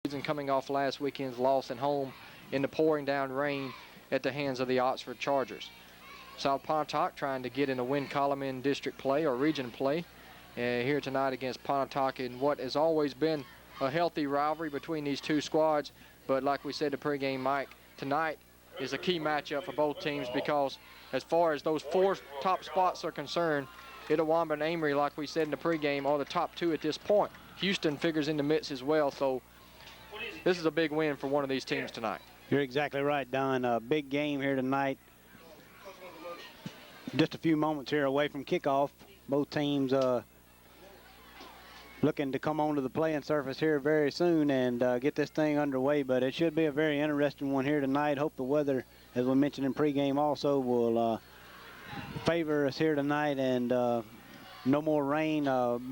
season, coming off last weekend's loss at home in the pouring down rain at the hands of the Oxford Chargers. South Pontotoc trying to get in the win column in district play or region play here tonight against Pontotoc in what has always been a healthy rivalry between these two squads. But like we said, the pregame, Mike, tonight is a key matchup for both teams because as far as those four top spots are concerned, Itawamba and Amory, like we said in the pregame, are the top two at this point. Houston figures in the mix as well, so this is a big win for one of these teams tonight. You're exactly right, Don. A big game here tonight. Just a few moments here away from kickoff. Both teams looking to come onto the playing surface here very soon and get this thing underway. But it should be a very interesting one here tonight. Hope the weather, as we mentioned in pregame, also will favor us here tonight. And no more rain.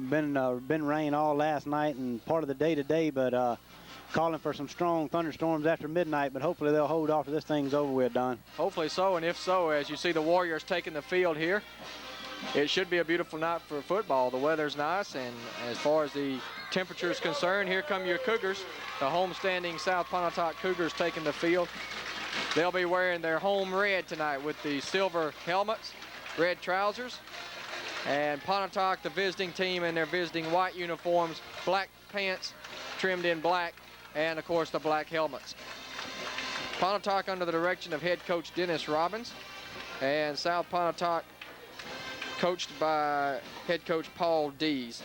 Been rain all last night and part of the day today, but calling for some strong thunderstorms after midnight, but hopefully they'll hold off till this thing's over with, Don. Hopefully so, and if so, as you see the Warriors taking the field here, it should be a beautiful night for football. The weather's nice, and as far as the temperature is concerned, here come your Cougars, the homestanding South Pontotoc Cougars taking the field. They'll be wearing their home red tonight with the silver helmets, red trousers, and Pontotoc, the visiting team, in their visiting white uniforms, black pants trimmed in black, and of course the black helmets. Pontotoc under the direction of head coach Dennis Robbins, and South Pontotoc coached by head coach Paul Dees.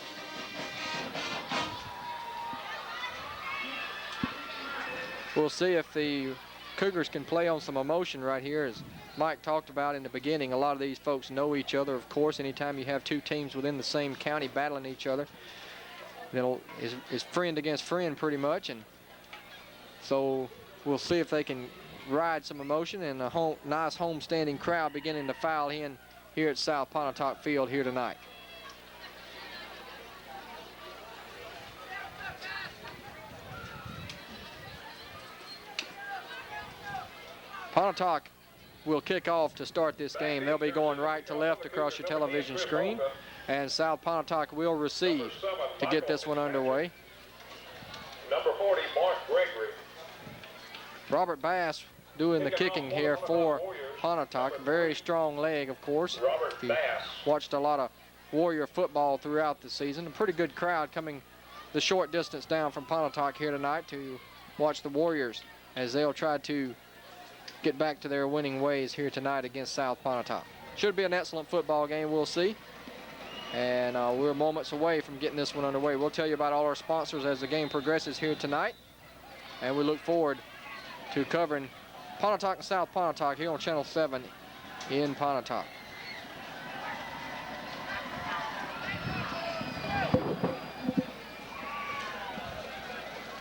We'll see if the Cougars can play on some emotion right here. As Mike talked about in the beginning, a lot of these folks know each other. Of course, anytime you have two teams within the same county battling each other, is friend against friend pretty much, and so we'll see if they can ride some emotion, and a nice homestanding crowd beginning to file in here at South Pontotoc Field here tonight. Pontotoc will kick off to start this game. They'll be going right to left across your television screen, and South Pontotoc will receive to get this one underway. Number 40, Mark Gregory. Robert Bass doing the kicking here for Pontotoc. Very strong leg, of course. If you watched a lot of Warrior football throughout the season. A pretty good crowd coming the short distance down from Pontotoc here tonight to watch the Warriors as they'll try to get back to their winning ways here tonight against South Pontotoc. Should be an excellent football game, we'll see. And we're moments away from getting this one underway. We'll tell you about all our sponsors as the game progresses here tonight. And we look forward to covering Pontotoc and South Pontotoc here on Channel 7 in Pontotoc.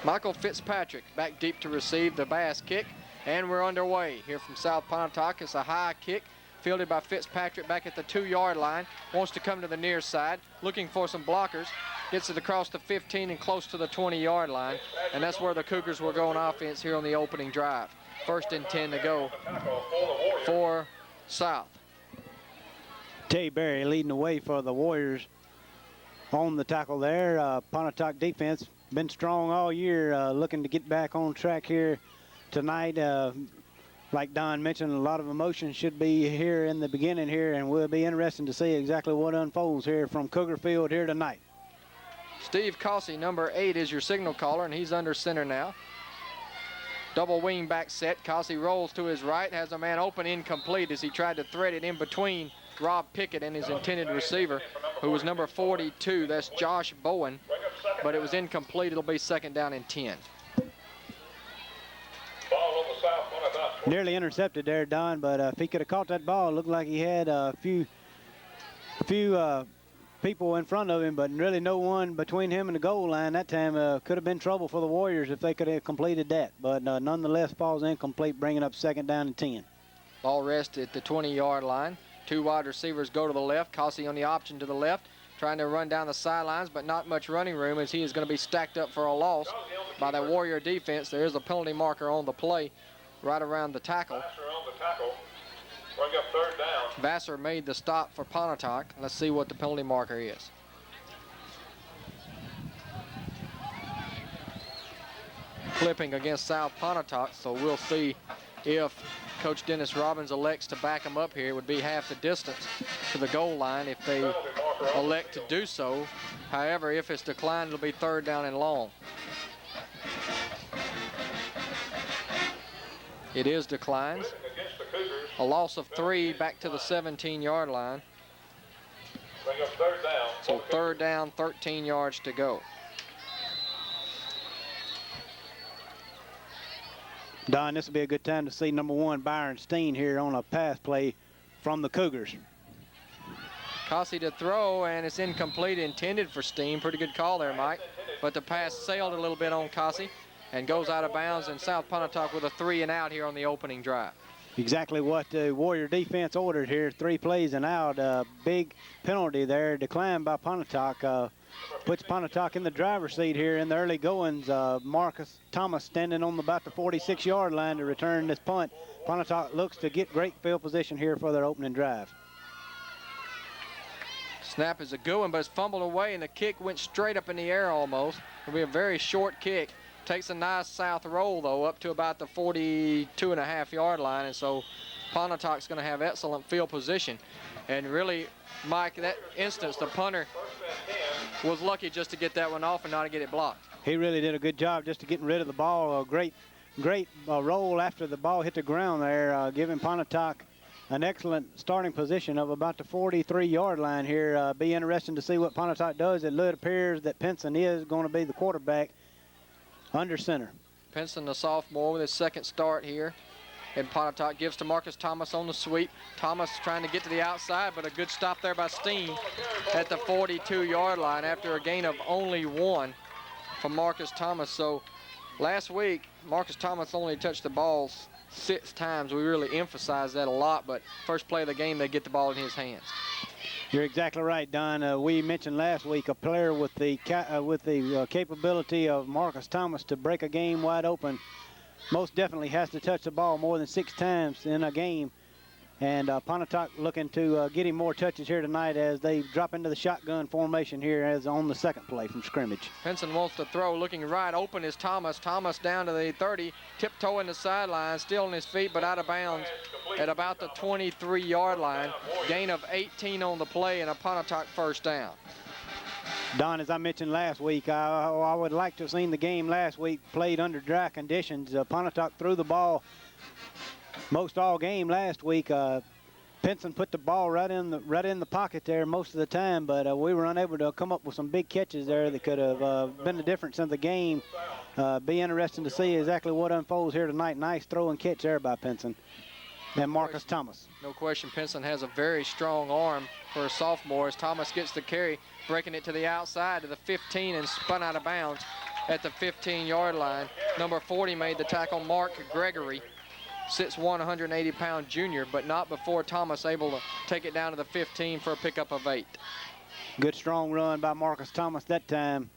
Michael Fitzpatrick back deep to receive the Bass kick. And we're underway here from South Pontotoc. It's a high kick fielded by Fitzpatrick back at the 2-yard line. Wants to come to the near side, looking for some blockers. Gets it across the 15 and close to the 20-yard line. And that's where the Cougars will go on offense here on the opening drive. 1st and 10 to go for South. Jay Berry leading the way for the Warriors on the tackle there. Pontotoc defense been strong all year, looking to get back on track here tonight. Like Don mentioned, a lot of emotion should be here in the beginning here, and we'll be interested to see exactly what unfolds here from Cougar Field here tonight. Steve Cossey, number 8, is your signal caller, and he's under center now. Double wing back set. Cossey rolls to his right, has a man open, incomplete as he tried to thread it in between Rob Pickett and his intended receiver, who was number 42. That's Josh Bowen, but it was incomplete. It'll be 2nd down and 10. Nearly intercepted there, Don, but if he could have caught that ball, it looked like he had a few people in front of him, but really no one between him and the goal line that time. Could have been trouble for the Warriors if they could have completed that, but nonetheless falls incomplete, bringing up 2nd down and 10. Ball rest at the 20-yard line. 2 wide receivers go to the left. Cossey on the option to the left, trying to run down the sidelines, but not much running room as he is going to be stacked up for a loss by the Warrior defense. There is a penalty marker on the play right around the tackle. Bring up 3rd down. Vassar made the stop for Pontotoc. Let's see what the penalty marker is. clipping against South Pontotoc, so we'll see if Coach Dennis Robbins elects to back them up here. It would be half the distance to the goal line if they elect to do so. However, if it's declined, it'll be 3rd down and long. It is declined. A loss of 3 back to the 17-yard line. Bring up 3rd down. So 3rd down, 13 yards to go. Don, this will be a good time to see number 1 Byron Steen here on a pass play from the Cougars. Cossey to throw, and it's incomplete, intended for Steen. Pretty good call there, Mike. But the pass sailed a little bit on Cossey and goes out of bounds, and South Pontotoc with a 3 and out here on the opening drive. Exactly what the Warrior defense ordered here. 3 plays and out. Big penalty there, declined by Pontotoc. Puts Pontotoc in the driver's seat here in the early goings. Marcus Thomas standing on about the 46-yard line to return this punt. Pontotoc looks to get great field position here for their opening drive. Snap is a good one, but it's fumbled away, and the kick went straight up in the air almost. It'll be a very short kick. Takes a nice south roll, though, up to about the 42.5-yard line, and so Pontotoc's going to have excellent field position. And really, Mike, that instance, the punter was lucky just to get that one off and not to get it blocked. He really did a good job just to getting rid of the ball. A great roll after the ball hit the ground there, giving Pontotoc an excellent starting position of about the 43-yard line here. Be interesting to see what Pontotoc does. It appears that Pinson is going to be the quarterback under center. Pinson, the sophomore, with his 2nd start here. And Pontotoc gives to Marcus Thomas on the sweep. Thomas trying to get to the outside, but a good stop there by Steen at the 42-yard line after a gain of only 1 from Marcus Thomas. So last week, Marcus Thomas only touched the ball 6 times. We really emphasized that a lot, but first play of the game, they get the ball in his hands. You're exactly right, Don. We mentioned last week a player with the capability of Marcus Thomas to break a game wide open most definitely has to touch the ball more than 6 times in a game. And Pontotoc looking to get him more touches here tonight as they drop into the shotgun formation here as on the 2nd play from scrimmage. Pinson wants to throw, looking right open is Thomas. Thomas down to the 30, tiptoeing the sideline, still on his feet, but out of bounds at about the 23-yard line. Gain of 18 on the play and a Pontotoc 1st down. Don, as I mentioned last week, I would like to have seen the game last week played under dry conditions. Pontotoc threw the ball most all game last week. Pinson put the ball right in the pocket there most of the time, but we were unable to come up with some big catches there that could have been the difference in the game. Be interesting to see exactly what unfolds here tonight. Nice throw and catch there by Pinson and Marcus Thomas. No question, Pinson has a very strong arm for a sophomore as Thomas gets the carry, breaking it to the outside to the 15 and spun out of bounds at the 15-yard line. Number 40 made the tackle, Mark Gregory. 6'1", 180-pound junior, but not before Thomas able to take it down to the 15 for a pickup of 8. Good strong run by Marcus Thomas that time.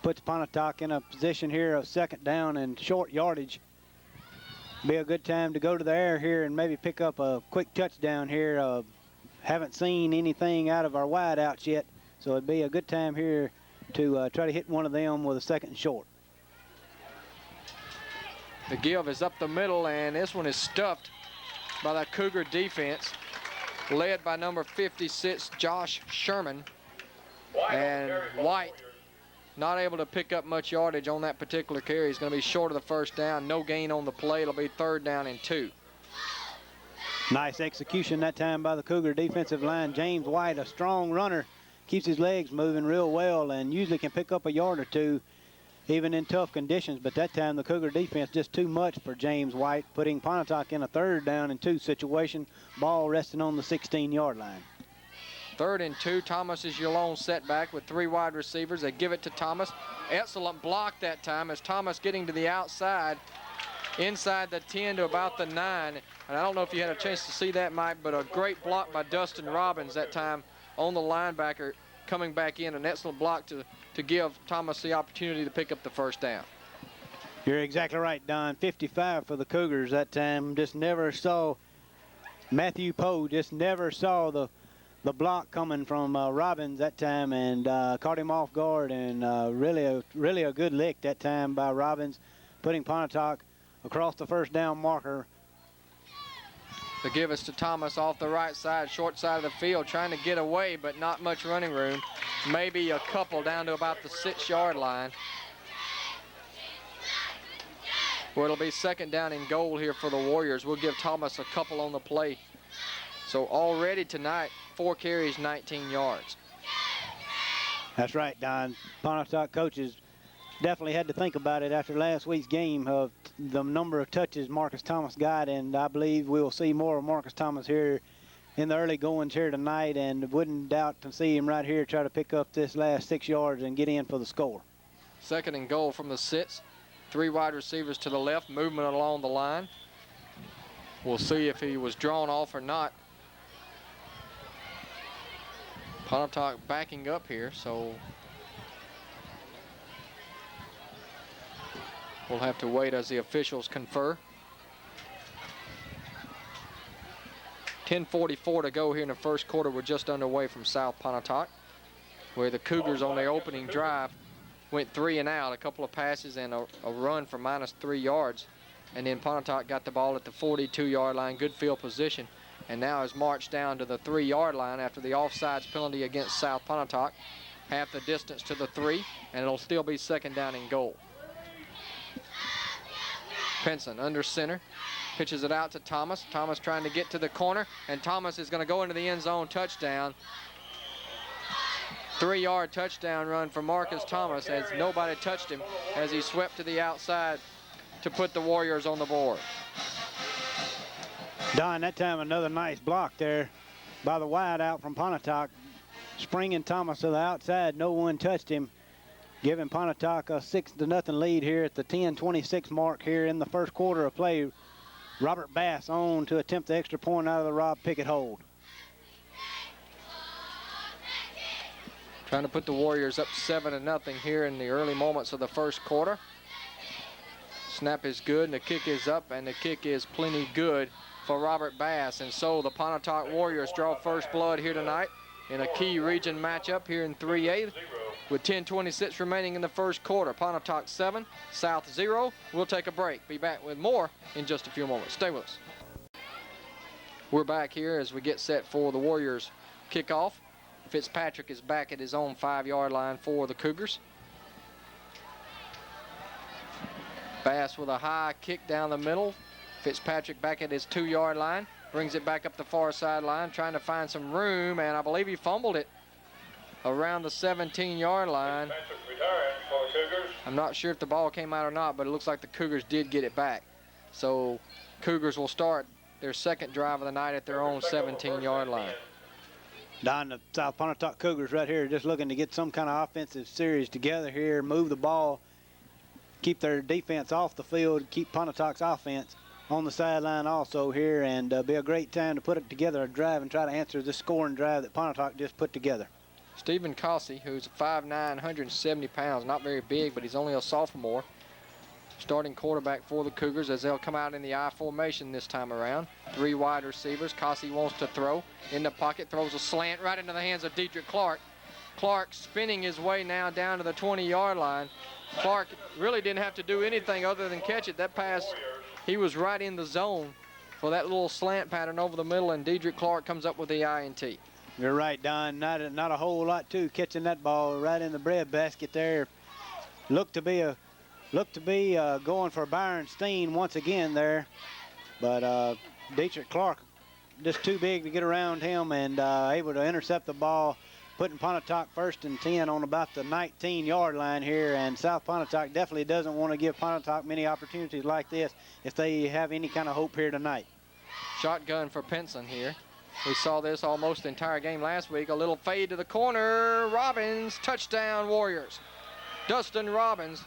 Puts Pontotoc in a position here of 2nd down and short yardage. Be a good time to go to the air here and maybe pick up a quick touchdown here. Haven't seen anything out of our wideouts yet, so it'd be a good time here to try to hit one of them with a 2nd and short. The give is up the middle, and this one is stuffed by that Cougar defense, led by number 56, Josh Sherman. And White not able to pick up much yardage on that particular carry. He's going to be short of the 1st down. No gain on the play. It'll be 3rd down and 2. Nice execution that time by the Cougar defensive line. James White, a strong runner, keeps his legs moving real well and usually can pick up a yard or 2 even in tough conditions, but that time the Cougar defense just too much for James White, putting Pontotoc in a 3rd down and 2 situation, ball resting on the 16-yard line. 3rd and 2, Thomas is your lone setback with 3 wide receivers. They give it to Thomas. Excellent block that time as Thomas getting to the outside, inside the 10 to about the 9. And I don't know if you had a chance to see that, Mike, but a great block by Dustin Robbins that time on the linebacker coming back in. An excellent block to give Thomas the opportunity to pick up the 1st down. You're exactly right, Don. 55 for the Cougars that time. Just never saw Matthew Poe, just never saw the block coming from Robbins that time, and caught him off guard, and really a good lick that time by Robbins. putting Pontotoc across the first down marker. The give us to Thomas off the right side, short side of the field, trying to get away, but not much running room. Maybe a couple down to about the 6-yard line. Well, it'll be second down and goal here for the Warriors. We'll give Thomas a couple on the play. So already tonight, 4 carries, 19 yards. That's right, Don. Pontotoc coaches definitely had to think about it after last week's game of the number of touches Marcus Thomas got, and I believe we'll see more of Marcus Thomas here in the early goings here tonight, and wouldn't doubt to see him right here try to pick up this last 6 yards and get in for the score. Second and goal from the 6. 3 wide receivers to the left, movement along the line. We'll see if he was drawn off or not. Pontotoc backing up here, so we'll have to wait as the officials confer. 10:44 to go here in the first quarter. We're just underway from South Pontotoc, where the Cougars on their opening drive went 3 and out, a couple of passes and a run for -3 yards. And then Pontotoc got the ball at the 42-yard line, good field position, and now has marched down to the 3-yard line after the offsides penalty against South Pontotoc. Half the distance to the 3, and it'll still be second down and goal. Pinson under center, pitches it out to Thomas. Thomas trying to get to the corner, and Thomas is going to go into the end zone, touchdown. 3-yard touchdown run for Marcus Thomas as nobody touched him as he swept to the outside to put the Warriors on the board. Don, that time another nice block there by the wide out from Pontotoc. Springing Thomas to the outside, no one touched him, giving Pontotoc a 6-0 lead here at the 10:26 mark here in the first quarter of play. Robert Bass on to attempt the extra point out of the Rob Pickett hold. Trying to put the Warriors up 7-0 here in the early moments of the first quarter. Snap is good, and the kick is up, and the kick is plenty good for Robert Bass. And so the Pontotoc Warriors draw first blood here tonight in a key region matchup here in 3A with 10:26 remaining in the first quarter. Pontotoc 7, South 0. We'll take a break. Be back with more in just a few moments. Stay with us. We're back here as we get set for the Warriors kickoff. Fitzpatrick is back at his own 5-yard line for the Cougars. Bass with a high kick down the middle. Fitzpatrick back at his 2-yard line. Brings it back up the far sideline, trying to find some room, and I believe he fumbled it around the 17-yard line. I'm not sure if the ball came out or not, but it looks like the Cougars did get it back. So Cougars will start their second drive of the night at their own 17-yard line. Don, the South Pontotoc Cougars right here just looking to get some kind of offensive series together here, move the ball, keep their defense off the field, keep Pontotoc's offense on the sideline also here, and be a great time to put it together, a drive, and try to answer this scoring drive that Pontotoc just put together. Stephen Cossey, who's 5'9", 170 pounds, not very big, but he's only a sophomore. Starting quarterback for the Cougars as they'll come out in the I formation this time around. 3 wide receivers. Cossey wants to throw in the pocket, throws a slant right into the hands of Dietrich Clark. Clark spinning his way now down to the 20-yard line. Clark really didn't have to do anything other than catch it. That pass, he was right in the zone for that little slant pattern over the middle, and Dietrich Clark comes up with the INT. You're right, Don. Not a whole lot to catching that ball right in the breadbasket there. Looked to be going for Byron Steen once again there, but Dietrich Clark just too big to get around him and able to intercept the ball, putting Pontotoc 1st and 10 on about the 19-yard line here. And South Pontotoc definitely doesn't want to give Pontotoc many opportunities like this if they have any kind of hope here tonight. Shotgun for Pinson here. We saw this almost the entire game last week. A little fade to the corner. Robbins, touchdown Warriors. Dustin Robbins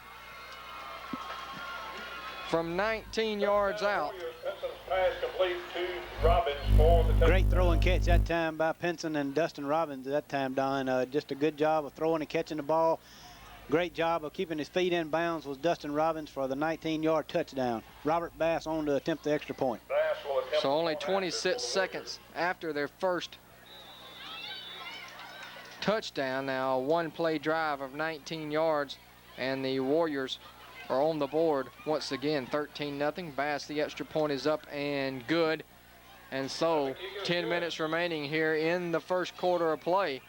from 19 yards out. Great throw and catch that time by Pinson and Dustin Robbins that time, Don. Just a good job of throwing and catching the ball. Great job of keeping his feet in bounds was Dustin Robbins for the 19-yard touchdown. Robert Bass on to attempt the extra point. So only 26 seconds after their first touchdown. Now a one-play drive of 19 yards, and the Warriors are on the board once again, 13-0. Bass, the extra point is up and good. And so 10 minutes remaining here in the first quarter of play.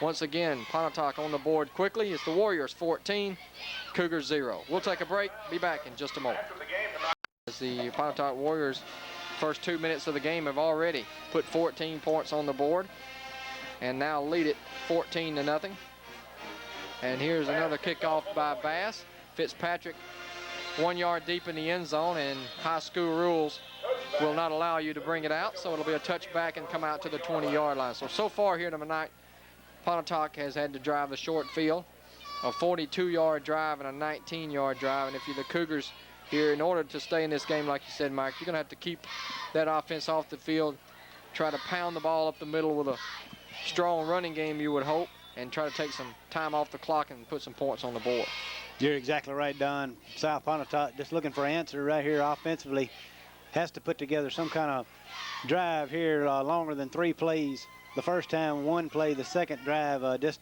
Once again, Pontotoc on the board quickly. It's the Warriors 14, Cougars 0. We'll take a break. Be back in just a moment. As the Pontotoc Warriors, first 2 minutes of the game have already put 14 points on the board and now lead it 14-0. And here's another kickoff by Bass. Fitzpatrick 1 yard deep in the end zone, and high school rules will not allow you to bring it out, so it'll be a touchback and come out to the 20-yard line. So far here tonight, Pontotoc has had to drive the short field, a 42-yard drive and a 19-yard drive. And if you're the Cougars here, in order to stay in this game, like you said, Mike, you're going to have to keep that offense off the field, try to pound the ball up the middle with a strong running game, you would hope, and try to take some time off the clock and put some points on the board. You're exactly right, Don. South Pontotoc just looking for an answer right here offensively. Has to put together some kind of drive here longer than 3 plays. The first time, 1 play. The second drive, just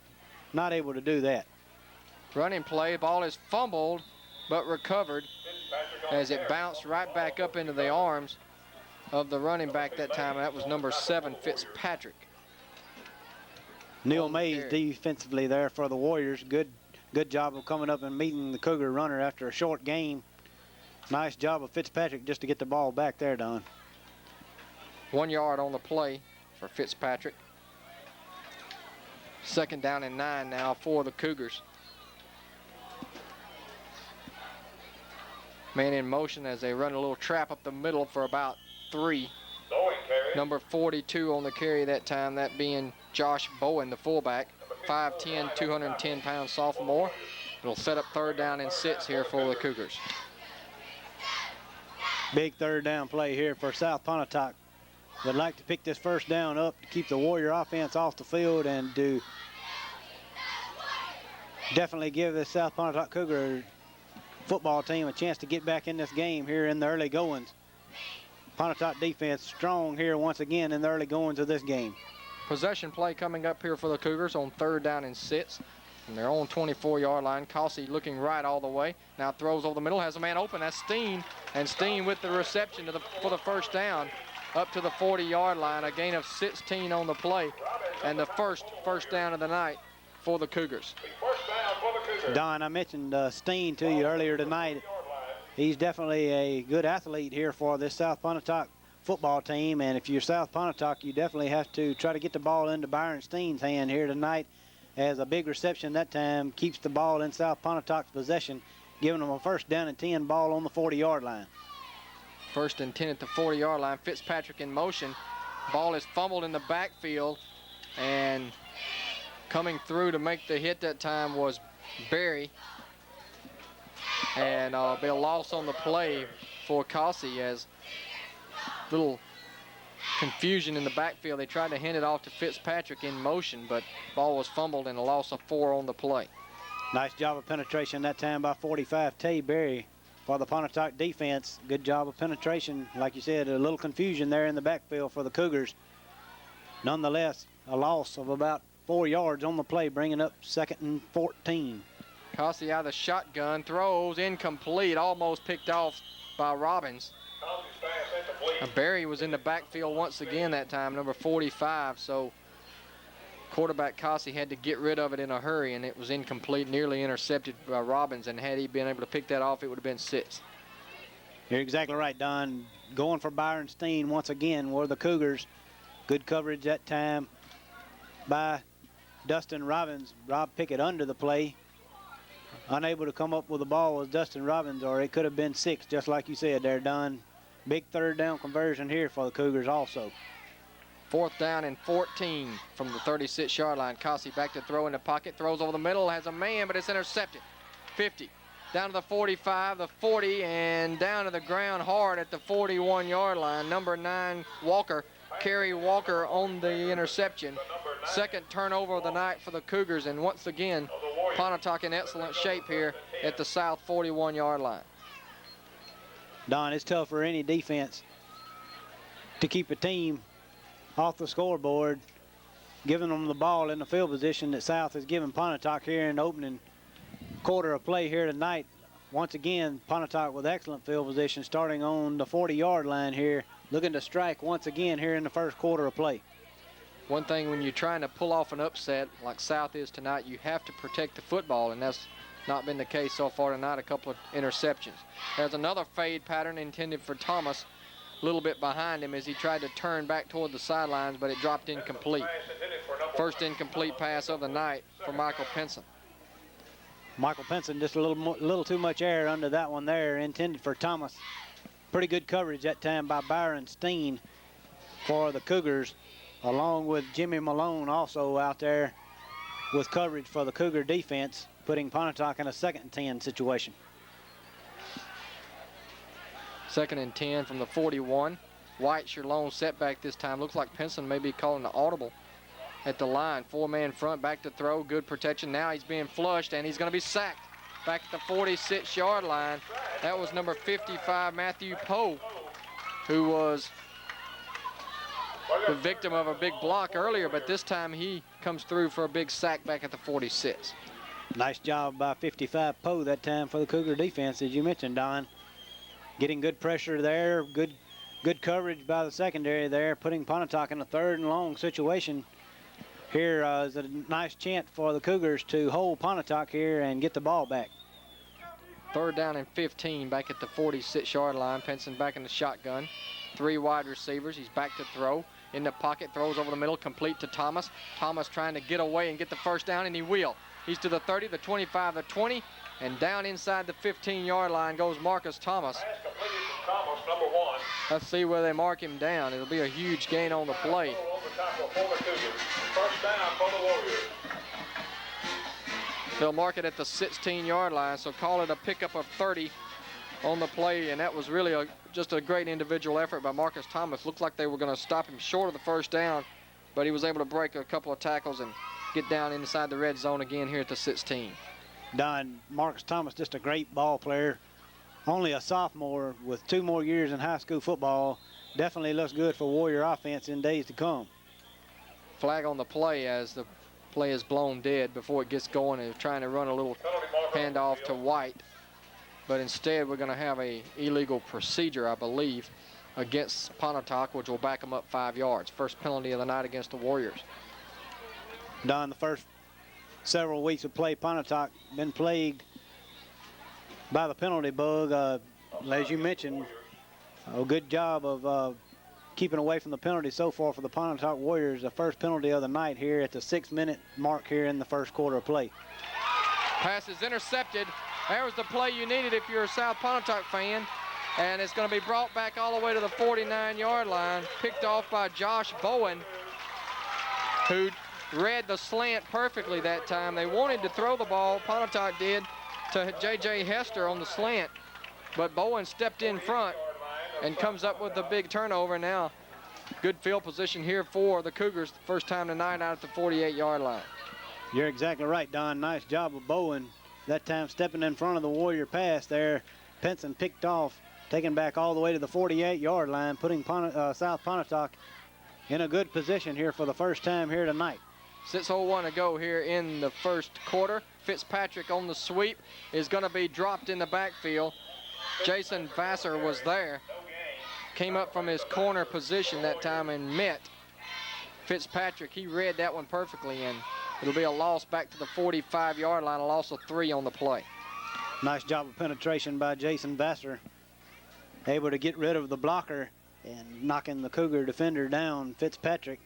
not able to do that. Running play, ball is fumbled but recovered as it bounced right back up into the arms of the running back that time, and that was number 7, Fitzpatrick. Neil Mays defensively there for the Warriors. Good job of coming up and meeting the Cougar runner after a short game. Nice job of Fitzpatrick just to get the ball back there, Don. 1 yard on the play for Fitzpatrick. 2nd down and 9 now for the Cougars. Man in motion as they run a little trap up the middle for about 3. Number 42 on the carry that time, that being Josh Bowen, the fullback. 5'10", 210-pound sophomore. It'll set up 3rd down and 6 here for the Cougars. Big 3rd down play here for South Pontotoc. They'd like to pick this 1st down up to keep the Warrior offense off the field and to definitely give the South Pontotoc Cougar football team a chance to get back in this game here in the early goings. Pontotoc defense strong here once again in the early goings of this game. Possession play coming up here for the Cougars on 3rd down and 6. From their own 24-yard line. Cossey looking right all the way. Now throws over the middle, has a man open. That's Steen. And Steen with the reception for the 1st down up to the 40-yard line. A gain of 16 on the play. And the first down of the night for the Cougars. Don, I mentioned Steen to you earlier tonight. He's definitely a good athlete here for this South Pontotoc football team. And if you're South Pontotoc, you definitely have to try to get the ball into Byron Steen's hand here tonight, as a big reception that time keeps the ball in South Pontotoc's possession, giving them a 1st down and 10 ball on the 40-yard line. 1st and 10 at the 40-yard line. Fitzpatrick in motion. Ball is fumbled in the backfield, and coming through to make the hit that time was Berry. And be a loss on the play for Cossey, as little confusion in the backfield. They tried to hand it off to Fitzpatrick in motion, but ball was fumbled and a loss of 4 on the play. Nice job of penetration that time by 45 Tay Berry for the Pontotoc defense. Good job of penetration. Like you said, a little confusion there in the backfield for the Cougars. Nonetheless, a loss of about 4 yards on the play, bringing up 2nd and 14. Cossey out of the shotgun, throws incomplete, almost picked off by Robbins. Barry was in the backfield once again that time, number 45, so quarterback Cossey had to get rid of it in a hurry, and it was incomplete, nearly intercepted by Robbins, and had he been able to pick that off, it would have been 6. You're exactly right, Don. Going for Byron Steen once again were the Cougars. Good coverage that time by Dustin Robbins. Rob Pickett under the play. Unable to come up with the ball was Dustin Robbins, or it could have been 6, just like you said there, Don. Big 3rd down conversion here for the Cougars also. 4th down and 14 from the 36-yard line. Cossey back to throw in the pocket, throws over the middle, has a man, but it's intercepted. 50, down to the 45, the 40, and down to the ground hard at the 41-yard line. Number 9, Walker, Kerry Walker on the interception. 2nd turnover of the night for the Cougars, and once again, Pontotoc in excellent shape here at the south 41-yard line. Don, it's tough for any defense to keep a team off the scoreboard, giving them the ball in the field position that South has given Pontotoc here in the opening quarter of play here tonight. once again, Pontotoc with excellent field position starting on the 40-yard line here, looking to strike once again here in the first quarter of play. One thing when you're trying to pull off an upset like South is tonight, you have to protect the football, and that's not been the case so far tonight. A couple of interceptions. There's another fade pattern intended for Thomas, a little bit behind him as he tried to turn back toward the sidelines, but it dropped incomplete. First incomplete pass of the night for Michael Pinson. Michael Pinson just a little too much air under that one there, intended for Thomas. Pretty good coverage that time by Byron Steen for the Cougars, along with Jimmy Malone also out there with coverage for the Cougar defense, putting Pontotoc in a 2nd and 10 situation. 2nd and 10 from the 41. White's your lone setback this time. Looks like Pinson may be calling the audible at the line. 4-man front, back to throw, good protection. Now he's being flushed, and he's going to be sacked back at the 46-yard line. That was number 55, Matthew Poe, who was the victim of a big block earlier, but this time he comes through for a big sack back at the 46. Nice job by 55 Poe that time for the Cougar defense, as you mentioned, Don. Getting good pressure there, good coverage by the secondary there, putting Pontotoc in a 3rd and long situation. Here is a nice chance for the Cougars to hold Pontotoc here and get the ball back. 3rd down and 15 back at the 46-yard line. Pinson back in the shotgun. 3 wide receivers. He's back to throw. In the pocket, throws over the middle, complete to Thomas. Thomas trying to get away and get the first down, and he will. He's to the 30, the 25, the 20, and down inside the 15-yard line goes Marcus Thomas. Pass completed to Thomas, number 1. Let's see where they mark him down. It'll be a huge gain on the play. Over tackle for the Cougars. First down for the Warriors. They'll mark it at the 16-yard line, so call it a pickup of 30 on the play, and that was really just a great individual effort by Marcus Thomas. Looked like they were going to stop him short of the first down, but he was able to break a couple of tackles and get down inside the red zone again here at the 16. Don, Marcus Thomas, just a great ball player. Only a sophomore with 2 more years in high school football. Definitely looks good for Warrior offense in days to come. Flag on the play as the play is blown dead before it gets going, and trying to run a little handoff to White. But instead, we're going to have a illegal procedure, I believe, against Pontotoc, which will back them up 5 yards. First penalty of the night against the Warriors. Don, the first several weeks of play, Pontotoc been plagued by the penalty bug. As you mentioned, a good job of keeping away from the penalty so far for the Pontotoc Warriors. The first penalty of the night here at the 6-minute mark here in the first quarter of play. Pass is intercepted. There was the play you needed if you're a South Pontotoc fan. And it's going to be brought back all the way to the 49-yard line, picked off by Josh Bowen, who read the slant perfectly that time. They wanted to throw the ball, Pontotoc did, to J.J. Hester on the slant, but Bowen stepped in front and comes up with the big turnover. Now, good field position here for the Cougars, first time tonight out at the 48-yard line. You're exactly right, Don. Nice job of Bowen. That time stepping in front of the Warrior pass there. Pinson picked off, taken back all the way to the 48-yard line, putting South Pontotoc in a good position here for the first time here tonight. 6:01 to go here in the first quarter. Fitzpatrick on the sweep is going to be dropped in the backfield. Jason Vassar was there. Came up from his corner position that time and met Fitzpatrick. He read that one perfectly, and it'll be a loss back to the 45-yard line, a loss of 3 on the play. Nice job of penetration by Jason Vassar. Able to get rid of the blocker and knocking the Cougar defender down, Fitzpatrick,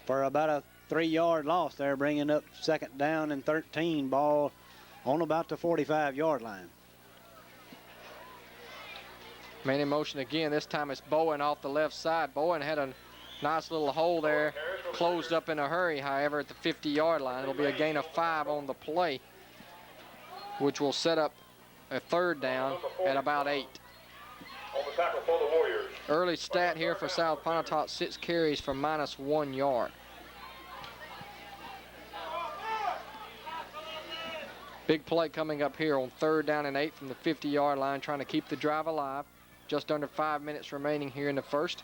for about a 3-yard loss there, bringing up 2nd down and 13, ball on about the 45-yard line. Man in motion again. This time it's Bowen off the left side. Bowen had a nice little hole there, closed up in a hurry, however, at the 50-yard line. It'll be a gain of 5 on the play, which will set up a 3rd down at about 8. On the tackle for the Warriors. Early stat here for South Pontotoc, 6 carries for -1 yard. Big play coming up here on 3rd down and 8 from the 50-yard line, trying to keep the drive alive. Just under 5 minutes remaining here in the first.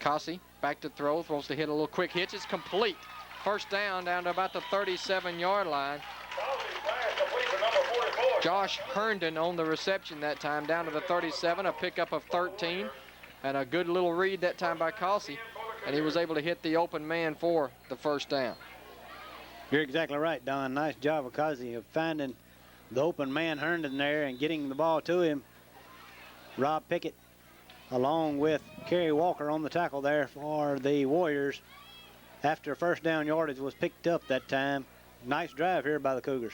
Cossey back to throw, throws to hit a little quick hitch. It's complete. First down to about the 37-yard line. Josh Herndon on the reception that time, down to the 37, a pickup of 13, and a good little read that time by Cossey, and he was able to hit the open man for the first down. You're exactly right, Don. Nice job of Cossey of finding the open man Herndon there and getting the ball to him. Rob Pickett along with Kerry Walker on the tackle there for the Warriors after first down yardage was picked up that time. Nice drive here by the Cougars.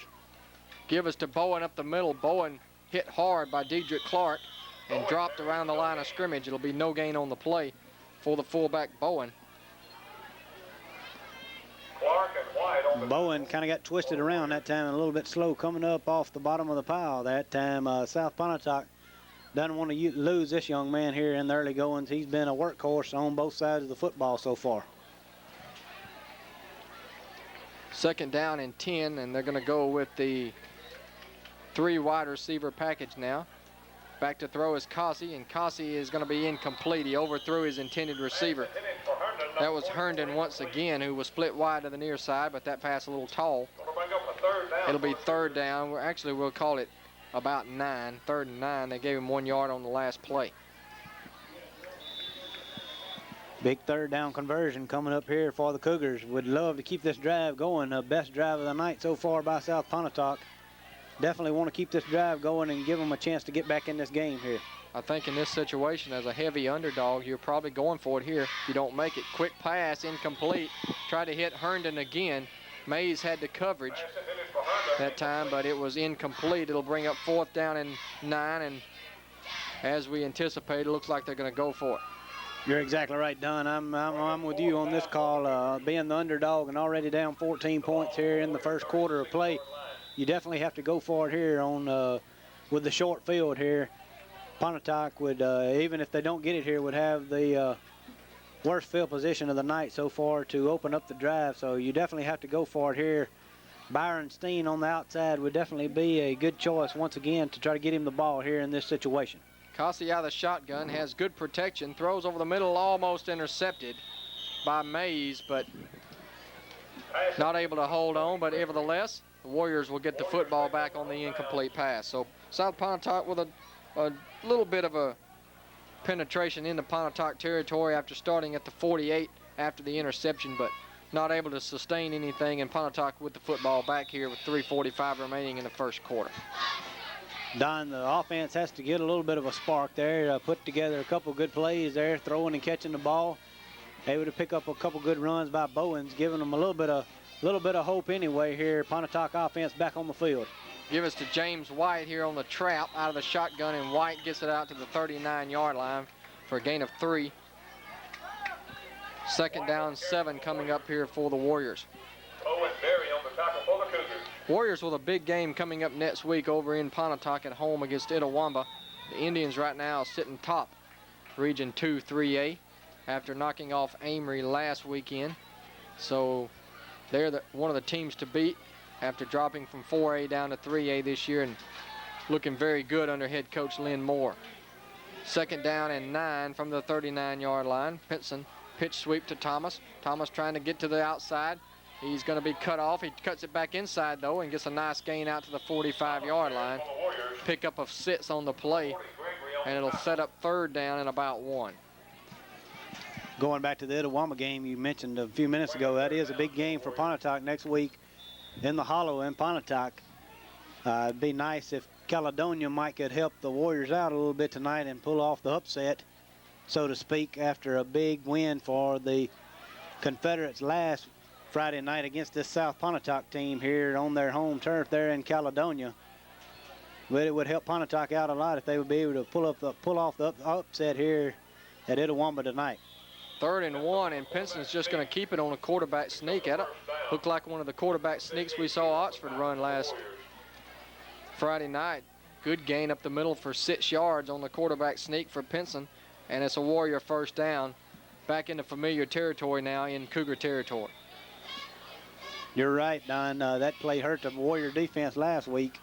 Give us to Bowen up the middle. Bowen hit hard by Dedrick Clark and dropped around the line of scrimmage. It'll be no gain on the play for the fullback Bowen. Bowen kind of got twisted around that time and a little bit slow coming up off the bottom of the pile that time. South Pontotoc doesn't want to lose this young man here in the early goings. He's been a workhorse on both sides of the football so far. Second down and 10, and they're going to go with the 3 wide receiver package now. Back to throw is Cossey, and Cossey is going to be incomplete. He overthrew his intended receiver. That was Herndon once again, who was split wide to the near side, but that pass a little tall. It'll be third down. Actually, we'll call it about 9, 3rd and 9. They gave him 1 yard on the last play. Big third down conversion coming up here for the Cougars. Would love to keep this drive going. The best drive of the night so far by South Pontotoc. Definitely want to keep this drive going and give them a chance to get back in this game here. I think in this situation, as a heavy underdog, you're probably going for it here. If you don't make it, quick pass, incomplete. Try to hit Herndon again. Mays had the coverage that time, but it was incomplete. It'll bring up 4th down and 9, and as we anticipated, it looks like they're going to go for it. You're exactly right, Don. I'm with you on this call. Being the underdog and already down 14 points here in the first quarter of play, you definitely have to go for it here on with the short field here. Pontotoc would, even if they don't get it here, would have the worst field position of the night so far to open up the drive. So you definitely have to go for it here. Byron Steen on the outside would definitely be a good choice once again to try to get him the ball here in this situation. Cossey out of the shotgun, has good protection, throws over the middle, almost intercepted by Mays, but not able to hold on. But nevertheless, the Warriors will get the football back on the incomplete pass. So South Pontotoc with a little bit of a penetration into Pontotoc territory after starting at the 48 after the interception, but not able to sustain anything, and Pontotoc with the football back here with 3:45 remaining in the first quarter. Don, the offense has to get a little bit of a spark there, put together a couple good plays there, throwing and catching the ball. Able to pick up a couple good runs by Bowens, giving them a little bit of hope anyway here. Pontotoc offense back on the field. Give us to James White here on the trap out of the shotgun, and White gets it out to the 39-yard line for a gain of 3. Second down 7 coming up here for the Warriors. Owen Berry on the tackle for the Cougars. Warriors with a big game coming up next week over in Pontotoc at home against Itawamba. The Indians right now sitting top Region 2 3A after knocking off Amory last weekend. So they're one of the teams to beat after dropping from 4A down to 3A this year and looking very good under head coach Lynn Moore. Second down and 9 from the 39-yard line. Pinson pitch sweep to Thomas. Thomas trying to get to the outside. He's going to be cut off. He cuts it back inside, though, and gets a nice gain out to the 45-yard line. Pickup of 6 on the play, and it'll set up third down and about 1. Going back to the Itawamba game you mentioned a few minutes ago, that is a big game for Pontotoc next week in the Hollow in Pontotoc. It'd be nice if Caledonia might could help the Warriors out a little bit tonight and pull off the upset, so to speak, after a big win for the Confederates last Friday night against this South Pontotoc team here on their home turf there in Caledonia. But it would help Pontotoc out a lot if they would be able to pull off the upset here at Itawamba tonight. 3rd and 1, and Pinson's just going to keep it on a quarterback sneak at it. Looked like one of the quarterback sneaks we saw Oxford run last Friday night. Good gain up the middle for 6 yards on the quarterback sneak for Pinson, and it's a Warrior first down. Back into familiar territory now in Cougar territory. You're right, Don. That play hurt the Warrior defense last week,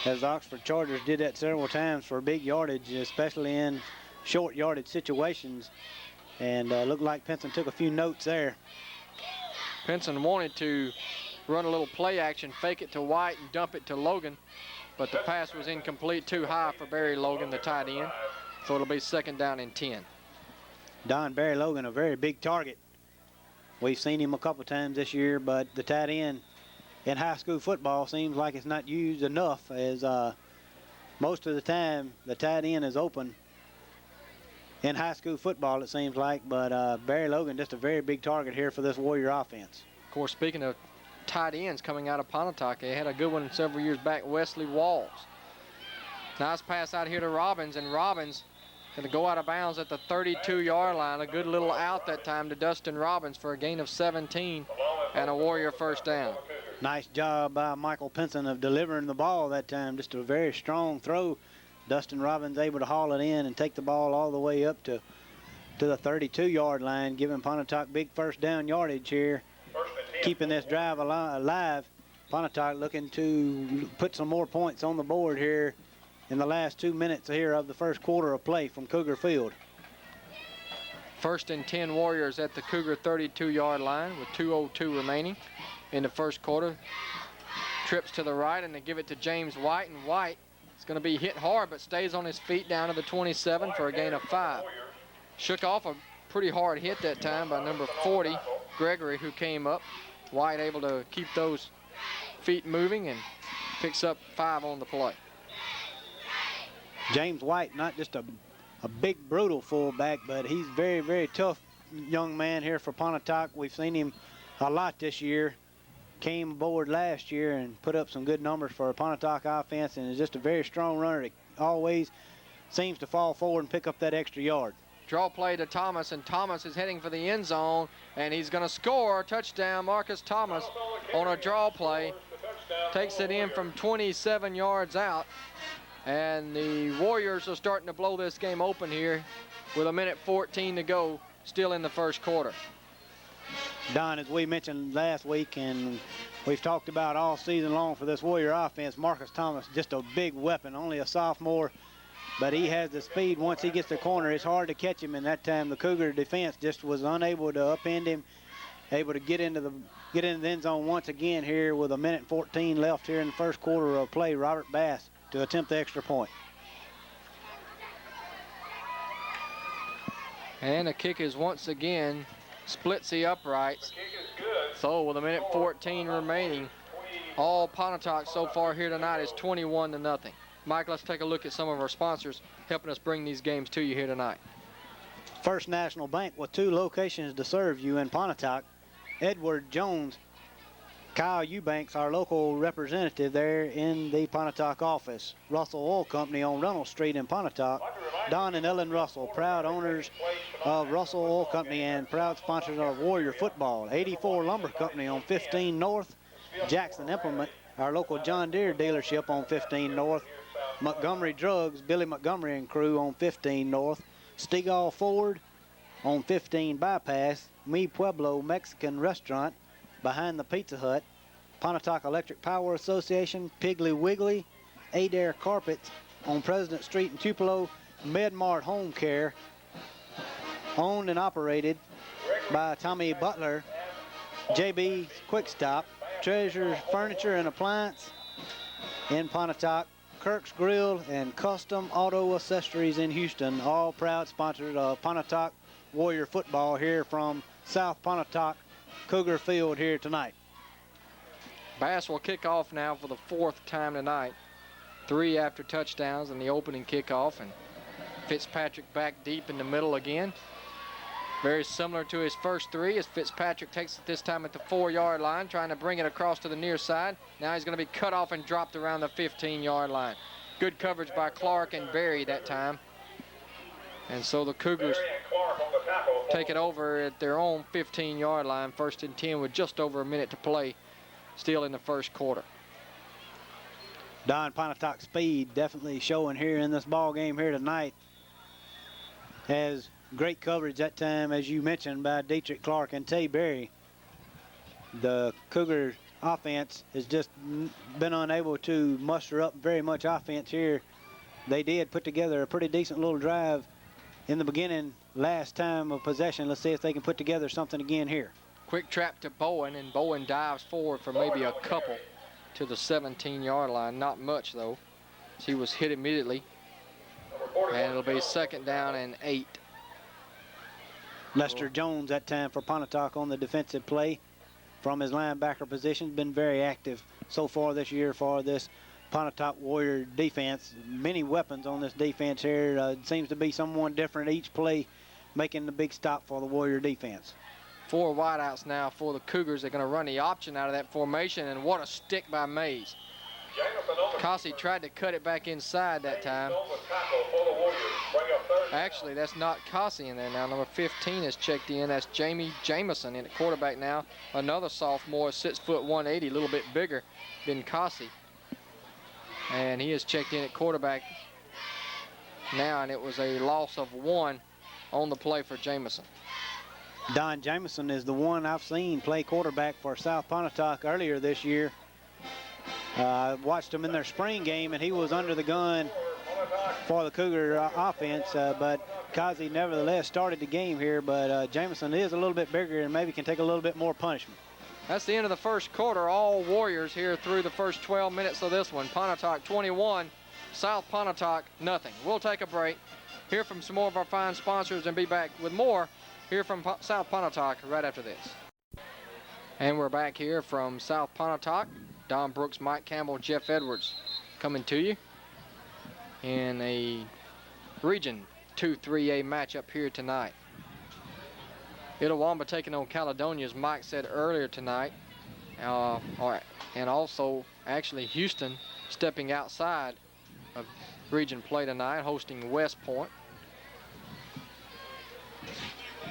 as the Oxford Chargers did that several times for big yardage, especially in short yardage situations. And looked like Pinson took a few notes there. Pinson wanted to run a little play action, fake it to White and dump it to Logan. but the pass was incomplete, too high for Barry Logan, the tight end. So it'll be 2nd down and 10. Don Barry Logan, a very big target. We've seen him a couple times this year, but the tight end in high school football seems like it's not used enough, as most of the time the tight end is open in high school football, it seems like. But Barry Logan, just a very big target here for this Warrior offense. Of course, speaking of tight ends coming out of Pontotoc, they had a good one several years back, Wesley Walls. Nice pass out here to Robbins, and Robbins going to go out of bounds at the 32-yard line. A good little out that time to Dustin Robbins for a gain of 17 and a Warrior 1st down. Nice job by Michael Pinson of delivering the ball that time. Just a very strong throw. Dustin Robbins able to haul it in and take the ball all the way up to the 32-yard line, giving Pontotoc big 1st down yardage here, keeping this drive alive. Pontotoc looking to put some more points on the board here in the last 2 minutes here of the 1st quarter of play from Cougar Field. 1st and 10 Warriors at the Cougar 32-yard line with 2:02 remaining in the 1st quarter. Trips to the right, and they give it to James White, and White is going to be hit hard but stays on his feet down to the 27 for a gain of 5. Shook off a pretty hard hit that time by number 40, Gregory, who came up. White able to keep those feet moving and picks up 5 on the play. James White, not just a big, brutal fullback, but he's very, very tough young man here for Pontotoc. We've seen him a lot this year. Came aboard last year and put up some good numbers for a Pontotoc offense, and is just a very strong runner that always seems to fall forward and pick up that extra yard. Draw play to Thomas, and Thomas is heading for the end zone, and he's going to score. Touchdown, Marcus Thomas on a draw play. Takes it in from 27 yards out. And the Warriors are starting to blow this game open here with 1:14 to go, still in the 1st quarter. Don, as we mentioned last week and we've talked about all season long for this Warrior offense, Marcus Thomas, just a big weapon, only a sophomore, but he has the speed. Once he gets the corner, it's hard to catch him, and that time the Cougar defense just was unable to upend him, able to get into the end zone once again here with 1:14 left here in the 1st quarter of play. Robert Bass to attempt the extra point. And the kick is once again splits the uprights. So with 1:14 remaining, all Pontotoc so far here tonight is 21-0. Mike, let's take a look at some of our sponsors helping us bring these games to you here tonight. First National Bank with 2 locations to serve you in Pontotoc. Edward Jones, Kyle Eubanks, our local representative there in the Pontotoc office. Russell Oil Company on Reynolds Street in Pontotoc. Don and Ellen Russell, proud owners of Russell Oil Company and proud sponsors of Warrior football. 84 Lumber Company on 15 North. Jackson Implement, our local John Deere dealership on 15 North. Montgomery Drugs, Billy Montgomery and crew on 15 North. Stegall Ford on 15 Bypass. Mi Pueblo Mexican Restaurant behind the Pizza Hut. Pontotoc Electric Power Association, Piggly Wiggly, Adair Carpets on President Street in Tupelo. MedMart Home Care, owned and operated by Tommy Butler. JB Quick Stop, Treasure Furniture and Appliance in Pontotoc. Kirk's Grill and Custom Auto Accessories in Houston, all proud sponsors of Pontotoc Warrior football here from South Pontotoc Cougar Field here tonight. Bass will kick off now for the 4th time tonight. 3 after touchdowns in the opening kickoff, and Fitzpatrick back deep in the middle again. Very similar to his first 3 as Fitzpatrick takes it this time at the 4-yard line, trying to bring it across to the near side. Now he's going to be cut off and dropped around the 15-yard line. Good coverage by Clark and Berry that time. And so the Cougars take it over at their own 15-yard line, 1st and 10 with just over a minute to play, still in the 1st quarter. Don, Pontotoc speed definitely showing here in this ball game here tonight. Has great coverage that time, as you mentioned, by Dietrich Clark and Tay Berry. The Cougar offense has just been unable to muster up very much offense here. They did put together a pretty decent little drive in the beginning last time of possession. Let's see if they can put together something again here. Quick trap to Bowen, and Bowen dives forward for maybe a couple to the 17-yard line. Not much, though. He was hit immediately. And it'll be 2nd down and 8. Lester Jones that time for Pontotoc on the defensive play from his linebacker position. Been very active so far this year for this Pontotoc Warrior defense. Many weapons on this defense here. Seems to be someone different each play, making the big stop for the Warrior defense. 4 wideouts now for the Cougars. They're going to run the option out of that formation, and what a stick by Mays. Cossey tried to cut it back inside that time. Actually, that's not Cossey in there now. Number 15 is checked in. That's Jamie Jamison in at quarterback now. Another sophomore, 6 foot 180, a little bit bigger than Cossey. And he is checked in at quarterback now, and it was a loss of 1 on the play for Jamison. Don Jamison is the one I've seen play quarterback for South Pontotoc earlier this year. I watched him in their spring game, and he was under the gun for the Cougar offense, but Cossey nevertheless started the game here, but Jamison is a little bit bigger and maybe can take a little bit more punishment. That's the end of the first quarter. All Warriors here through the first 12 minutes of this one. Pontotoc 21, South Pontotoc nothing. We'll take a break, hear from some more of our fine sponsors, and be back with more here from South Pontotoc right after this. And we're back here from South Pontotoc. Don Brooks, Mike Campbell, Jeff Edwards coming to you in a Region 2 3A matchup here tonight. Itawamba taking on Caledonia, as Mike said earlier tonight. And also, actually, Houston stepping outside of region play tonight, hosting West Point.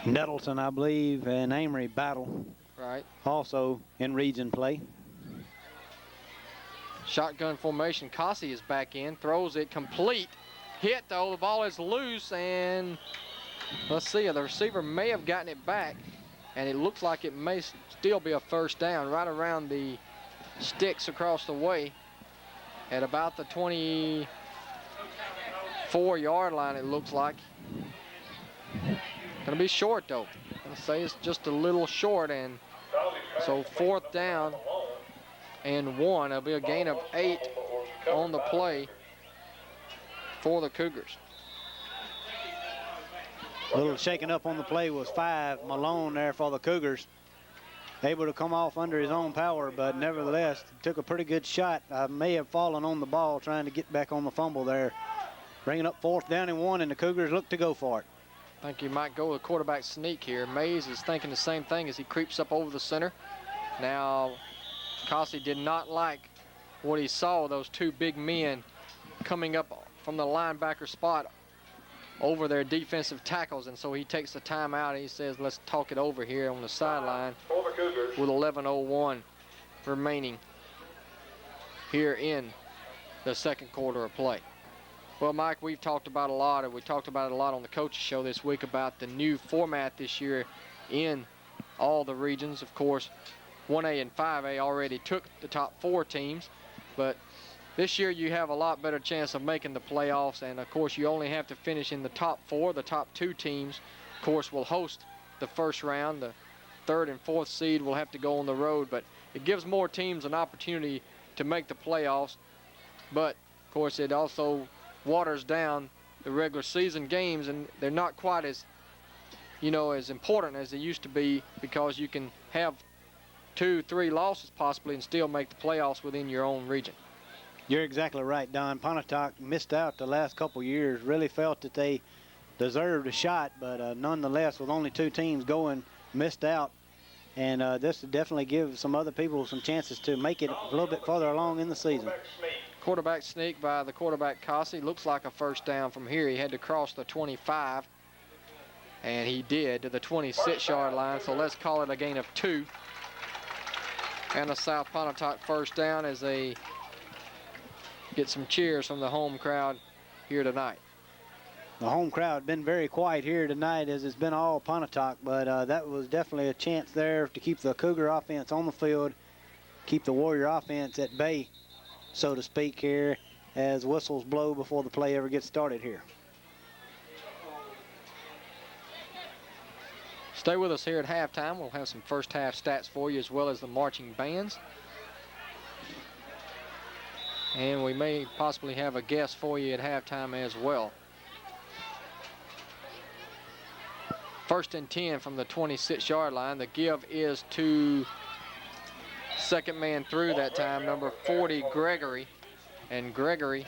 Nettleton, I believe, and Amory battle. Right. Also in region play. Shotgun formation. Cossey is back in, throws it complete. Hit though, the ball is loose, and let's see, the receiver may have gotten it back, and it looks like it may still be a first down right around the sticks across the way at about the 24-yard line, it looks like. Gonna be short though. I'm gonna say it's just a little short, and so 4th down and 1. It'll be a gain of 8 on the play for the Cougars. A little shaking up on the play was 5. Malone there for the Cougars. Able to come off under his own power, but nevertheless took a pretty good shot. May have fallen on the ball trying to get back on the fumble there. Bringing up 4th down and 1, and the Cougars look to go for it. I think you might go with a quarterback sneak here. Mays is thinking the same thing as he creeps up over the center. Now, Cossey did not like what he saw, those 2 big men coming up from the linebacker spot over their defensive tackles, and so he takes the timeout and he says, let's talk it over here on the sideline with 11:01 remaining here in the 2nd quarter of play. Well, Mike, we've talked about a lot, and we talked about it a lot on the coaches show this week about the new format this year in all the regions. Of course, 1A and 5A already took the top 4 teams, but this year you have a lot better chance of making the playoffs, and of course you only have to finish in the top 4. The top 2 teams, of course, will host the first round. The 3rd and 4th seed will have to go on the road, but it gives more teams an opportunity to make the playoffs. But, of course, it also waters down the regular season games, and they're not quite as, as important as they used to be, because you can have 2-3 losses possibly and still make the playoffs within your own region. You're exactly right, Don. Pontotoc missed out the last couple years, really felt that they deserved a shot, but nonetheless, with only 2 teams going, missed out. And this will definitely give some other people some chances to make it a little bit further along in the season. Quarterback sneak by the quarterback Cossey. Looks like a first down from here. He had to cross the 25, and he did, to the 26-yard line, so let's call it a gain of 2. And a South Pontotoc first down as they get some cheers from the home crowd here tonight. The home crowd been very quiet here tonight, as it's been all Pontotoc, but that was definitely a chance there to keep the Cougar offense on the field, keep the Warrior offense at bay, so to speak, here as whistles blow before the play ever gets started here. Stay with us here at halftime. We'll have some first half stats for you, as well as the marching bands. And we may possibly have a guest for you at halftime as well. 1st and 10 from the 26-yard line. The give is to second man through that time, number 40, Gregory. And Gregory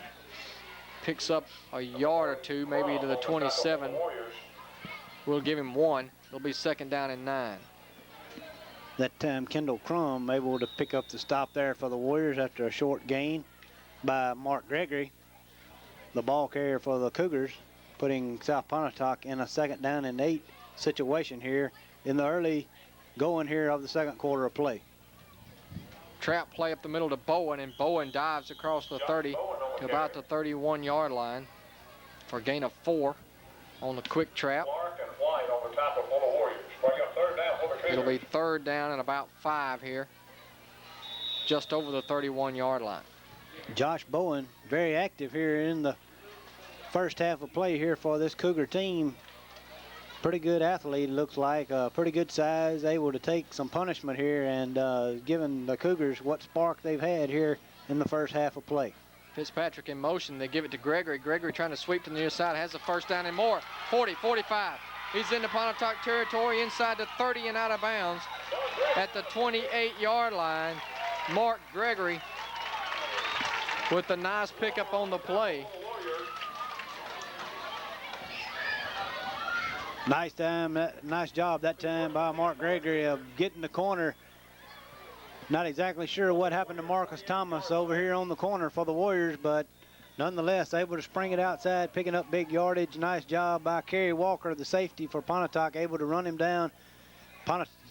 picks up a yard or two, maybe to the 27. We'll give him 1. It'll be 2nd down and 9. That time Kendall Crum able to pick up the stop there for the Warriors after a short gain by Mark Gregory, the ball carrier for the Cougars, putting South Pontotoc in a 2nd down and 8 situation here in the early going here of the 2nd quarter of play. Trap play up the middle to Bowen, and Bowen dives across the 30 to about the 31-yard line for a gain of 4 on the quick trap. It'll be 3rd down and about 5 here, just over the 31-yard line. Josh Bowen, very active here in the first half of play here for this Cougar team. Pretty good athlete, looks like, pretty good size, able to take some punishment here and giving the Cougars what spark they've had here in the first half of play. Fitzpatrick in motion, they give it to Gregory. Gregory trying to sweep to the near side, has the 1st down and more. 40, 45. He's in the Pontotoc territory inside the 30 and out of bounds at the 28-yard line. Mark Gregory with the nice pickup on the play. Nice job that time by Mark Gregory of getting the corner. Not exactly sure what happened to Marcus Thomas over here on the corner for the Warriors, but nonetheless able to spring it outside, picking up big yardage. Nice job by Kerry Walker, the safety for Pontotoc, able to run him down.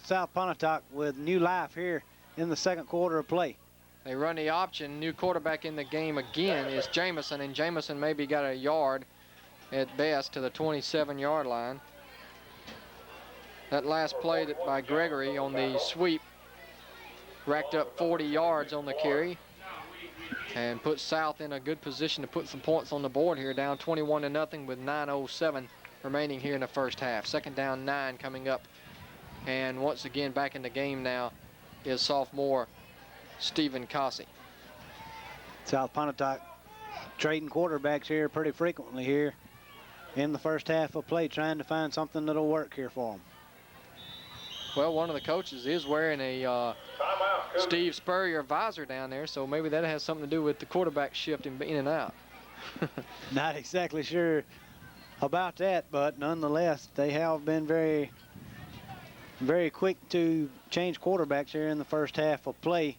South Pontotoc with new life here in the 2nd quarter of play. They run the option. New quarterback in the game again is Jamison, and Jamison maybe got a yard at best to the 27-yard line. That last play by Gregory on the sweep racked up 40 yards on the carry and put South in a good position to put some points on the board here, down 21-0 with 9:07 remaining here in the first half. 2nd down 9 coming up. And once again back in the game now is sophomore Stephen Cossey. South Pontotoc trading quarterbacks here pretty frequently here in the first half of play, trying to find something that'll work here for them. Well, one of the coaches is wearing a Steve Spurrier visor down there, so maybe that has something to do with the quarterback shifting in and out. Not exactly sure about that, but nonetheless, they have been very, very quick to change quarterbacks here in the first half of play.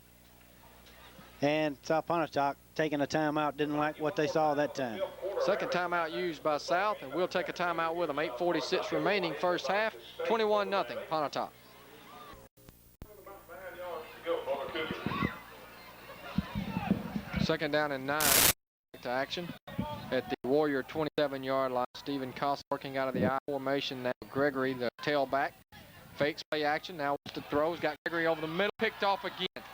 And South Pontotoc taking a timeout, didn't like what they saw that time. 2nd timeout used by South, and we'll take a timeout with them. 8:46 remaining first half, 21-0 Pontotoc. Second down and 9 to action at the Warrior 27-yard line. Stephen Coss working out of the I formation now. Gregory, the tailback, fakes play action. Now wants to throw. He's got Gregory over the middle, picked off again.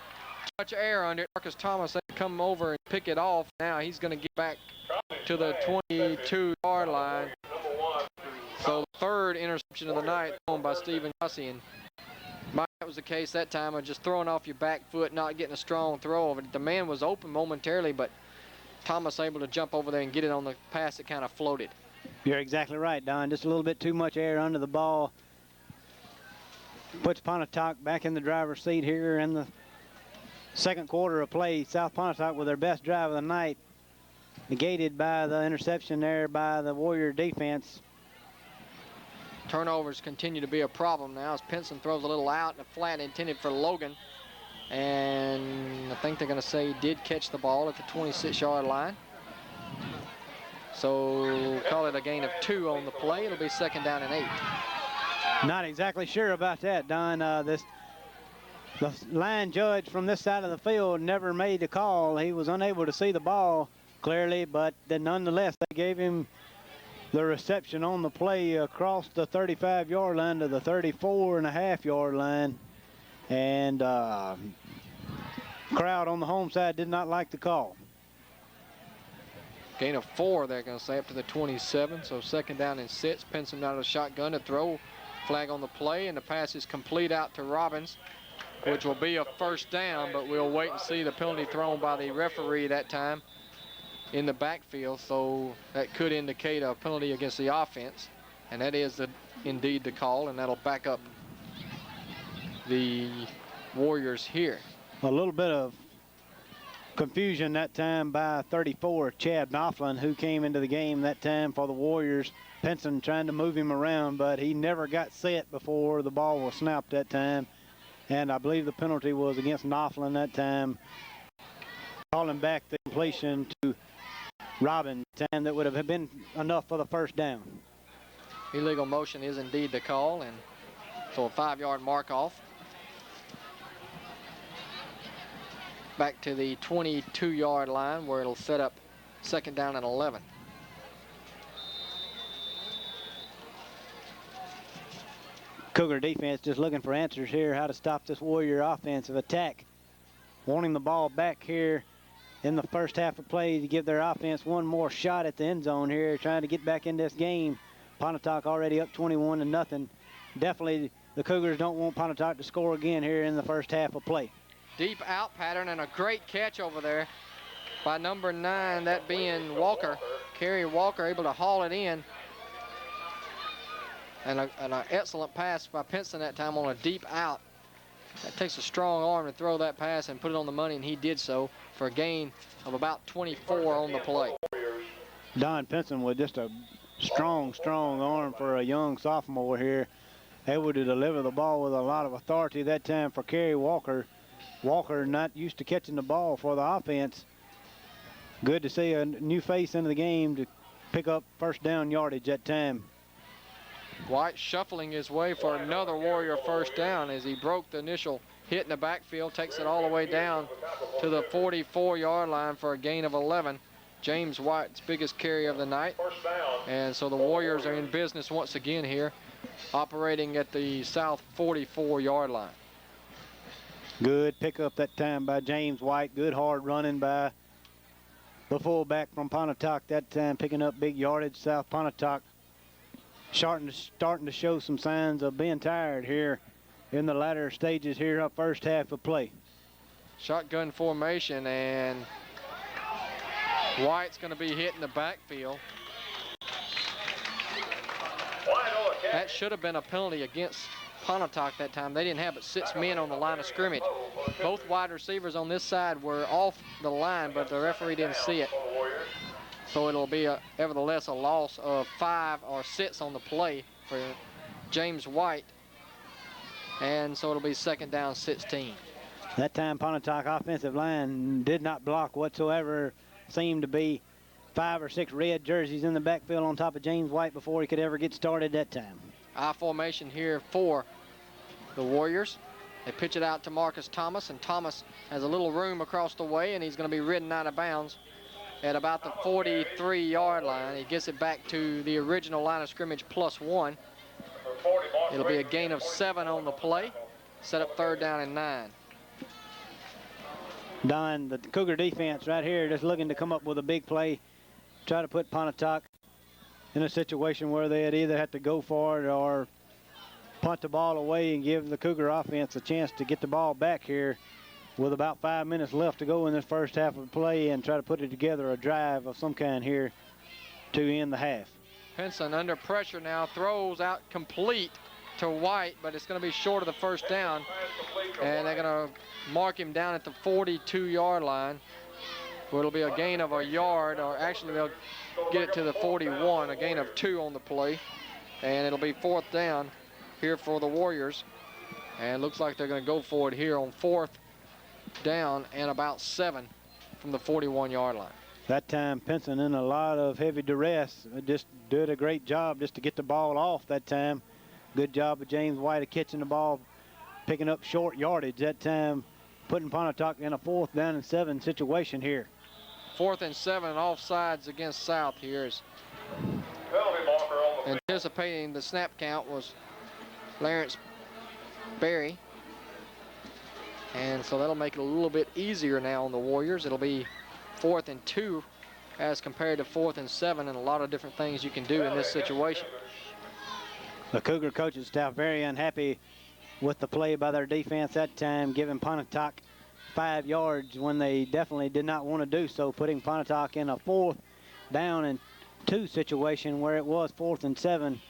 Much air under it. Marcus Thomas had to come over and pick it off. Now he's going to get back to the 22-yard line. So the 3rd interception of the night thrown by Stephen Cossey. And that was the case that time of just throwing off your back foot, not getting a strong throw of it. The man was open momentarily, but Thomas able to jump over there and get it on the pass that kind of floated. You're exactly right, Don. Just a little bit too much air under the ball. Puts Pontotoc back in the driver's seat here in the 2nd quarter of play. South Pontotoc with their best drive of the night, negated by the interception there by the Warrior defense. Turnovers continue to be a problem now as Pinson throws a little out in the flat intended for Logan. And I think they're going to say he did catch the ball at the 26-yard line. So call it a gain of 2 on the play. It'll be 2nd down and 8. Not exactly sure about that, Don. The line judge from this side of the field never made the call. He was unable to see the ball clearly, but then nonetheless, they gave him the reception on the play across the 35-yard line to the 34.5-yard line. And crowd on the home side did not like the call. Gain of 4, they're going to say, up to the 27. So 2nd down and 6. Pinson out of the shotgun to throw. Flag on the play, and the pass is complete out to Robbins. which will be a first down, but we'll wait and see the penalty thrown by the referee that time in the backfield, so that could indicate a penalty against the offense, and that is indeed the call, and that'll back up the Warriors here. A little bit of confusion that time by 34, Chad Knopflin, who came into the game that time for the Warriors. Pinson trying to move him around, but he never got set before the ball was snapped that time. And I believe the penalty was against Knopflin that time, calling back the completion to Robin. Time that would have been enough for the first down. Illegal motion is indeed the call, and so a 5-yard mark off. Back to the 22-yard line where it'll set up second down and 11. Cougar defense just looking for answers here, how to stop this Warrior offensive attack. Wanting the ball back here in the first half of play to give their offense one more shot at the end zone here, trying to get back in this game. Pontotoc already up 21-0. Definitely the Cougars don't want Pontotoc to score again here in the first half of play. Deep out pattern and a great catch over there by number 9, that being Walker. Kerry Walker able to haul it in. And an excellent pass by Pinson that time on a deep out. That takes a strong arm to throw that pass and put it on the money, and he did so for a gain of about 24 on the play. Don Pinson with just a strong arm for a young sophomore here. Able to deliver the ball with a lot of authority that time for Kerry Walker. Walker not used to catching the ball for the offense. Good to see a new face into the game to pick up first down yardage that time. White shuffling his way for another Warrior first down as he broke the initial hit in the backfield, takes it all the way down to the 44-yard line for a gain of 11. James White's biggest carry of the night. And so the Warriors are in business once again here, operating at the south 44-yard line. Good pickup that time by James White. Good hard running by the fullback from Pontotoc that time, picking up big yardage. South Pontotoc starting to show some signs of being tired here in the latter stages here of first half of play. Shotgun formation, and White's going to be hit in the backfield. That should have been a penalty against Pontotoc that time. They didn't have but 6 men on the line of scrimmage. Both wide receivers on this side were off the line, but the referee didn't see it. So it'll be nevertheless a loss of 5 or 6 on the play for James White. And so it'll be second down 16. That time Pontotoc offensive line did not block whatsoever. Seemed to be 5 or 6 red jerseys in the backfield on top of James White before he could ever get started that time. I formation here for the Warriors. They pitch it out to Marcus Thomas, and Thomas has a little room across the way, and he's going to be ridden out of bounds at about the 43-yard line. He gets it back to the original line of scrimmage +1. It'll be a gain of 7 on the play. Set up third down and 9. Don, the Cougar defense right here just looking to come up with a big play, try to put Pontotoc in a situation where they'd either have to go for it or punt the ball away and give the Cougar offense a chance to get the ball back here with about 5 minutes left to go in this first half of the play and try to put it together a drive of some kind here to end the half. Pinson under pressure now, throws out complete to White, but it's going to be short of the first down, and they're going to mark him down at the 42-yard line, where it'll be a gain of a yard, or actually they'll get it to the 41, a gain of 2 on the play, and it'll be fourth down here for the Warriors. And looks like they're going to go for it here on fourth down and about 7 from the 41-yard line. That time Pinson in a lot of heavy duress, just did a great job just to get the ball off that time. Good job of James White of catching the ball, picking up short yardage that time, putting Pontotoc in a 4th down and 7 situation here. 4th and 7 offsides against South here. Anticipating the snap count was Lawrence Berry. And so that'll make it a little bit easier now on the Warriors. It'll be 4th and 2 as compared to 4th and 7, and a lot of different things you can do in this situation. The Cougar coaching staff very unhappy with the play by their defense that time, giving Pontotoc 5 yards when they definitely did not want to do so, putting Pontotoc in a 4th down and 2 situation where it was 4th and 7.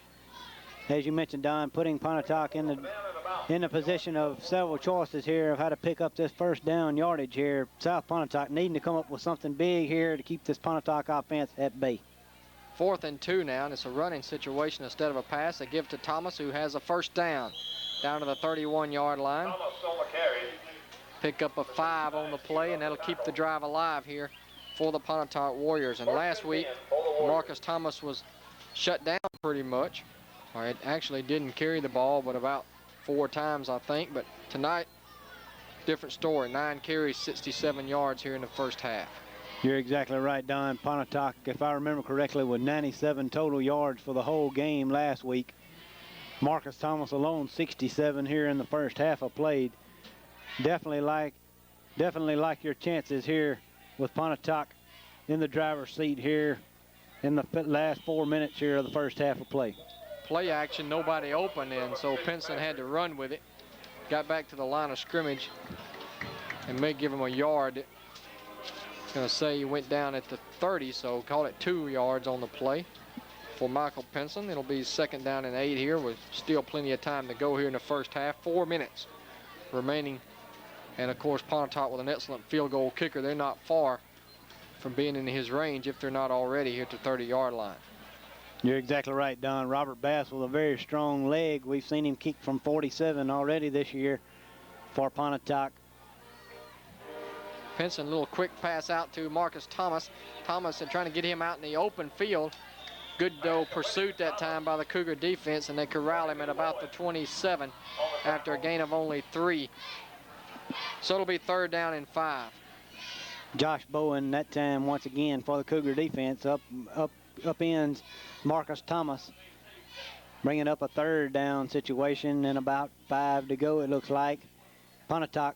As you mentioned, Don, putting Pontotoc in the position of several choices here of how to pick up this first down yardage here. South Pontotoc needing to come up with something big here to keep this Pontotoc offense at bay. 4th and 2 now, and it's a running situation instead of a pass. They give to Thomas, who has a first down to the 31-yard line. Thomas on the carry. Pick up a 5 on the play, and that'll keep the drive alive here for the Pontotoc Warriors. And last week, Marcus Thomas was shut down pretty much. Or it actually didn't carry the ball but about 4 times, I think. But tonight, different story. 9 carries, 67 yards here in the first half. You're exactly right, Don. Pontotoc, if I remember correctly, with 97 total yards for the whole game last week. Marcus Thomas alone, 67 here in the first half of played. Definitely like your chances here with Pontotoc in the driver's seat here in the last 4 minutes here of the first half of play. Play action, nobody open, and so Pinson had to run with it. Got back to the line of scrimmage and may give him a yard. Going to say he went down at the 30, so call it 2 yards on the play for Michael Pinson. It'll be 2nd down and 8 here with still plenty of time to go here in the first half. 4 minutes remaining. And of course, Pontotoc with an excellent field goal kicker. They're not far from being in his range if they're not already here at the 30-yard line. You're exactly right, Don. Robert Bass with a very strong leg. We've seen him kick from 47 already this year for Pontotoc. Pinson, a little quick pass out to Marcus Thomas. Thomas trying to get him out in the open field. Good, though, pursuit that time by the Cougar defense, and they corral him at about the 27 after a gain of only 3. So it'll be 3rd down and 5. Josh Bowen that time once again for the Cougar defense upends Marcus Thomas, bringing up a 3rd down situation and about 5 to go, it looks like. Pontotoc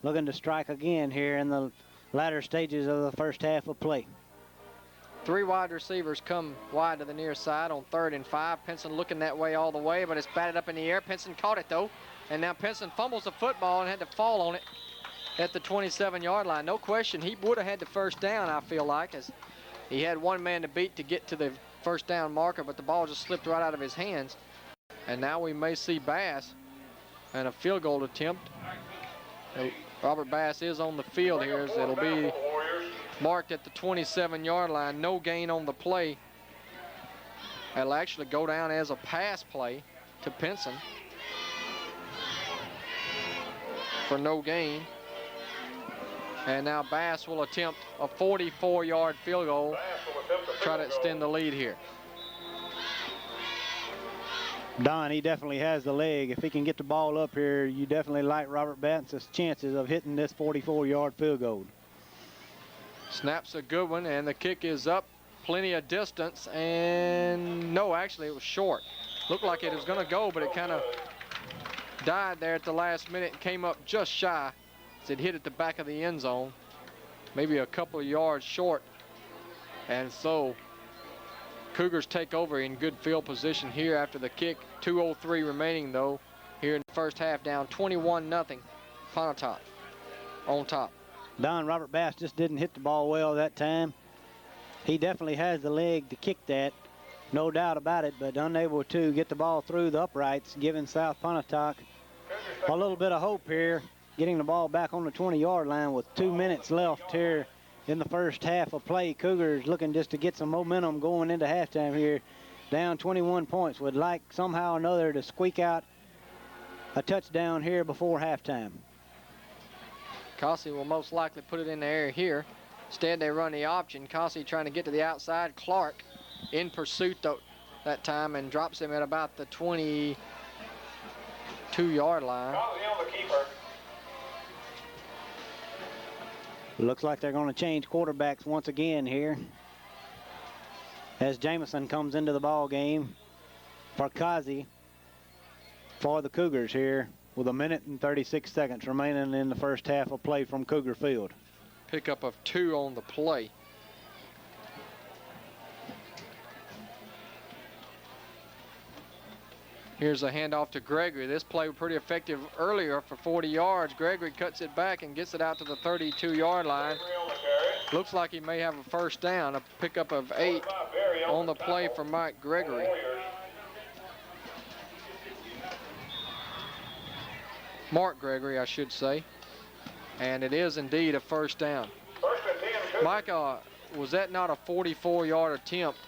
looking to strike again here in the latter stages of the first half of play. 3 wide receivers come wide to the near side on 3rd and 5. Pinson looking that way all the way, but it's batted up in the air. Pinson caught it, though, and now Pinson fumbles the football and had to fall on it at the 27-yard line. No question, he would have had the first down, I feel like, as he had 1 man to beat to get to the first down marker, but the ball just slipped right out of his hands. And now we may see Bass and a field goal attempt. Robert Bass is on the field here, as it'll be marked at the 27-yard line. No gain on the play. It'll actually go down as a pass play to Pinson for no gain. And now Bass will attempt a 44-yard field goal, try to extend the lead here. Don, he definitely has the leg. If he can get the ball up here, you definitely like Robert Bass's chances of hitting this 44-yard field goal. Snap's a good one, and the kick is up. Plenty of distance, and no, actually it was short. Looked like it was going to go, but it kind of died there at the last minute and came up just shy as it hit at the back of the end zone, maybe a couple of yards short. And so Cougars take over in good field position here after the kick. 2:03 remaining, though, here in the first half, down 21-0. Pontotoc on top. Don, Robert Bass just didn't hit the ball well that time. He definitely has the leg to kick that, no doubt about it, but unable to get the ball through the uprights, giving South Pontotoc a little bit of hope here, getting the ball back on the 20-yard line with 2 minutes left here in the first half of play. Cougars looking just to get some momentum going into halftime here. Down 21 points. Would like somehow or another to squeak out a touchdown here before halftime. Cossey will most likely put it in the air here. Instead, they run the option. Cossey trying to get to the outside. Clark in pursuit that time and drops him at about the 22-yard line. Looks like they're going to change quarterbacks once again here, as Jamison comes into the ball game for Kazi for the Cougars here with 1 minute and 36 seconds remaining in the first half of play from Cougar Field. Pickup of 2 on the play. Here's a handoff to Gregory. This play was pretty effective earlier for 40 yards. Gregory cuts it back and gets it out to the 32-yard line. Looks like he may have a first down, a pickup of 8 on the play for Mike Gregory. Mark Gregory, I should say. And it is indeed a first down. Mike, was that not a 44-yard attempt?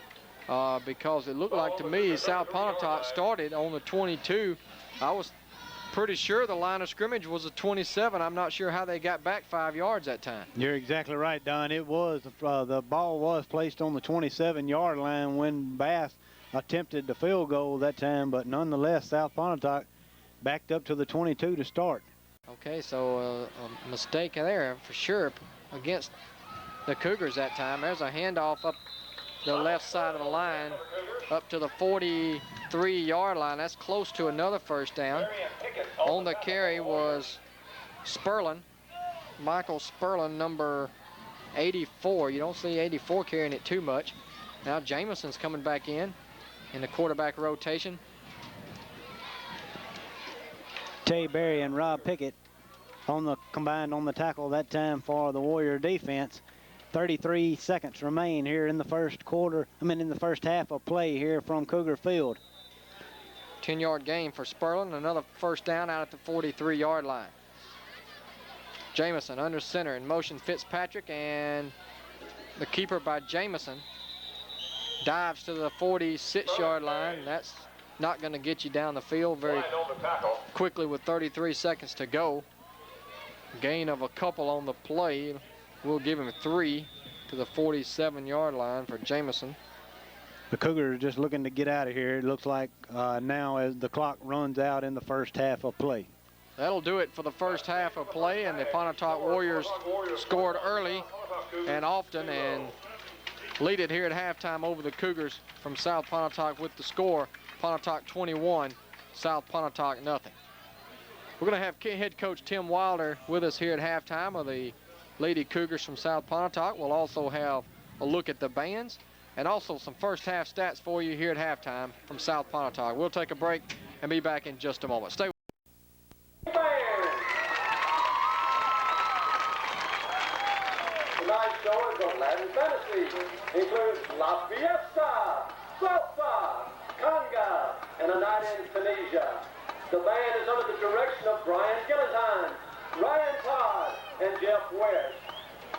Because it looked like to me South Pontotoc started on the 22. I was pretty sure the line of scrimmage was a 27. I'm not sure how they got back 5 yards that time. You're exactly right, Don. It was the ball was placed on the 27-yard line when Bass attempted the field goal that time, but nonetheless South Pontotoc backed up to the 22 to start. Okay, so a mistake there for sure against the Cougars that time. There's a handoff up the left side of the line up to the 43-yard line. That's close to another first down. On the carry was Sperlin, Michael Sperlin, number 84. You don't see 84 carrying it too much. Now Jameson's coming back in the quarterback rotation. Tay Berry and Rob Pickett combined on the tackle that time for the Warrior defense. 33 seconds remain here in the first quarter. In the first half of play here from Cougar Field. 10-yard gain for Sperlin. Another first down out at the 43-yard line. Jameson under center in motion Fitzpatrick, and the keeper by Jameson dives to the 46-yard line. That's not going to get you down the field very quickly with 33 seconds to go. Gain of a couple on the play. We'll give him 3 to the 47-yard line for Jameson. The Cougars are just looking to get out of here. It looks like now as the clock runs out in the first half of play. That'll do it for the first half of play, and the Pontotoc Warriors scored early and often and lead it here at halftime over the Cougars from South Pontotoc with the score, Pontotoc 21, South Pontotoc nothing. We're going to have head coach Tim Wilder with us here at halftime of the Lady Cougars from South Pontotoc. We'll also have a look at the bands and also some first half stats for you here at halftime from South Pontotoc. We'll take a break and be back in just a moment. Stay with us. Tonight's show is on Latin Fantasy. Includes La Fiesta, Salsa, Conga, and a night in Tunisia. The band is under the direction of Brian Gillisan, Ryan Todd, and Jeff West.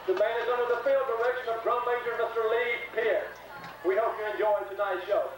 The band is under the field direction of drum major Mr. Lee Pierce. We hope you enjoy tonight's show.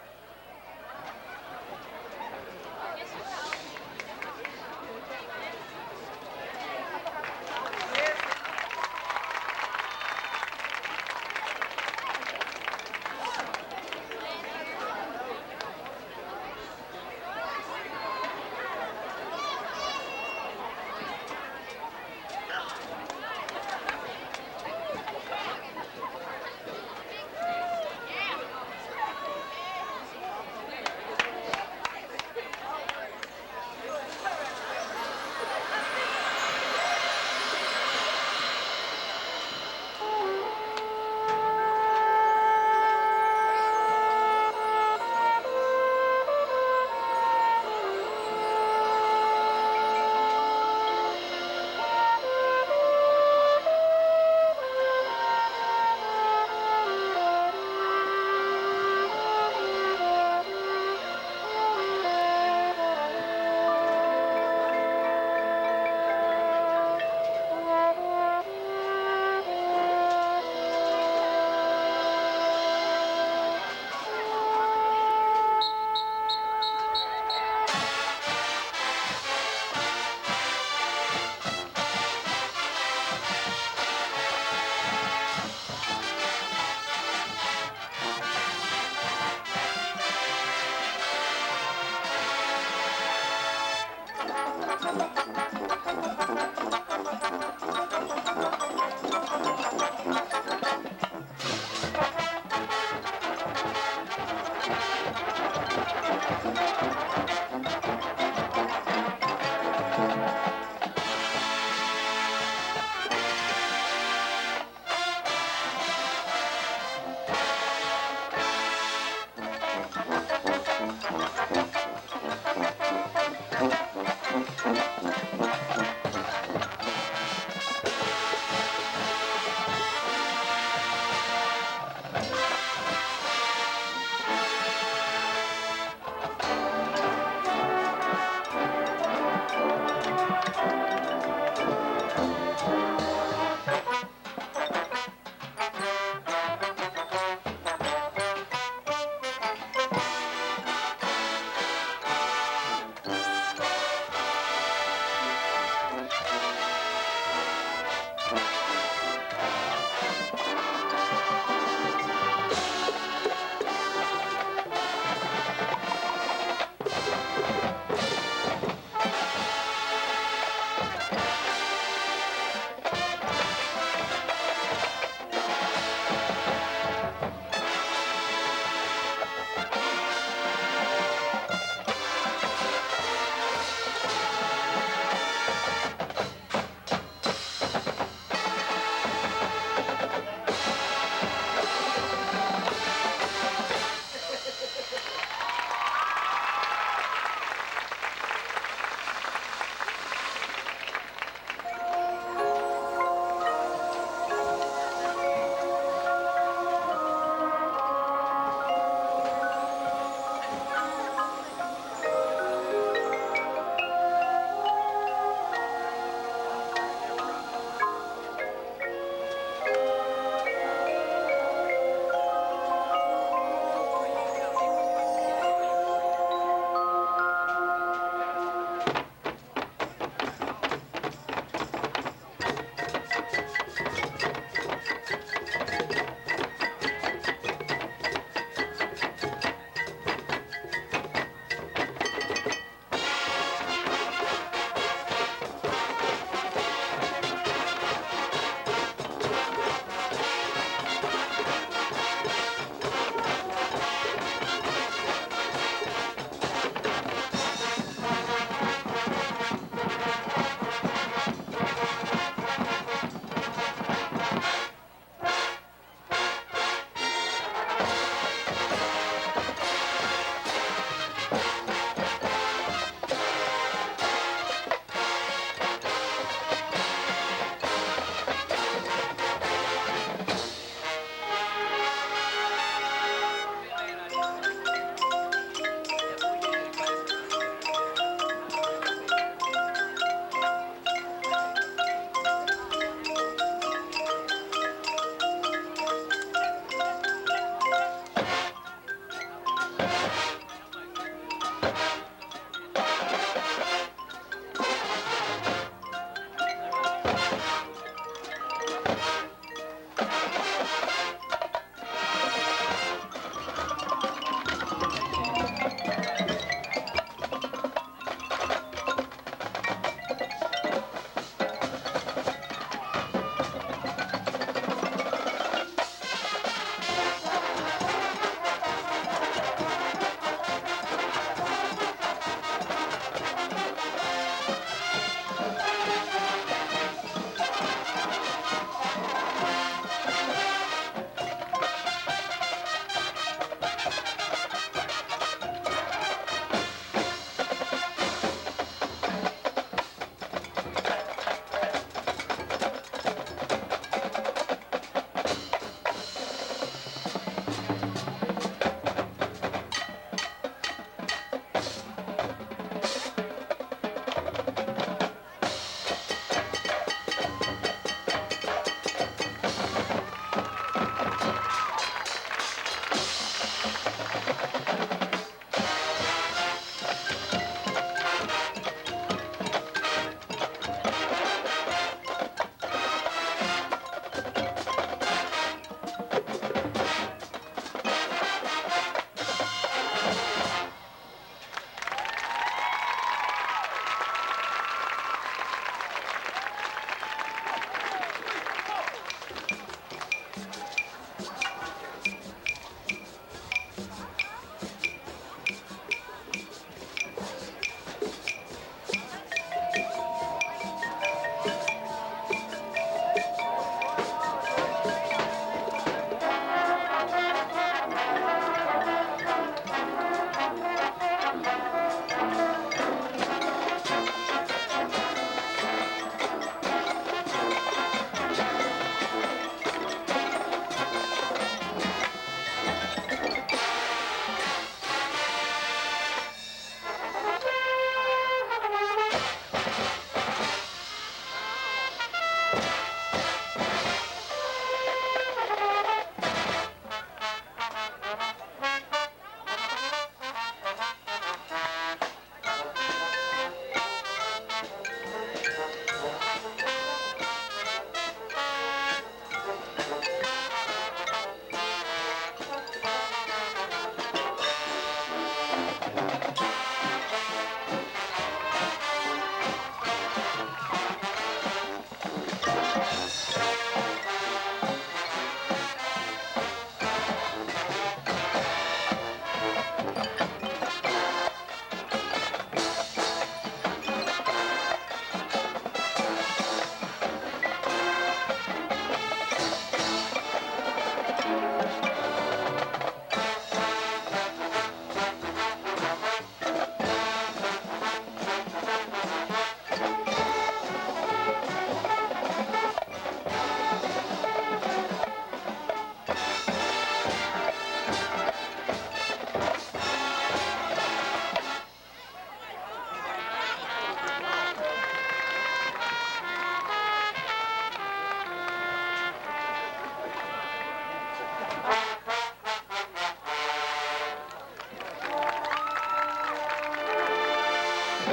The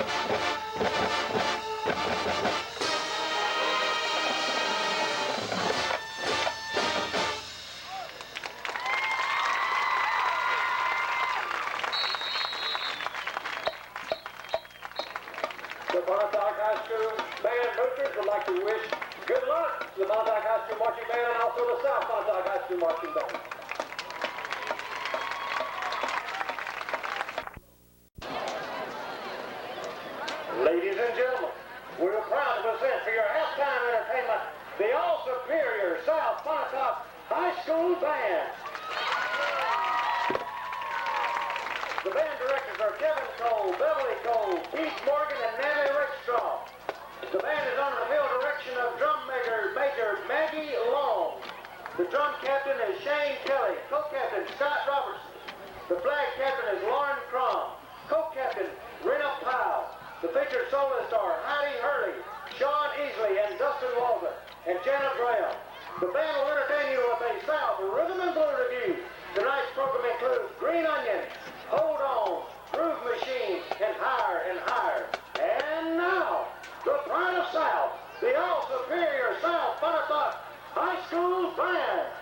Pontotoc High School band boosters would like to wish good luck to the Pontotoc High School marching band and also the South Pontotoc High School marching band. Ladies and gentlemen, we're proud to present for your halftime entertainment the all-superior South Pontotoc High School Band. The band directors are Kevin Cole, Beverly Cole, Pete Morgan, and Nanny Rickstraw. The band is under the field direction of drum major Maggie Long. The drum captain is Shane Kelly, co-captain Scott Robertson. The flag captain is Lauren Crum, co-captain Rena Powell. The featured soloists are Heidi Hurley, Sean Easley, and Dustin Walden, and Janet Graham. The band will entertain you with a South Rhythm and Blues review. Tonight's program includes Green Onion, Hold On, Groove Machine, and Higher and Higher. And now, the pride of South, the all-superior South Pontotoc High School Band.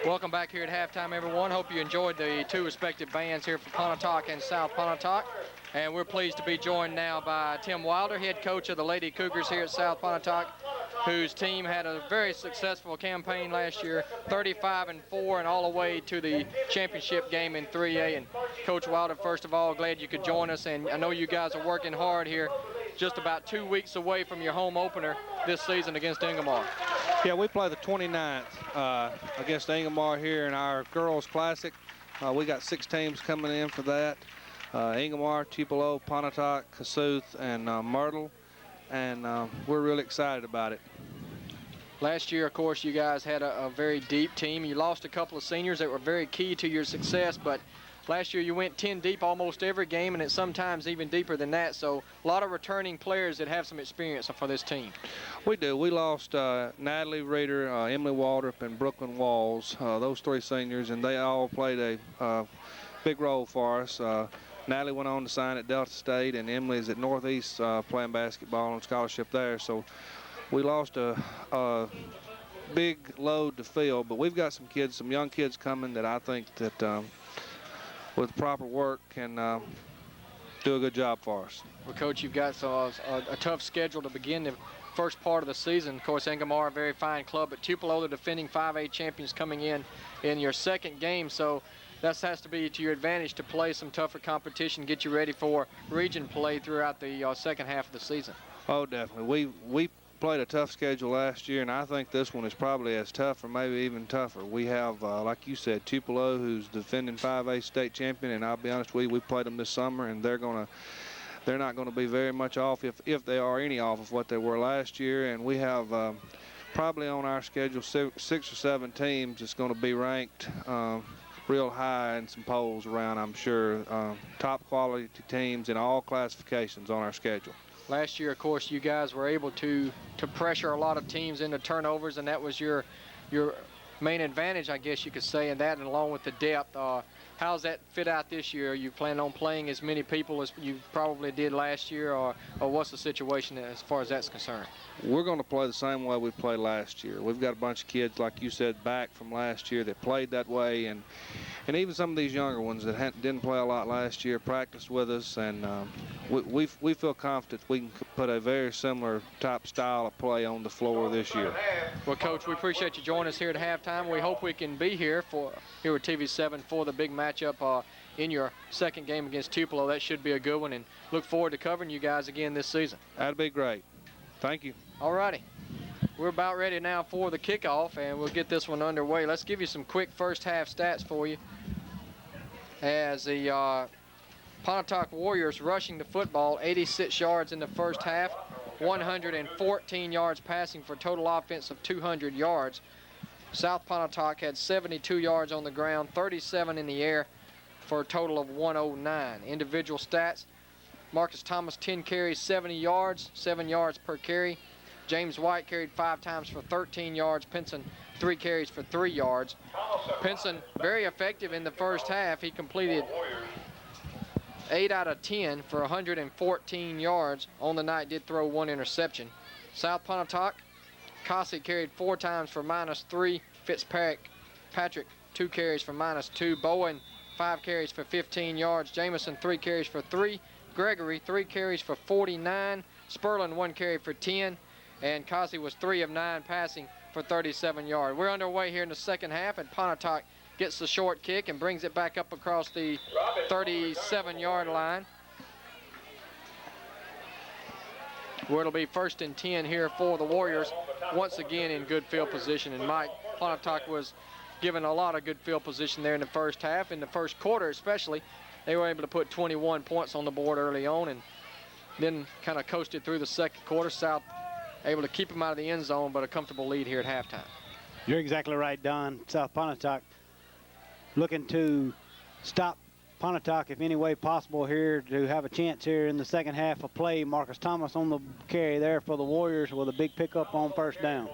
Welcome back here at halftime, everyone. Hope you enjoyed the two respective bands here from Pontotoc and South Pontotoc. And we're pleased to be joined now by Tim Wilder, head coach of the Lady Cougars here at South Pontotoc, whose team had a very successful campaign last year, 35-4 and all the way to the championship game in 3A. And Coach Wilder, first of all, glad you could join us. And I know you guys are working hard here, just about 2 weeks away from your home opener this season against Ingomar. Yeah, we play the 29th against Ingomar here in our girls classic. We got 6 teams coming in for that. Ingomar, Tupelo, Pontotoc, Kossuth, and Myrtle. And we're really excited about it. Last year, of course, you guys had a very deep team. You lost a couple of seniors that were very key to your success, but last year you went 10 deep almost every game, and it's sometimes even deeper than that. So a lot of returning players that have some experience for this team. We do. We lost Natalie Reeder, Emily Waldrop, and Brooklyn Walls, those 3 seniors, and they all played a big role for us. Natalie went on to sign at Delta State, and Emily is at Northeast playing basketball on scholarship there. So we lost a big load to fill, but we've got some kids, some young kids coming that I think that with proper work can do a good job for us. Well, Coach, you've got a tough schedule to begin the first part of the season. Of course, Ingomar, a very fine club, but Tupelo, the defending 5A champions, coming in your second game. So that has to be to your advantage to play some tougher competition, get you ready for region play throughout the second half of the season. Oh, definitely. We played a tough schedule last year, and I think this one is probably as tough or maybe even tougher. We have, like you said, Tupelo, who's defending 5A state champion, and I'll be honest with you, we played them this summer, and they're not going to be very much off, if they are any off of what they were last year. And we have probably on our schedule 6 or 7 teams that's going to be ranked real high in some polls around, I'm sure. Top quality teams in all classifications on our schedule. Last year, of course, you guys were able to pressure a lot of teams into turnovers, and that was your main advantage, I guess you could say, in that, and along with the depth. How's that fit out this year? Are you planning on playing as many people as you probably did last year, or what's the situation as far as that's concerned? We're going to play the same way we played last year. We've got a bunch of kids, like you said, back from last year that played that way, and even some of these younger ones that didn't play a lot last year practiced with us, and we feel confident we can put a very similar type style of play on the floor this year. Well, Coach, we appreciate you joining us here at halftime. We hope we can be here with TV7 for the big matchup in your second game against Tupelo. That should be a good one, and look forward to covering you guys again this season. That'd be great. Thank you. All righty. We're about ready now for the kickoff, and we'll get this one underway. Let's give you some quick first half stats for you as the Pontotoc Warriors rushing the football 86 yards in the first half, 114 yards passing for a total offense of 200 yards. South Pontotoc had 72 yards on the ground, 37 in the air for a total of 109. Individual stats: Marcus Thomas 10 carries, 70 yards, 7 yards per carry. James White carried 5 times for 13 yards. Pinson 3 carries for 3 yards. Pinson very effective in the first half. He completed 8 out of 10 for 114 yards. On the night, did throw 1 interception. South Pontotoc, Cossey carried 4 times for -3. Fitzpatrick 2 carries for -2. Bowen 5 carries for 15 yards. Jamison 3 carries for 3. Gregory 3 carries for 49. Sperlin 1 carry for 10. And Cossey was 3 of 9 passing for 37 yards. We're underway here in the second half, and Pontotoc gets the short kick and brings it back up across the 37-yard line, where it'll be 1st and 10 here for the Warriors, once again in good field position. And Mike, Pontotoc was given a lot of good field position there in the first half. In the first quarter especially, they were able to put 21 points on the board early on, and then kind of coasted through the second quarter. South able to keep them out of the end zone, but a comfortable lead here at halftime. You're exactly right, Don. South Pontotoc looking to stop Pontotoc if any way possible here to have a chance here in the second half of play. Marcus Thomas on the carry there for the Warriors with a big pickup on first down.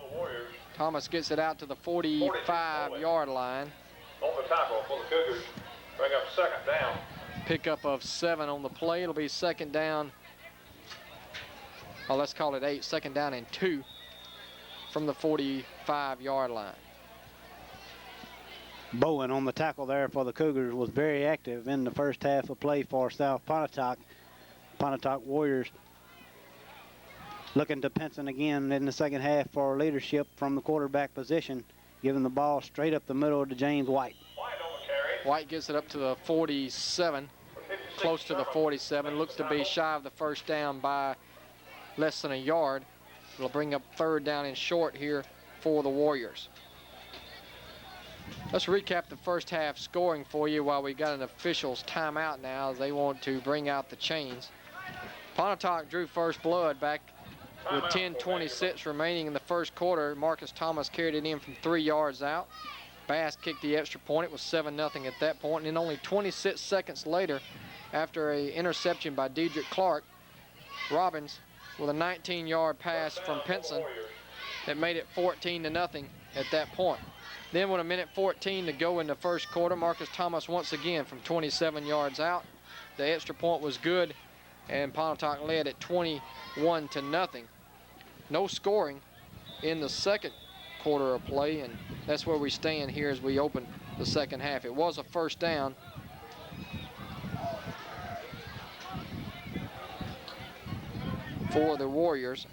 Thomas gets it out to the 45-yard line. On the tackle for the Cougars. Bring up 2nd down. Pickup of 7 on the play. It'll be 2nd down. Well, let's call it 8. 2nd down and 2 from the 45-yard line. Bowen on the tackle there for the Cougars was very active in the first half of play for South Pontotoc. Pontotoc Warriors looking to Pinson again in the second half for leadership from the quarterback position, giving the ball straight up the middle to James White. White gets it up to the 47, close to the 47. Looks to be shy of the first down by less than a yard. It'll bring up 3rd down and short here for the Warriors. Let's recap the first half scoring for you while we got an official's timeout now. They want to bring out the chains. Pontotoc drew first blood back with 10:26 remaining in the first quarter. Marcus Thomas carried it in from 3 yards out. Bass kicked the extra point. It was 7-0 at that point. And then only 26 seconds later, after an interception by Dedrick Clark, Robbins with a 19-yard pass from Pinson that made it 14-0 at that point. Then with 1:14 to go in the first quarter, Marcus Thomas once again from 27 yards out. The extra point was good, and Pontotoc led at 21-0. No scoring in the second quarter of play, and that's where we stand here as we open the second half. It was a first down. For the Warriors.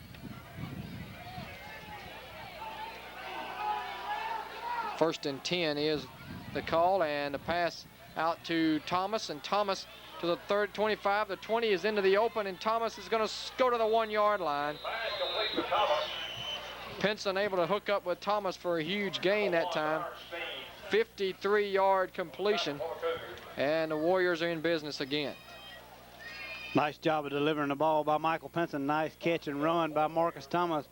First and 10 is the call, and the pass out to Thomas, and Thomas to the 25. The 20 is into the open, and Thomas is going to go to the 1-yard line. Pinson able to hook up with Thomas for a huge gain that time. 53-yard completion, and the Warriors are in business again. Nice job of delivering the ball by Michael Pinson. Nice catch and run by Marcus Thomas.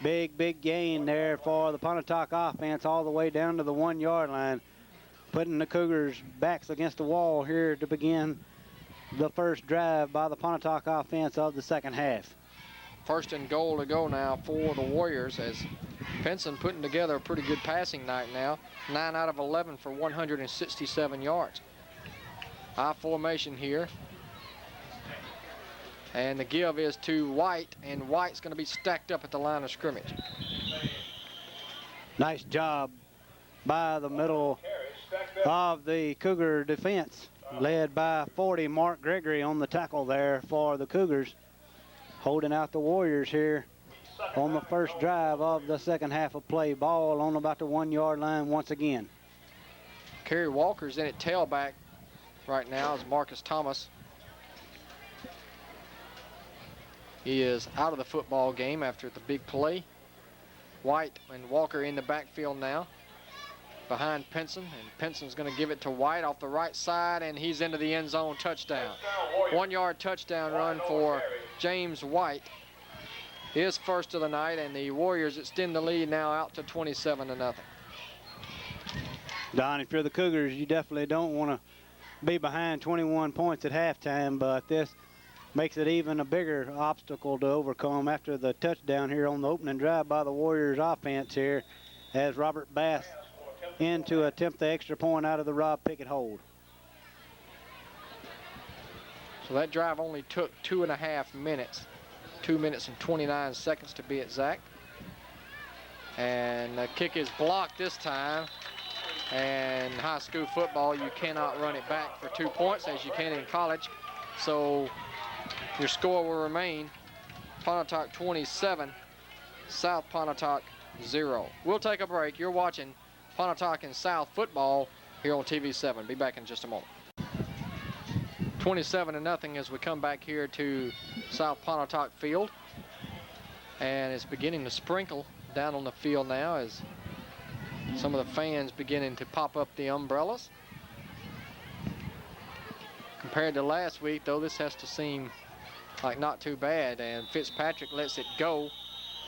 Big gain there for the Pontotoc offense all the way down to the 1-yard line, putting the Cougars' backs against the wall here to begin the first drive by the Pontotoc offense of the second half. 1st and goal to go now for the Warriors, as Pinson putting together a pretty good passing night now. 9 out of 11 for 167 yards. I formation here. And the give is to White, and White's going to be stacked up at the line of scrimmage. Nice job by the middle of the Cougar defense, led by 40, Mark Gregory on the tackle there for the Cougars, holding out the Warriors here on the first drive of the second half of play. Ball on about the 1-yard line once again. Kerry Walker's in at tailback right now as Marcus Thomas. He is out of the football game after the big play. White and Walker in the backfield now. behind Pinson, and Pinson's going to give it to White off the right side, and he's into the end zone. Touchdown. 1-yard touchdown run for James White. His first of the night, and the Warriors extend the lead now out to 27-0. Don, if you're the Cougars, you definitely don't want to be behind 21 points at halftime, but this makes it even a bigger obstacle to overcome after the touchdown here on the opening drive by the Warriors offense here, as Robert Bass in to attempt the extra point out of the Rob Pickett hold. So that drive only took 2.5 minutes. 2 minutes and 29 seconds to be exact. And the kick is blocked this time. And high school football, you cannot run it back for 2 points as you can in college. So your score will remain Pontotoc 27, South Pontotoc 0. We'll take a break. You're watching Pontotoc and South football here on TV7. Be back in just a moment. 27-0 as we come back here to South Pontotoc Field. And it's beginning to sprinkle down on the field now as some of the fans beginning to pop up the umbrellas. Compared to last week, though, this has to seem like not too bad. And Fitzpatrick lets it go,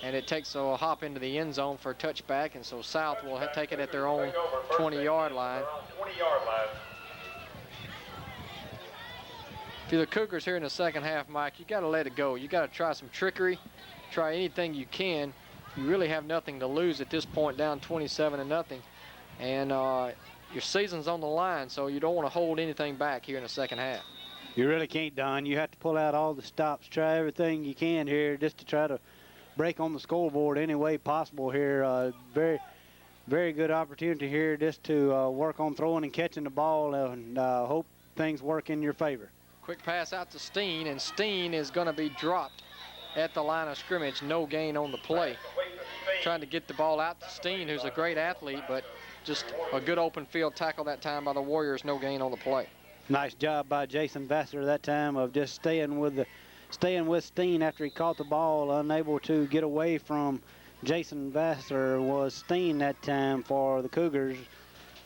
and it takes a hop into the end zone for a touchback. And so South will take it at their own 20-yard line. If you're the Cougars here in the second half, Mike, you got to let it go. You got to try some trickery, try anything you can. You really have nothing to lose at this point, down 27-0, and your season's on the line, so you don't want to hold anything back here in the second half. You really can't, Don. You have to pull out all the stops, try everything you can here just to try to break on the scoreboard any way possible here. Very, very good opportunity here just to work on throwing and catching the ball, and hope things work in your favor. Quick pass out to Steen, and Steen is going to be dropped at the line of scrimmage. No gain on the play. Trying to get the ball out to Steen, who's a great athlete, but just a good open field tackle that time by the Warriors. No gain on the play. Nice job by Jason Vassar that time of just staying with Steen after he caught the ball. Unable to get away from Jason Vassar was Steen that time for the Cougars,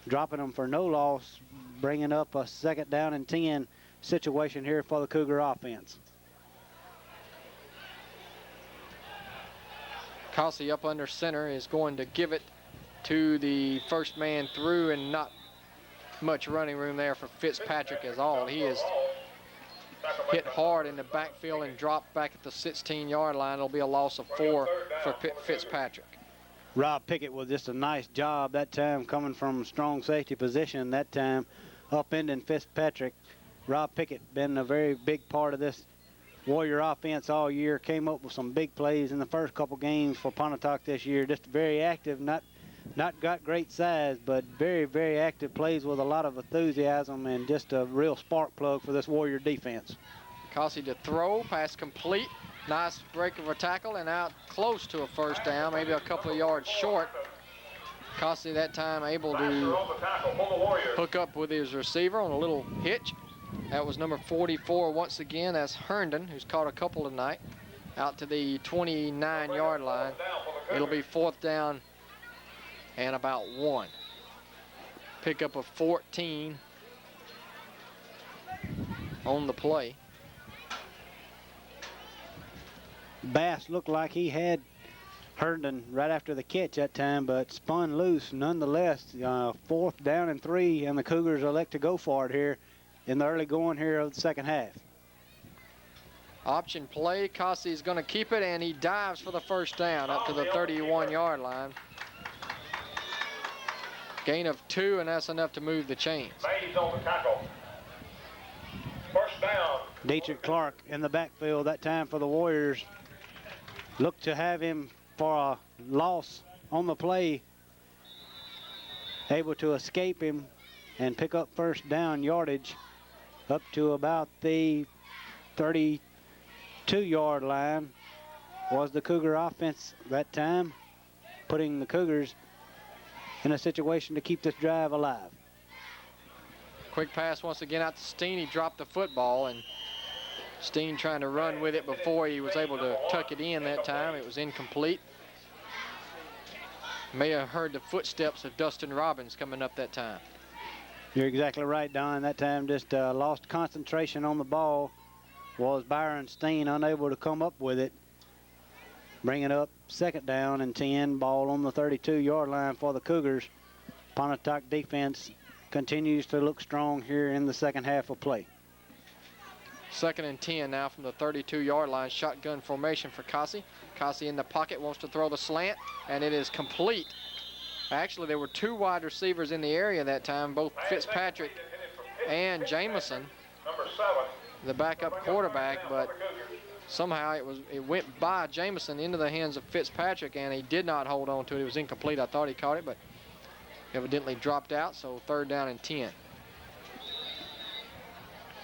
dropping them for no loss, bringing up a 2nd down and 10 situation here for the Cougar offense. Cossey up under center is going to give it to the first man through, and not much running room there for Fitzpatrick at all. He is hit hard in the backfield and dropped back at the 16-yard line. It'll be a loss of 4 for Fitzpatrick. Rob Pickett with just a nice job that time, coming from strong safety position that time, upending Fitzpatrick. Rob Pickett been a very big part of this Warrior offense all year. Came up with some big plays in the first couple games for Pontotoc this year. Just very active, not got great size, but very, very active plays with a lot of enthusiasm, and just a real spark plug for this Warrior defense. Cossey to throw, pass complete. Nice break of a tackle, and out close to a first down, maybe a couple of yards short. Cossey that time able to hook up with his receiver on a little hitch. That was number 44 once again. That's Herndon, who's caught a couple tonight, out to the 29-yard line. It'll be 4th down and about 1. Pickup of 14 on the play. Bass looked like he had Herndon right after the catch that time, but spun loose nonetheless. 4th down and 3, and the Cougars elect to go for it here in the early going here of the second half. Option play. Cossey is going to keep it, and he dives for the first down up to the 31-yard line. Gain of 2, and that's enough to move the chains. Mays on the tackle. First down. Dietrich Clark in the backfield that time for the Warriors. Looked to have him for a loss on the play. Able to escape him and pick up first down yardage up to about the 32-yard line was the Cougar offense that time, putting the Cougars in a situation to keep this drive alive. Quick pass once again out to Steen. He dropped the football, and Steen trying to run with it before he was able to tuck it in that time. It was incomplete. May have heard the footsteps of Dustin Robbins coming up that time. You're exactly right, Don. That time just lost concentration on the ball. Was Byron Steen unable to come up with it. Bring it up 2nd down and 10. Ball on the 32-yard line for the Cougars. Pontotoc defense continues to look strong here in the second half of play. 2nd and 10 now from the 32-yard line. Shotgun formation for Kasi. Kasi in the pocket, wants to throw the slant, and it is complete. Actually, there were 2 wide receivers in the area that time, both Fitzpatrick and Jamison, the backup quarterback, but somehow it went by Jamison into the hands of Fitzpatrick, and he did not hold on to it. It was incomplete. I thought he caught it, but evidently dropped out, so 3rd down and 10.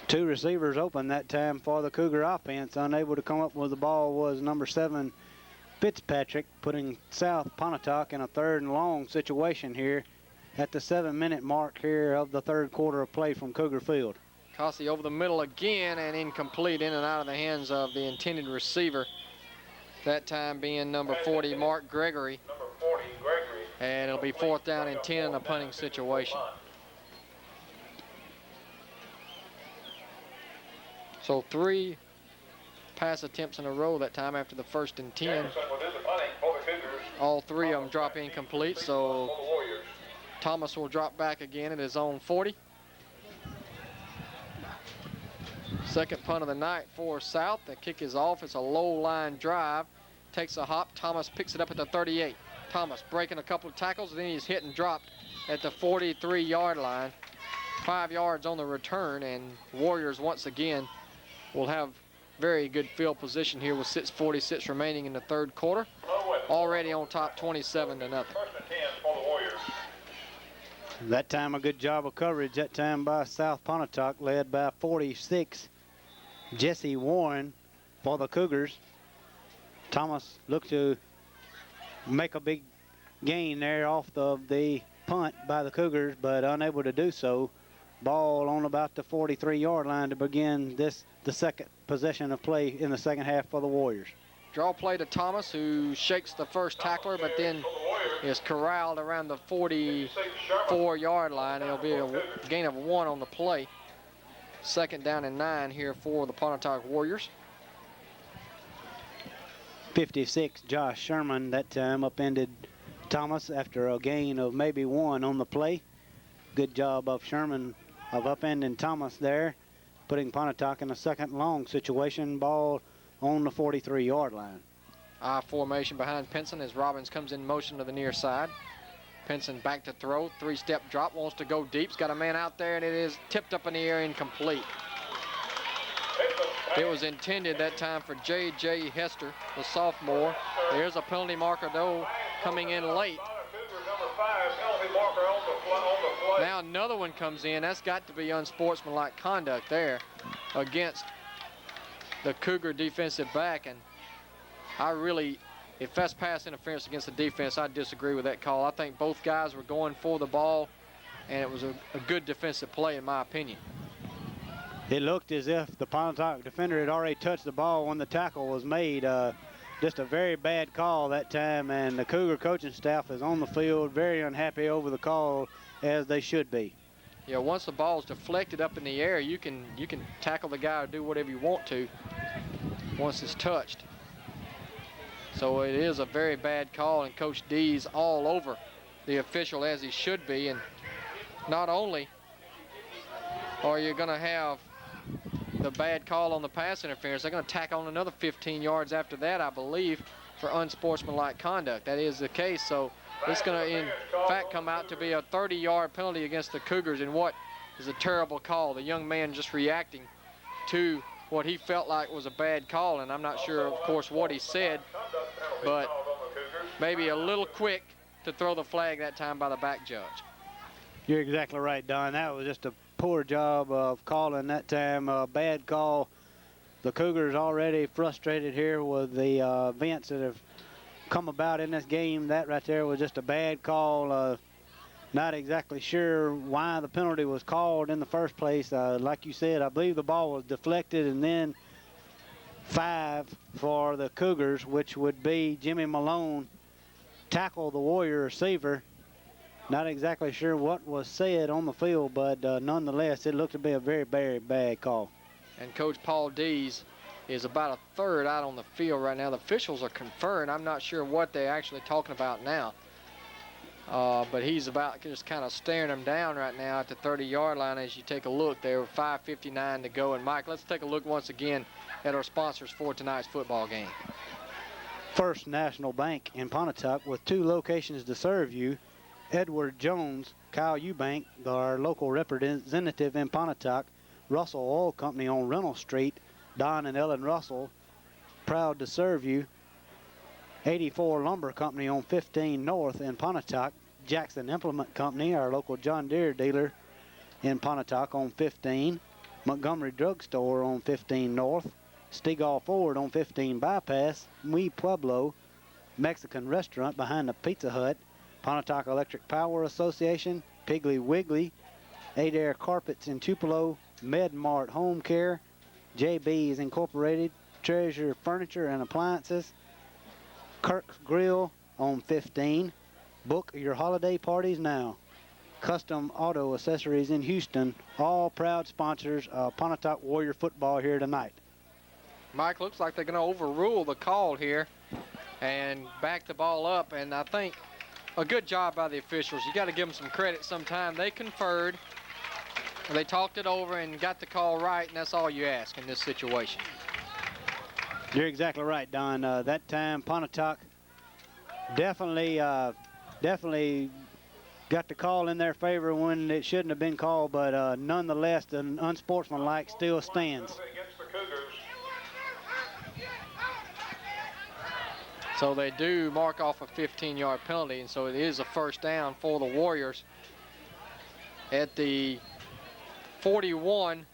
2 receivers open that time for the Cougar offense. Unable to come up with the ball was number 7, Fitzpatrick, putting South Pontotoc in a 3rd and long situation here at the 7-minute mark here of the 3rd quarter of play from Cougar Field. Kasi over the middle again and incomplete, in and out of the hands of the intended receiver. That time being number 40, Mark Gregory. And it'll be 4th down and 10 in a punting situation. So 3 pass attempts in a row that time after the 1st and 10. All 3 of them drop incomplete, so Thomas will drop back again at his own 40. Second punt of the night for South. The kick is off. It's a low line drive. Takes a hop. Thomas picks it up at the 38. Thomas breaking a couple of tackles, then he's hit and dropped at the 43-yard line. 5 yards on the return, and Warriors once again will have very good field position here with 6:46 remaining in the 3rd quarter. Already on top 27-0. 1st and 10 for the Warriors. That time a good job of coverage that time by South Pontotoc, led by 46, Jesse Warren for the Cougars. Thomas looked to make a big gain there off of the punt by the Cougars, but unable to do so. Ball on about the 43-yard line to begin the second possession of play in the second half for the Warriors. Draw play to Thomas, who shakes the first tackler, but then is corralled around the 44-yard line. It'll be a gain of 1 on the play. 2nd down and 9 here for the Pontotoc Warriors. 56, Josh Sherman, that time upended Thomas after a gain of maybe 1 on the play. Good job of Sherman of upending Thomas there, putting Pontotoc in a 2nd long situation. Ball on the 43-yard line. I formation behind Pinson as Robbins comes in motion to the near side. Pinson back to throw, 3-step drop, wants to go deep. He's got a man out there, and it is tipped up in the air, incomplete. It was intended that time for J.J. Hester, the sophomore. There's a penalty marker, though, coming in late. Now another one comes in. That's got to be unsportsmanlike conduct there against the Cougar defensive back. And I really, if that's pass interference against the defense, I disagree with that call. I think both guys were going for the ball, and it was a good defensive play in my opinion. It looked as if the Pontotoc defender had already touched the ball when the tackle was made. Just a very bad call that time, and the Cougar coaching staff is on the field very unhappy over the call, as they should be. Yeah, once the ball is deflected up in the air, you can tackle the guy or do whatever you want to once it's touched. So it is a very bad call, and Coach D's all over the official, as he should be. And not only are you going to have the bad call on the pass interference, they're going to tack on another 15 yards after that, I believe, for unsportsmanlike conduct. That is the case. So it's going to, in fact, come out to be a 30-yard penalty against the Cougars in what is a terrible call. The young man just reacting to what he felt like was a bad call, and I'm not sure, of course, what he said, but maybe a little quick to throw the flag that time by the back judge. You're exactly right, Don. That was just a poor job of calling that time. A bad call. The Cougars already frustrated here with the events that have come about in this game. That right there was just a bad call. Not exactly sure why the penalty was called in the first place. Like you said, I believe the ball was deflected, and then 5 for the Cougars, which would be Jimmy Malone tackle the Warrior receiver. Not exactly sure what was said on the field, but nonetheless, it looked to be a very, very bad call. And Coach Paul Dees is about a third out on the field right now. The officials are conferring. I'm not sure what they're actually talking about now. But he's about just kind of staring them down right now at the 30-yard line as you take a look there with 5:59 to go. And Mike, let's take a look once again at our sponsors for tonight's football game. First National Bank in Pontotoc with 2 locations to serve you. Edward Jones, Kyle Eubank, our local representative in Pontotoc. Russell Oil Company on Reynolds Street. Don and Ellen Russell, proud to serve you. 84 Lumber Company on 15 North in Pontotoc. Jackson Implement Company, our local John Deere dealer in Pontotoc on 15. Montgomery Drug Store on 15 North. Stegall Ford on 15 Bypass. Mi Pueblo Mexican Restaurant behind the Pizza Hut. Pontotoc Electric Power Association. Piggly Wiggly. Adair Carpets in Tupelo. MedMart Home Care. JB's Incorporated. Treasure Furniture and Appliances. Kirk's Grill on 15. Book your holiday parties now. Custom Auto Accessories in Houston. All proud sponsors of Pontotoc Warrior football here tonight. Mike, looks like they're going to overrule the call here and back the ball up. And I think a good job by the officials. You got to give them some credit sometime. They conferred. They talked it over and got the call right, and that's all you ask in this situation. You're exactly right, Don. That time, Pontotoc definitely got the call in their favor when it shouldn't have been called, but nonetheless, the unsportsmanlike still stands. Against the Cougars. So they do mark off a 15-yard penalty, and so it is a first down for the Warriors at the 41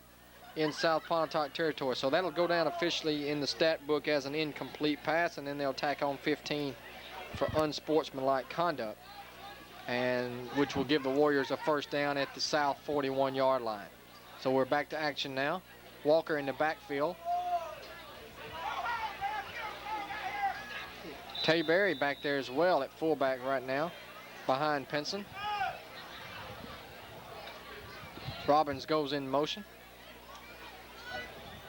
in South Pontotoc territory. So that'll go down officially in the stat book as an incomplete pass, and then they'll tack on 15 for unsportsmanlike conduct, and which will give the Warriors a first down at the South 41-yard line. So we're back to action now. Walker in the backfield. Tay Berry back there as well at fullback right now, behind Pinson. Robbins goes in motion.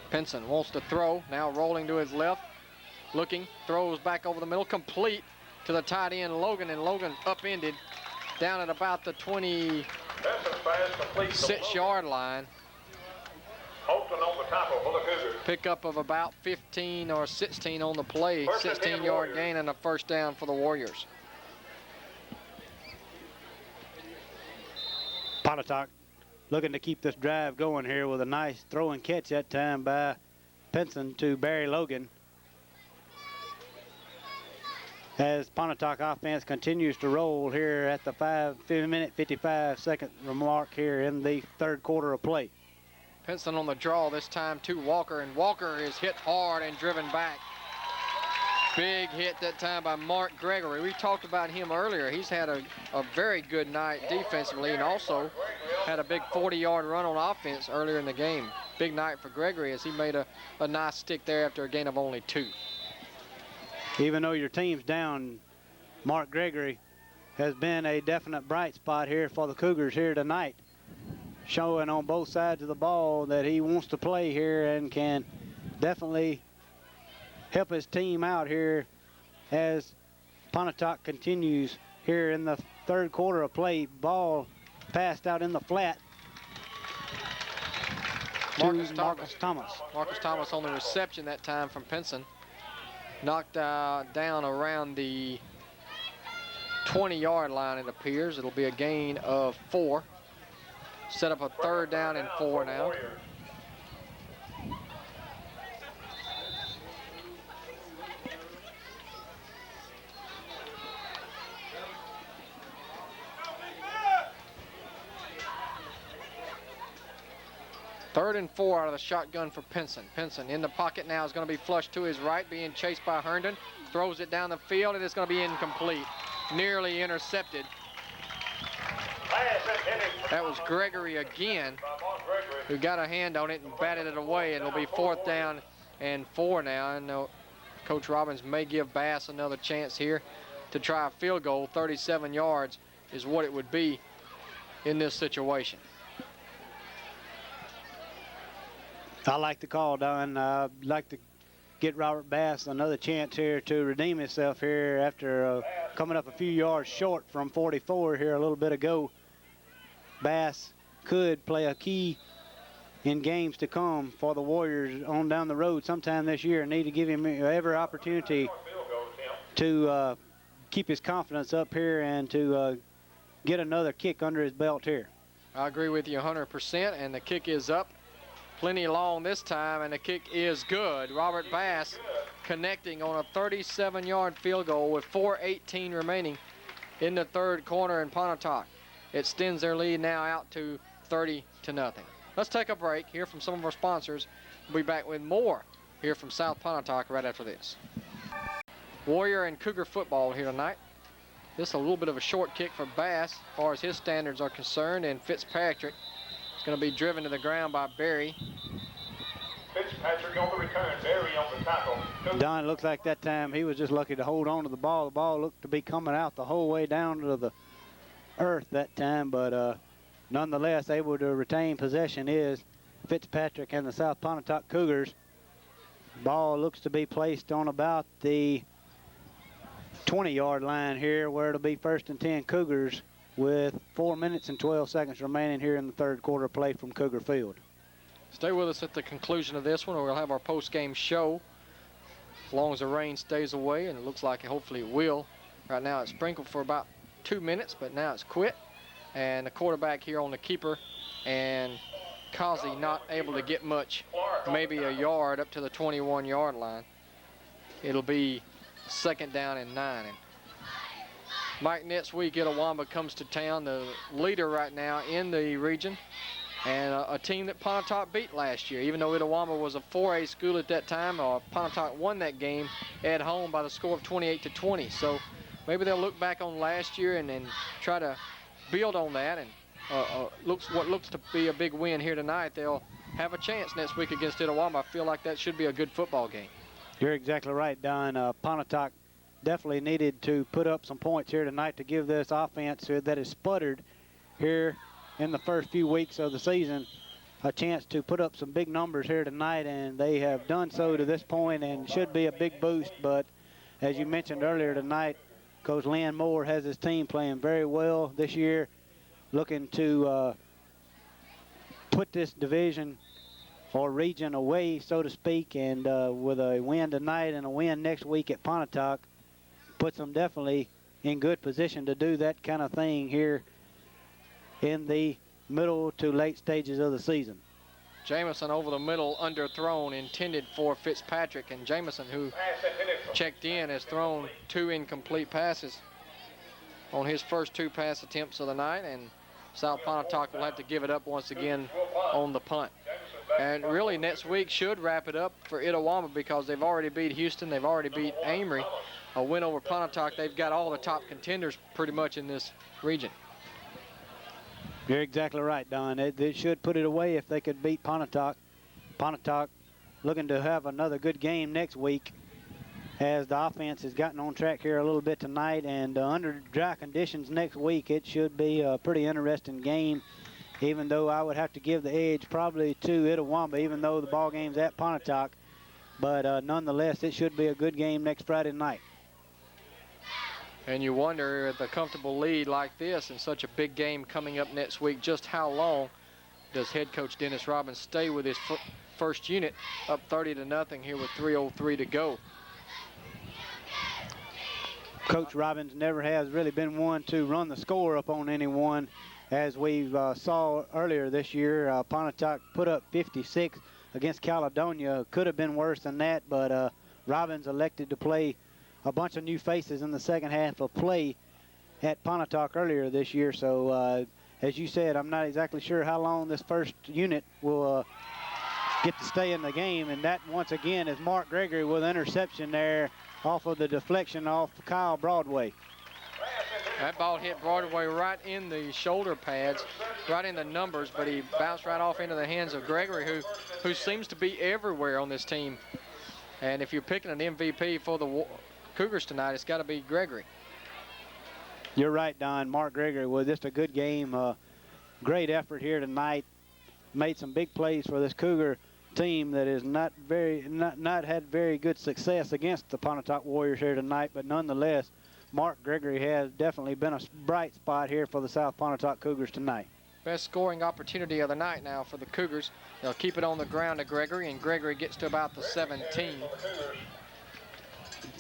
Pinson wants to throw, now rolling to his left, looking, throws back over the middle, complete to the tight end Logan, and Logan upended down at about the 26-yard line. Holton on the tackle for the Cougars. Pickup of about 15 or 16 on the play, 16-yard gain and a first down for the Warriors. Pontotoc looking to keep this drive going here with a nice throw and catch that time by Pinson to Barry Logan. As Pontotoc offense continues to roll here at the 5-minute 55-second mark here in the third quarter of play. Pinson on the draw this time to Walker, and Walker is hit hard and driven back. Big hit that time by Mark Gregory. We talked about him earlier. He's had a very good night defensively, and also had a big 40-yard run on offense earlier in the game. Big night for Gregory as he made a nice stick there after a gain of only 2. Even though your team's down, Mark Gregory has been a definite bright spot here for the Cougars here tonight, showing on both sides of the ball that he wants to play here and can definitely help his team out here as Pontotoc continues here in the third quarter of play. Ball passed out in the flat to Marcus Thomas. Marcus Thomas on the reception that time from Pinson. Knocked down around the 20-yard line, it appears. It'll be a gain of 4. Set up a third down and 4 now. Third and 4 out of the shotgun for Pinson. Pinson in the pocket now is going to be flushed to his right, being chased by Herndon. Throws it down the field, and it's going to be incomplete. Nearly intercepted. That was Gregory again, who got a hand on it and batted it away. It'll be 4th down and 4 now. And Coach Robbins may give Bass another chance here to try a field goal. 37 yards is what it would be in this situation. I like the call, Don. I'd like to get Robert Bass another chance here to redeem himself here after coming up a few yards short from 44 here a little bit ago. Bass could play a key in games to come for the Warriors on down the road sometime this year. Need to give him every opportunity to keep his confidence up here and to get another kick under his belt here. I agree with you 100%, and the kick is up. Plenty long this time, and the kick is good. Robert Bass connecting on a 37-yard field goal with 4:18 remaining in the third quarter, and Pontotoc extends their lead now out to 30-0. Let's take a break, hear from some of our sponsors. We'll be back with more here from South Pontotoc right after this. Warrior and Cougar football here tonight. This is a little bit of a short kick for Bass as far as his standards are concerned, and Fitzpatrick is going to be driven to the ground by Berry. Fitzpatrick on the return, Berry on the tackle. Don, it looks like that time he was just lucky to hold on to the ball. The ball looked to be coming out the whole way down to the earth that time, but nonetheless able to retain possession is Fitzpatrick and the South Pontotoc Cougars. Ball looks to be placed on about the 20-yard line here, where it'll be 1st and 10 Cougars with 4 minutes and 12 seconds remaining here in the third quarter play from Cougar Field. Stay with us at the conclusion of this one, or we'll have our post-game show as long as the rain stays away, and it looks like hopefully it will. Right now it's sprinkled for about 2 minutes, but now it's quit. And the quarterback here on the keeper, and Kazi not able to get much, maybe a yard up to the 21-yard line. It'll be 2nd down and 9. And Mike, next week Itawamba comes to town, the leader right now in the region, and a team that Pontotoc beat last year. Even though Itawamba was a 4A school at that time, Pontotoc won that game at home by the score of 28-20. So maybe they'll look back on last year and then try to build on that, and what looks to be a big win here tonight. They'll have a chance next week against Itawamba. I feel like that should be a good football game. You're exactly right, Don. Pontotoc definitely needed to put up some points here tonight to give this offense that has sputtered here in the first few weeks of the season a chance to put up some big numbers here tonight, and they have done so to this point and should be a big boost. But as you mentioned earlier tonight, Coach Lynn Moore has his team playing very well this year, looking to put this division or region away, so to speak, and with a win tonight and a win next week at Pontotoc, puts them definitely in good position to do that kind of thing here in the middle to late stages of the season. Jamison over the middle, underthrown, intended for Fitzpatrick, and Jamison, who checked in, has thrown 2 incomplete passes on his first 2 pass attempts of the night, and South Pontotoc will have to give it up once again on the punt. And really next week should wrap it up for Itawamba, because they've already beat Houston, they've already beat Amory. A win over Pontotoc, they've got all the top contenders pretty much in this region. You're exactly right, Don. They should put it away if they could beat Pontotoc. Pontotoc looking to have another good game next week, as the offense has gotten on track here a little bit tonight, and under dry conditions next week, it should be a pretty interesting game, even though I would have to give the edge probably to Itawamba, even though the ball game's at Pontotoc. But nonetheless, it should be a good game next Friday night. And you wonder, with a comfortable lead like this and such a big game coming up next week, just how long does head coach Dennis Robbins stay with his first unit up 30-0 here with 3:03 to go. Coach Robbins never has really been one to run the score up on anyone. As we saw earlier this year, Pontotoc put up 56 against Caledonia. Could have been worse than that, but Robbins elected to play a bunch of new faces in the second half of play at Pontotoc earlier this year. So as you said, I'm not exactly sure how long this first unit will get to stay in the game. And that once again is Mark Gregory with an interception there off of the deflection off Kyle Broadway. That ball hit Broadway right in the shoulder pads, right in the numbers, but he bounced right off into the hands of Gregory, who seems to be everywhere on this team. And if you're picking an MVP for the Cougars tonight, it's got to be Gregory. You're right, Don. Mark Gregory was just a good game. Great effort here tonight. Made some big plays for this Cougar team that is not had very good success against the Pontotoc Warriors here tonight, but nonetheless, Mark Gregory has definitely been a bright spot here for the South Pontotoc Cougars tonight. Best scoring opportunity of the night now for the Cougars. They'll keep it on the ground to Gregory, and Gregory gets to about the 17.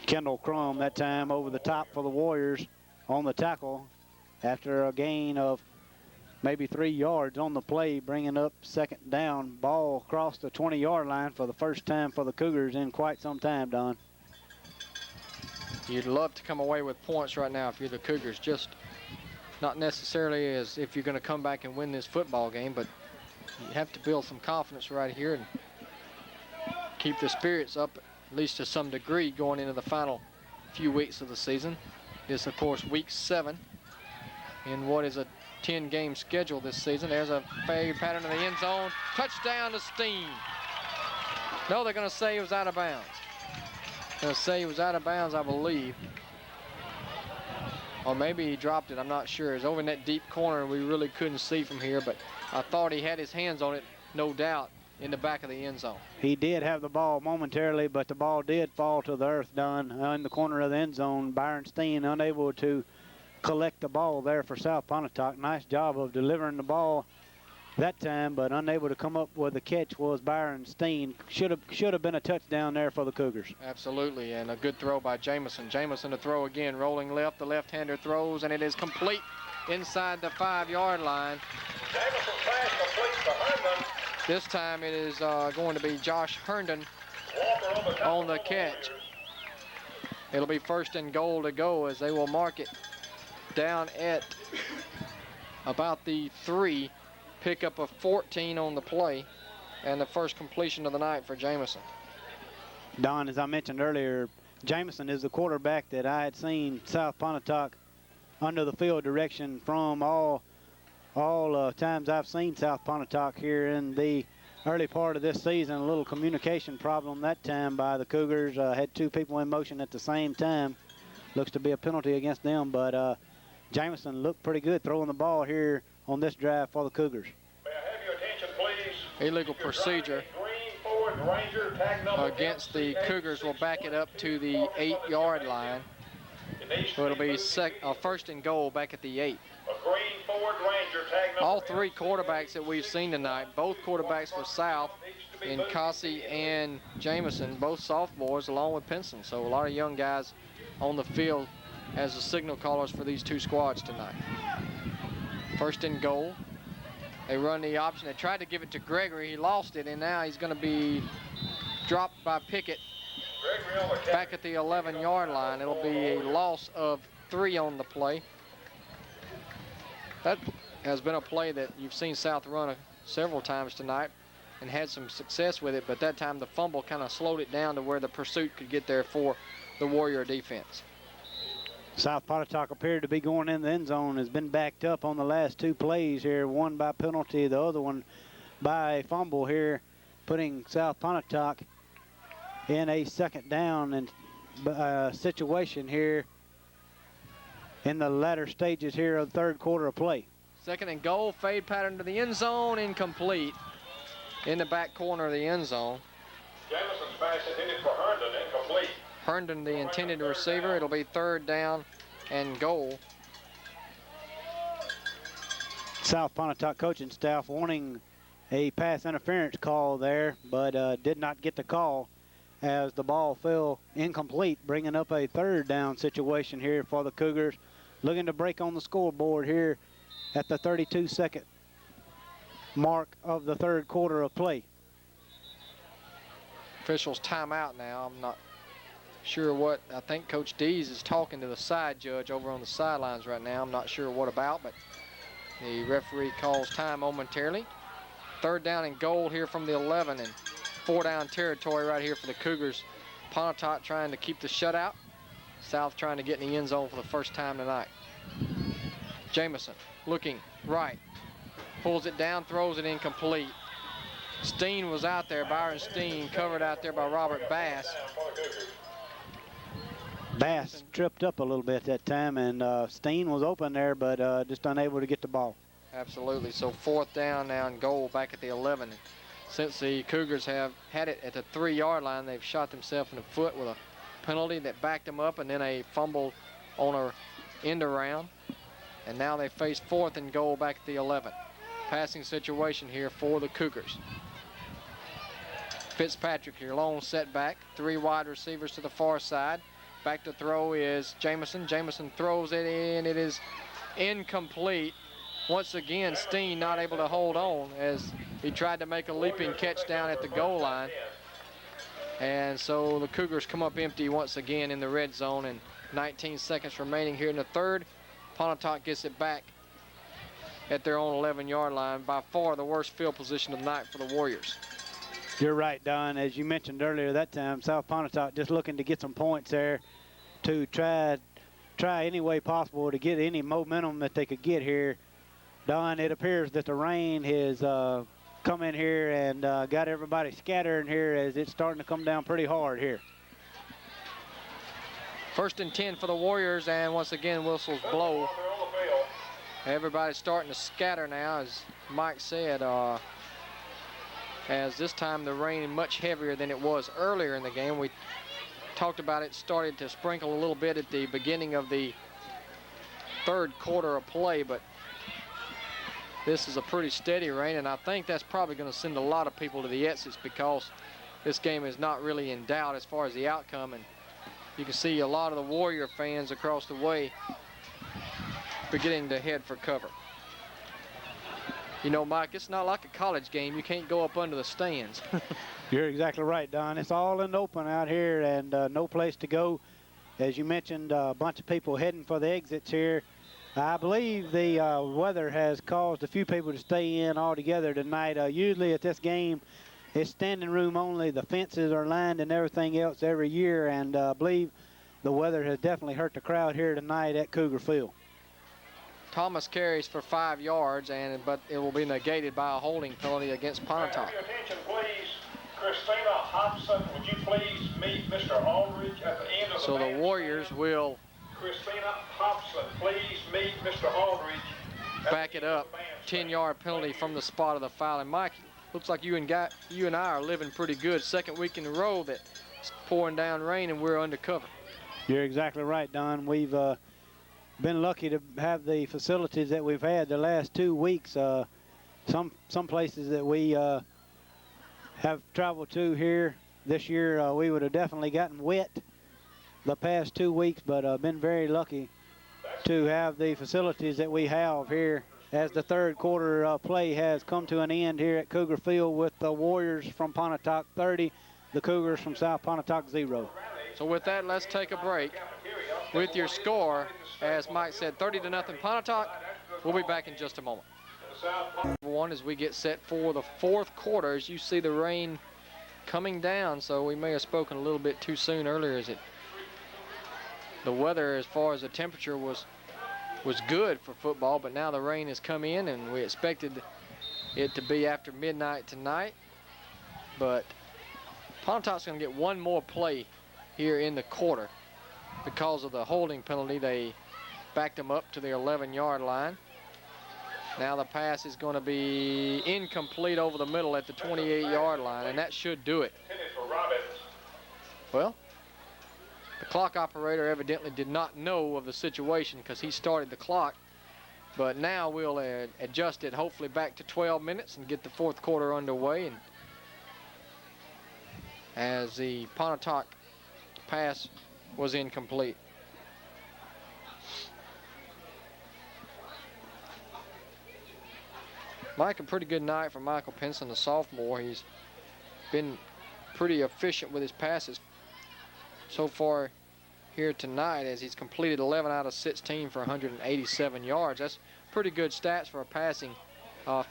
Kendall Crum that time over the top for the Warriors on the tackle after a gain of maybe 3 yards on the play, bringing up second down. Ball across the 20-yard line for the first time for the Cougars in quite some time, Don. You'd love to come away with points right now if you're the Cougars. Just not necessarily as if you're going to come back and win this football game, but you have to build some confidence right here and keep the spirits up, at least to some degree, going into the final few weeks of the season. This, of course, week 7 in what is a 10-game schedule this season. There's a fade pattern in the end zone. Touchdown to Steen. No, they're going to say he was out of bounds. Going to say he was out of bounds, I believe. Or maybe he dropped it, I'm not sure. It's over in that deep corner, we really couldn't see from here, but I thought he had his hands on it, no doubt, in the back of the end zone. He did have the ball momentarily, but the ball did fall to the earth, Don, in the corner of the end zone. Byron Steen unable to collect the ball there for South Pontotoc. Nice job of delivering the ball that time, but unable to come up with the catch was Byron Steen. Should have been a touchdown there for the Cougars. Absolutely, and a good throw by Jamison. Jamison to throw again, rolling left. The left-hander throws, and it is complete inside the 5-yard line. Jamison pass complete to Herndon. This time it is going to be Josh Herndon Walker on the catch. It'll be first and goal to go as they will mark it down at about the 3. Pickup of 14 on the play, and the first completion of the night for Jamison. Don, as I mentioned earlier, Jamison is the quarterback that I had seen South Pontotoc under the field direction from all times I've seen South Pontotoc here in the early part of this season. A little communication problem that time by the Cougars. Had 2 people in motion at the same time. Looks to be a penalty against them, but Jamison looked pretty good throwing the ball here on this drive for the Cougars. May I have your attention, please? Illegal procedure Green Ford Ranger, tag number against the Cougars will back it up to the 8-yard line. So it'll be first and goal back at the 8. A Green Ford Ranger, tag number All 3 quarterbacks that we've seen tonight, both quarterbacks for South, in Cossey and Jamison, both sophomores along with Pinson. So a lot of young guys on the field as the signal callers for these 2 squads tonight. First and goal. They run the option. They tried to give it to Gregory. He lost it, and now he's going to be dropped by Pickett back at the 11-yard line. It'll be a loss of 3 on the play. That has been a play that you've seen South run several times tonight and had some success with it, but that time the fumble kind of slowed it down to where the pursuit could get there for the Warrior defense. South Pontotoc appeared to be going in the end zone, has been backed up on the last 2 plays here, one by penalty, the other one by a fumble here, putting South Pontotoc in a second down and situation here in the latter stages here of the 3rd quarter of play. Second and goal, fade pattern to the end zone, incomplete in the back corner of the end zone. Jamison's pass intended for Herndon, incomplete. Herndon, the intended receiver. It'll be 3rd down and goal. South Pontotoc coaching staff wanting a pass interference call there, but did not get the call as the ball fell incomplete, bringing up a 3rd down situation here for the Cougars, looking to break on the scoreboard here at the 32-second mark of the 3rd quarter of play. Officials timeout now. I'm not sure what. I think Coach Dees is talking to the side judge over on the sidelines right now. I'm not sure what about, but the referee calls time momentarily. 3rd down and goal here from the 11, and 4-down territory right here for the Cougars. Pontotoc trying to keep the shutout. South trying to get in the end zone for the first time tonight. Jamison looking right, pulls it down, throws it incomplete. Steen was out there, Byron Steen, covered out there by Robert Bass. Bass tripped up a little bit that time, and Steen was open there, but just unable to get the ball. Absolutely. So 4th down now and goal back at the 11. Since the Cougars have had it at the 3-yard line, they've shot themselves in the foot with a penalty that backed them up, and then a fumble on a end around. And now they face 4th and goal back at the 11. Passing situation here for the Cougars. Fitzpatrick, your lone setback. 3 wide receivers to the far side. Back to throw is Jamison. Jamison throws it in. It is incomplete. Once again, Steen not able to hold on as he tried to make a leaping catch down at the goal line. And so the Cougars come up empty once again in the red zone, and 19 seconds remaining here in the 3rd. Pontotoc gets it back at their own 11-yard line. By far the worst field position of the night for the Warriors. You're right, Don. As you mentioned earlier that time, South Pontotoc just looking to get some points there to try any way possible to get any momentum that they could get here. Don, it appears that the rain has come in here and got everybody scattering here as it's starting to come down pretty hard here. 1st and 10 for the Warriors, and once again whistles blow. Everybody's starting to scatter now, as Mike said, as this time the rain much heavier than it was earlier in the game. We talked about it started to sprinkle a little bit at the beginning of the 3rd quarter of play, but this is a pretty steady rain, and I think that's probably going to send a lot of people to the exits because this game is not really in doubt as far as the outcome, and you can see a lot of the Warrior fans across the way beginning to head for cover. You know, Mike, it's not like a college game. You can't go up under the stands. You're exactly right, Don. It's all in the open out here, and no place to go. As you mentioned, a bunch of people heading for the exits here. I believe the weather has caused a few people to stay in altogether tonight. Usually at this game, it's standing room only. The fences are lined and everything else every year, and I believe the weather has definitely hurt the crowd here tonight at Cougar Field. Thomas carries for 5 yards, but it will be negated by a holding penalty against Pontotoc. Have your attention, please. Christina Hobson, would you please meet Mr. Aldridge at the end of the So the band Warriors stand? will Christina Hobson, please meet Mr. Aldridge. at back the it end of up. the bandstand. 10-yard penalty from the spot of the foul. And Mike, looks like you and I are living pretty good. 2nd week in a row that it's pouring down rain and we're under cover. You're exactly right, Don. We've been lucky to have the facilities that we've had the last 2 weeks. Some places that we have traveled to here this year, we would have definitely gotten wet the past 2 weeks, but been very lucky to have the facilities that we have here as the 3rd quarter play has come to an end here at Cougar Field with the Warriors from Pontotoc 30, the Cougars from South Pontotoc 0. So with that, let's take a break with your score. As Mike said, 30-0 Pontotoc. We'll be back in just a moment. One as we get set for the 4th quarter. As you see the rain coming down, so we may have spoken a little bit too soon earlier. As the weather, as far as the temperature, was good for football, but now the rain has come in, and we expected it to be after midnight tonight. But Pontotoc's going to get one more play here in the quarter because of the holding penalty. They backed them up to their 11-yard line. Now the pass is going to be incomplete over the middle at the 28-yard line, and that should do it. Well, the clock operator evidently did not know of the situation because he started the clock, but now we'll adjust it hopefully back to 12 minutes and get the 4th quarter underway. And as the Pontotoc pass was incomplete. Mike, a pretty good night for Michael Pinson, the sophomore. He's been pretty efficient with his passes so far here tonight, as he's completed 11 out of 16 for 187 yards. That's pretty good stats for a passing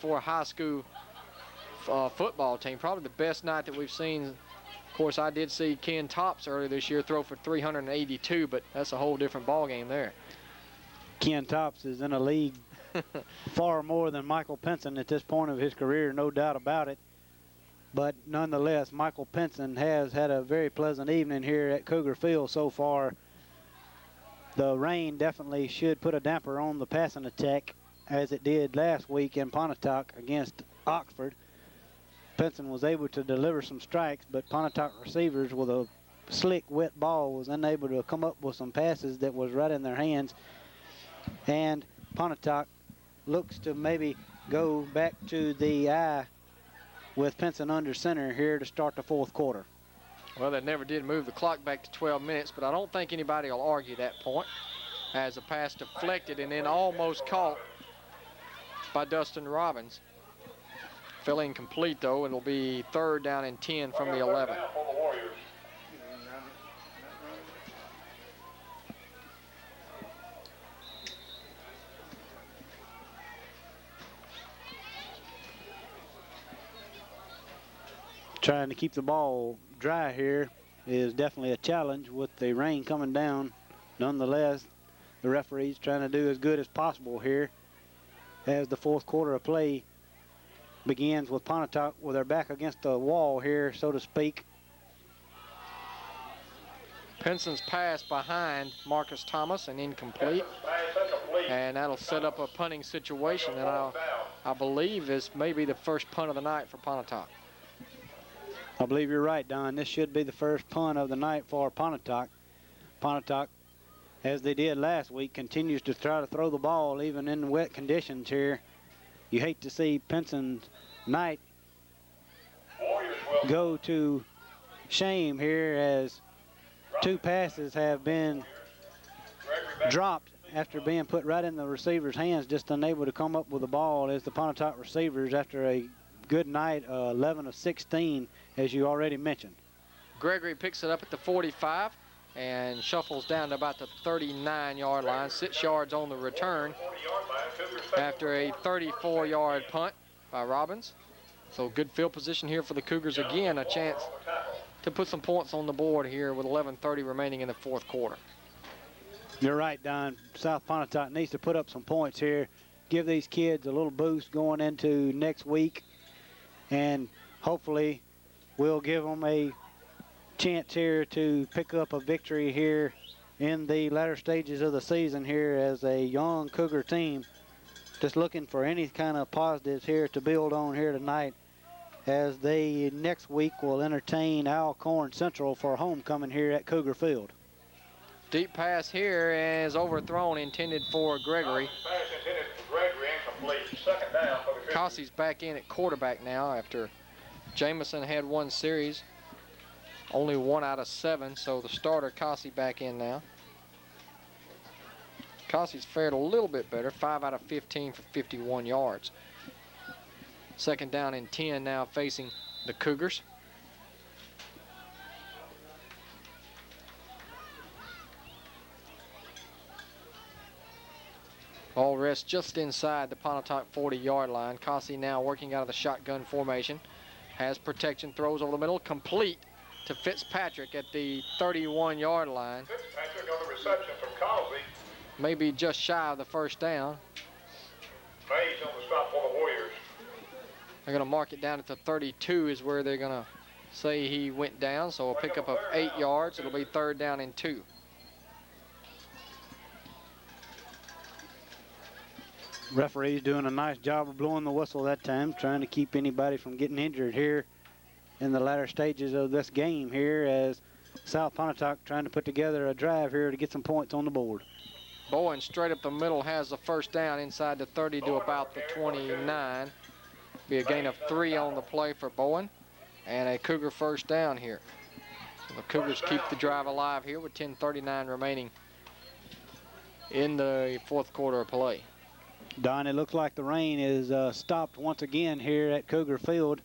for a high school football team. Probably the best night that we've seen. Of course, I did see Ken Tops earlier this year throw for 382, but that's a whole different ball game there. Ken Tops is in a league far more than Michael Pinson at this point of his career, no doubt about it. But nonetheless, Michael Pinson has had a very pleasant evening here at Cougar Field so far. the rain definitely should put a damper on the passing attack as it did last week in Pontotoc against Oxford. Pinson was able to deliver some strikes, but Pontotoc receivers with a slick, wet ball was unable to come up with some passes that was right in their hands. And Pontotoc looks to maybe go back to the eye with Pinson under center here to start the fourth quarter. Well, they never did move the clock back to 12 minutes, but I don't think anybody will argue that point, as a pass deflected and then almost caught by Dustin Robbins. Fell incomplete, though. It'll be 3rd down and 10 from the 11. Trying to keep the ball dry here is definitely a challenge with the rain coming down. Nonetheless, the referee's trying to do as good as possible here as the fourth quarter of play begins with Pontotoc with their back against the wall here, so to speak. Pinson's pass behind Marcus Thomas and incomplete. And that'll set up a punting situation that I believe is maybe the first punt of the night for Pontotoc. I believe you're right, Don. This should be the first punt of the night for Pontotoc. Pontotoc, as they did last week, continues to try to throw the ball even in wet conditions here. You hate to see Pinson's night go to shame here as 2 passes have been dropped after being put right in the receiver's hands, just unable to come up with the ball as the Pontotoc receivers after a good night, 11 of 16, as you already mentioned. Gregory picks it up at the 45 and shuffles down to about the 39-yard line, 6 yards on the return after a 34-yard punt by Robbins. So good field position here for the Cougars again, a chance to put some points on the board here with 11:30 remaining in the fourth quarter. You're right, Don. South Pontotoc needs to put up some points here, give these kids a little boost going into next week, and hopefully we'll give them a chance here to pick up a victory here in the latter stages of the season here as a young Cougar team. Just looking for any kind of positives here to build on here tonight, as they next week will entertain Alcorn Central for homecoming here at Cougar Field. Deep pass here is overthrown, intended for Gregory. Pass intended for Gregory, incomplete. 2nd down for the Cougars. Cossey's back in at quarterback now after Jamison had 1 series. Only 1 out of 7, so the starter Cossey back in now. Cossey's fared a little bit better, 5 out of 15 for 51 yards. 2nd down and 10 now facing the Cougars. Ball rests just inside the Pontotoc 40-yard line. Cossey now working out of the shotgun formation. Has protection, throws over the middle, complete to Fitzpatrick at the 31-yard line. Fitzpatrick on the reception from Cossey. Maybe just shy of the 1st down. Mays on the stop for the Warriors. They're going to mark it down at the 32 is where they're going to say he went down. So a pickup of 8 yards. It'll be 3rd down and 2. Referee's doing a nice job of blowing the whistle that time, trying to keep anybody from getting injured here in the latter stages of this game here, as South Pontotoc trying to put together a drive here to get some points on the board. Bowen straight up the middle has the 1st down inside the 30 to about the 29. Be a gain of 3 on the play for Bowen and a Cougar 1st down here. So the Cougars keep the drive alive here with 10:39 remaining in the fourth quarter of play. Don, it looks like the rain is stopped once again here at Cougar Field,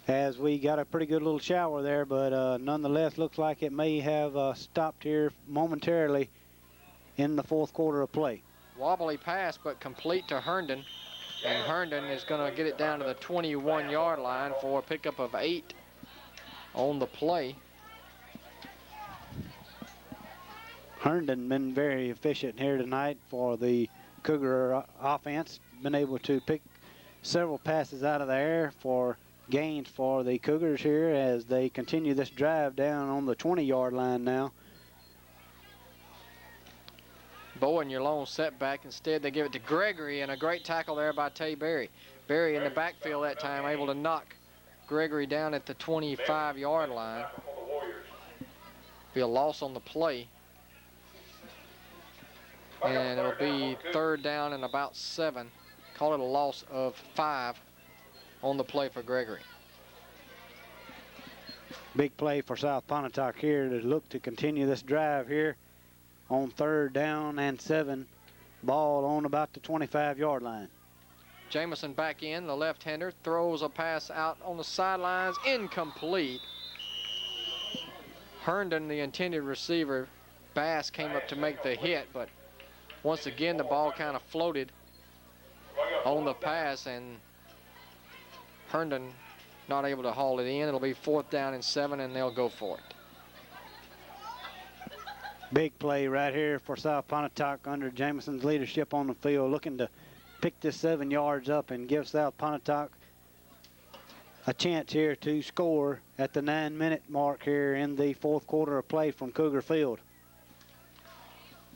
as we got a pretty good little shower there, but nonetheless looks like it may have stopped here momentarily in the fourth quarter of play. Wobbly pass, but complete to Herndon, and Herndon is going to get it down to the 21-yard line for a pickup of 8 on the play. Herndon been very efficient here tonight for the Cougar offense. Been able to pick several passes out of the air for gains for the Cougars here as they continue this drive down on the 20-yard line now. Bowen, your lone setback. Instead, they give it to Gregory, and a great tackle there by Tay Berry. Berry in the backfield that time, able to knock Gregory down at the 25-yard line. Be a loss on the play. And it'll be 3rd down and about 7. Call it a loss of 5 on the play for Gregory. Big play for South Pontotoc here to look to continue this drive here on 3rd down and 7. Ball on about the 25-yard line. Jamison back in, the left-hander, throws a pass out on the sidelines, incomplete. Herndon, the intended receiver, Bass came up to make the hit, but once again the ball kind of floated on the pass, and Herndon not able to haul it in. It'll be 4th down and 7, and they'll go for it. Big play right here for South Pontotoc under Jamison's leadership on the field, looking to pick this 7 yards up and give South Pontotoc a chance here to score at the 9-minute mark here in the 4th quarter of play from Cougar Field.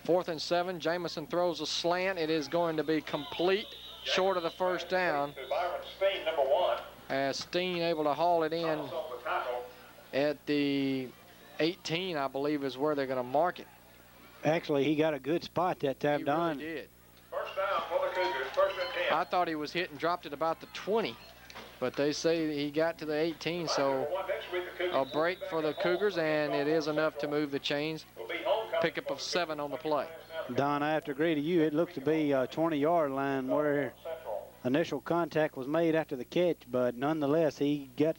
4th and 7, Jamison throws a slant. It is going to be complete, short of the 1st down. As Steen able to haul it in at the 18, I believe, is where they're going to mark it. Actually, he got a good spot that time, He Don. really did. 1st down for the Cougars, 1st and 10. I thought he was hit and dropped at about the 20, but they say he got to the 18, so a break for the Cougars, and it is enough to move the chains. Pickup of 7 on the play. Don, I have to agree to you. It looked to be a 20-yard line where initial contact was made after the catch, but nonetheless, he got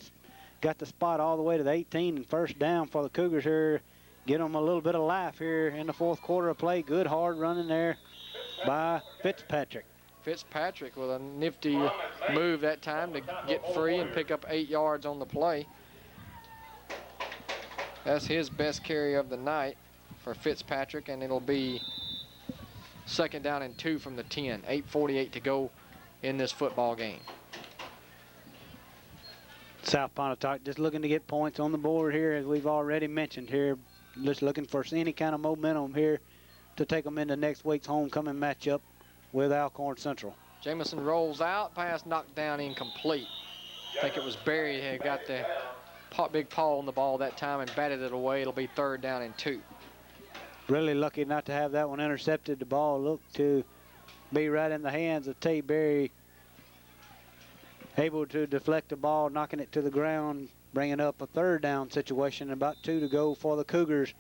the spot all the way to the 18 and 1st down for the Cougars here. Get them a little bit of life here in the 4th quarter of play. Good hard running there by Fitzpatrick. Fitzpatrick with a nifty move that time to get free and pick up 8 yards on the play. That's his best carry of the night for Fitzpatrick, and it'll be 2nd down and 2 from the 10. 8:48 to go in this football game. South Pontotoc just looking to get points on the board here, as we've already mentioned here. Just looking for any kind of momentum here to take them into next week's homecoming matchup with Alcorn Central. Jamison rolls out, pass knocked down, incomplete. I think it was Berry who got the big paw on the ball that time and batted it away. It'll be 3rd down and 2. Really lucky not to have that one intercepted. The ball looked to be right in the hands of Tay Berry, able to deflect the ball, knocking it to the ground, bringing up a 3rd down situation. About 2 to go for the Cougars.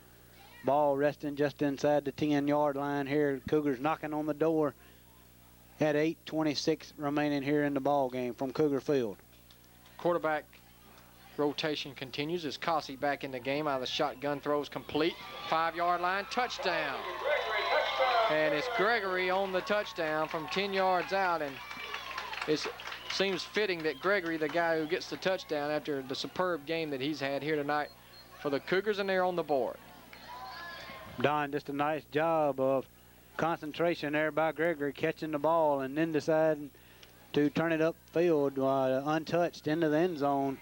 Ball resting just inside the 10-yard line here. Cougars knocking on the door at 8:26 remaining here in the ball game from Cougar Field. Quarterback rotation continues as Cossey back in the game out of the shotgun, throws complete. 5-yard line, touchdown. And it's Gregory on the touchdown from 10 yards out, and it seems fitting that Gregory, the guy who gets the touchdown after the superb game that he's had here tonight for the Cougars, and they're on the board. Don, just a nice job of concentration there by Gregory, catching the ball and then deciding to turn it upfield untouched into the end zone,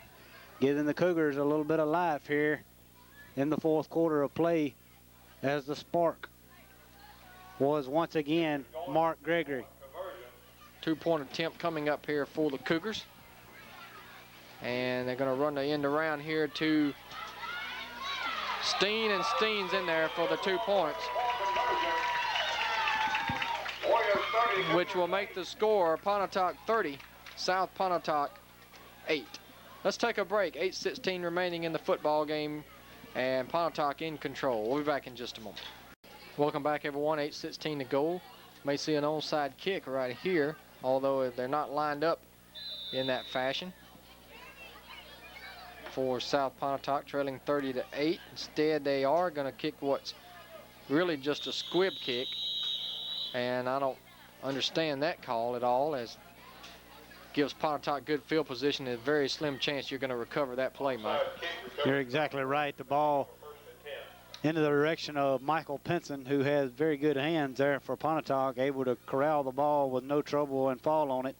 giving the Cougars a little bit of life here in the 4th quarter of play, as the spark was once again Mark Gregory. 2-point attempt coming up here for the Cougars. And they're going to run the end around here to Steen, and Steen's in there for the 2 points, which will make the score Pontotoc 30, South Pontotoc 8. Let's take a break. 8:16 remaining in the football game, and Pontotoc in control. We'll be back in just a moment. Welcome back, everyone. 8:16 to go. May see an onside kick right here, although they're not lined up in that fashion. For South Pontotoc, trailing 30-8. Instead, they are going to kick what's really just a squib kick, and I don't understand that call at all, as gives Pontotoc good field position and a very slim chance you're going to recover that play, Mike. You're exactly right. The ball into the direction of Michael Pinson, who has very good hands there for Pontotoc, able to corral the ball with no trouble and fall on it,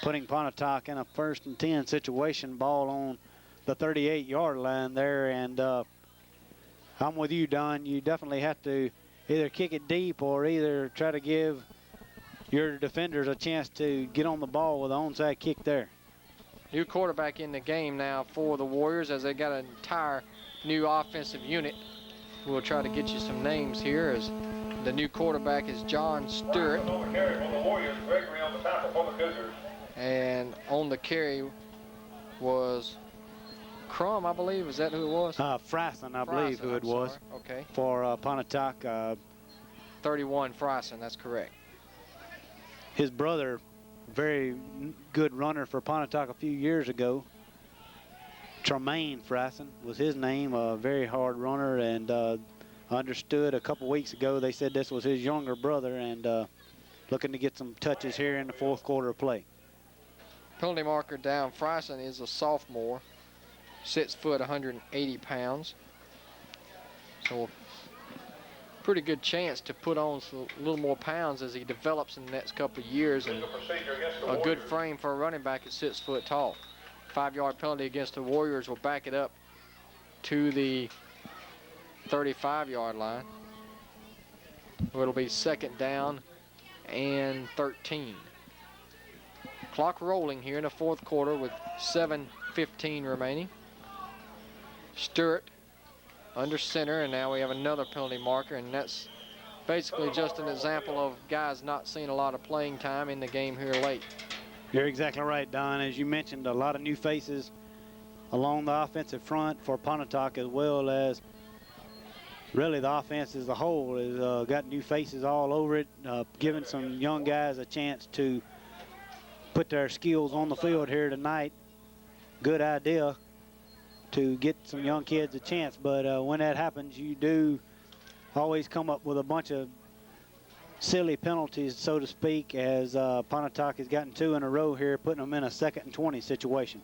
putting Pontotoc in a 1st and 10 situation. Ball on the 38-yard line there, and I'm with you, Don. You definitely have to either kick it deep or either try to give your defenders a chance to get on the ball with an onside kick there. New quarterback in the game now for the Warriors as they got an entire new offensive unit. We'll try to get you some names here as the new quarterback is John Stewart. On the carry for the Warriors, Gregory on the tackle for the Cougars. And on the carry was Crum, I believe. Is that who it was? Fryson, I believe who it was. Sorry. Okay. For Pontotoc. 31 Fryson, that's correct. His brother, very good runner for Pontotoc a few years ago. Tremaine Fryson was his name, a very hard runner, and understood a couple weeks ago they said this was his younger brother, and looking to get some touches here in the fourth quarter of play. Penalty marker down. Fryson is a sophomore, 6 foot, 180 pounds. So pretty good chance to put on a little more pounds as he develops in the next couple of years, and a good frame for a running back at 6 foot tall. 5-yard penalty against the Warriors will back it up to the 35-yard line. It'll be second down and 13. Clock rolling here in the fourth quarter with 7:15 remaining. Stewart under center, and now we have another penalty marker, and that's basically just an example of guys not seeing a lot of playing time in the game here late. You're exactly right, Don. As you mentioned, a lot of new faces along the offensive front for Pontotoc, as well as really the offense as a whole has got new faces all over it, giving some young guys a chance to put their skills on the field here tonight. Good idea to get some young kids a chance, but when that happens, you do always come up with a bunch of silly penalties, so to speak, as Pontotoc has gotten 2 in a row here, putting them in a 2nd and 20 situation.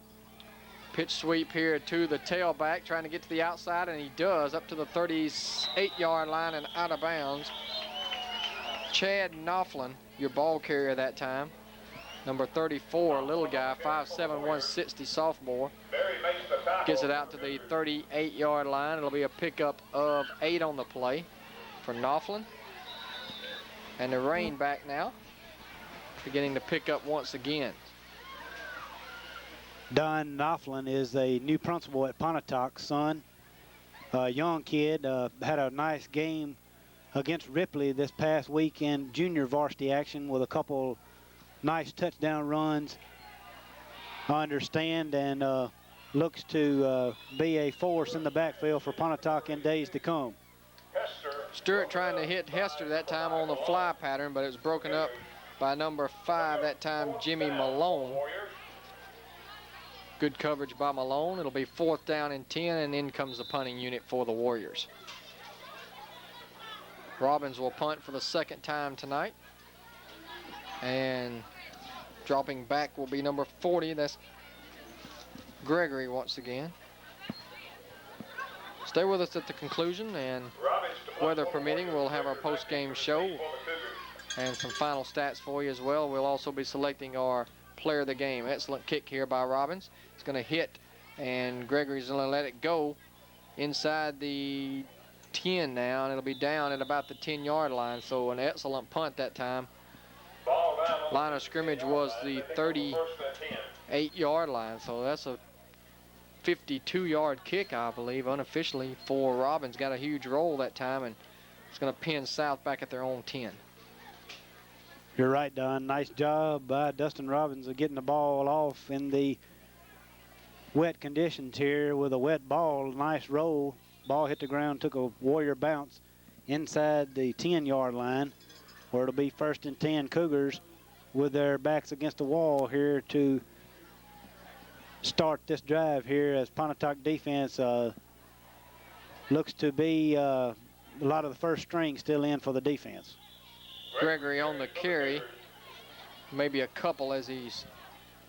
Pitch sweep here to the tailback, trying to get to the outside, and he does, up to the 38-yard line and out of bounds. Chad Knopflin, your ball carrier that time. Number 34, a little guy, 5'7", 160 sophomore. Gets it out to the 38-yard line. It'll be a pickup of 8 on the play for Knopflin. And the rain back now, beginning to pick up once again. Don Knopflin is a new principal at Pontotoc, son. A young kid, had a nice game against Ripley this past week in junior varsity action with a couple nice touchdown runs, I understand, and looks to be a force in the backfield for Pontotoc in days to come. Stewart trying to hit Hester that time on the fly pattern, but it was broken up by number 5 that time, Jimmy Malone. Good coverage by Malone. It'll be 4th down and 10, and in comes the punting unit for the Warriors. Robbins will punt for the 2nd time tonight. And dropping back will be number 40. That's Gregory once again. Stay with us at the conclusion, and weather permitting, we'll have our post-game show and some final stats for you as well. We'll also be selecting our player of the game. Excellent kick here by Robbins. It's going to hit, and Gregory's going to let it go inside the 10 now, and it'll be down at about the 10-yard line. So an excellent punt that time. Line of scrimmage was the 38-yard line, so that's a 52-yard kick, I believe, unofficially for Robbins. Got a huge roll that time, and it's going to pin South back at their own 10. You're right, Don. Nice job by Dustin Robbins of getting the ball off in the wet conditions here with a wet ball. Nice roll. Ball hit the ground, took a Warrior bounce inside the 10-yard line, where it'll be 1st and 10 Cougars with their backs against the wall here to start this drive here, as Pontotoc defense looks to be a lot of the first string still in for the defense. Gregory on the carry, maybe a couple as he's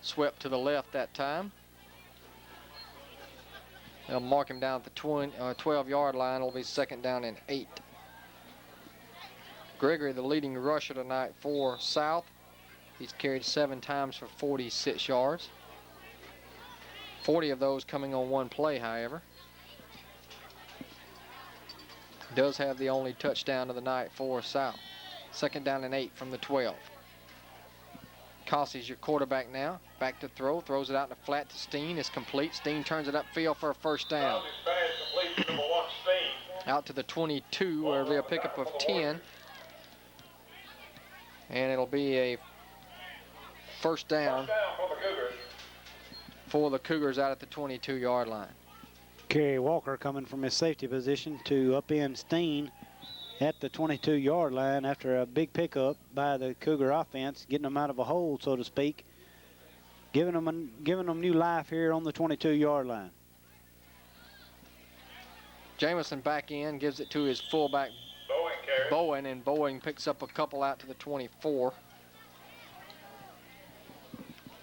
swept to the left that time. They'll mark him down at the 12-yard line. It'll be 2nd down and 8. Gregory, the leading rusher tonight for South. He's carried 7 times for 46 yards. 40 of those coming on one play, however. Does have the only touchdown of the night for South. 2nd down and 8 from the 12. Cossey's your quarterback now. Back to throw. Throws it out in the flat to Steen. It's complete. Steen turns it upfield for a 1st down. Out to the 22 where it'll be a pickup of 10. And it'll be a 1st down for the Cougars out at the 22-yard line. Kerry Walker coming from his safety position to upend Steen at the 22-yard line after a big pickup by the Cougar offense, getting them out of a hole, so to speak, giving them new life here on the 22-yard line. Jamison back in, gives it to his fullback Bowen, and Bowen picks up a couple out to the 24.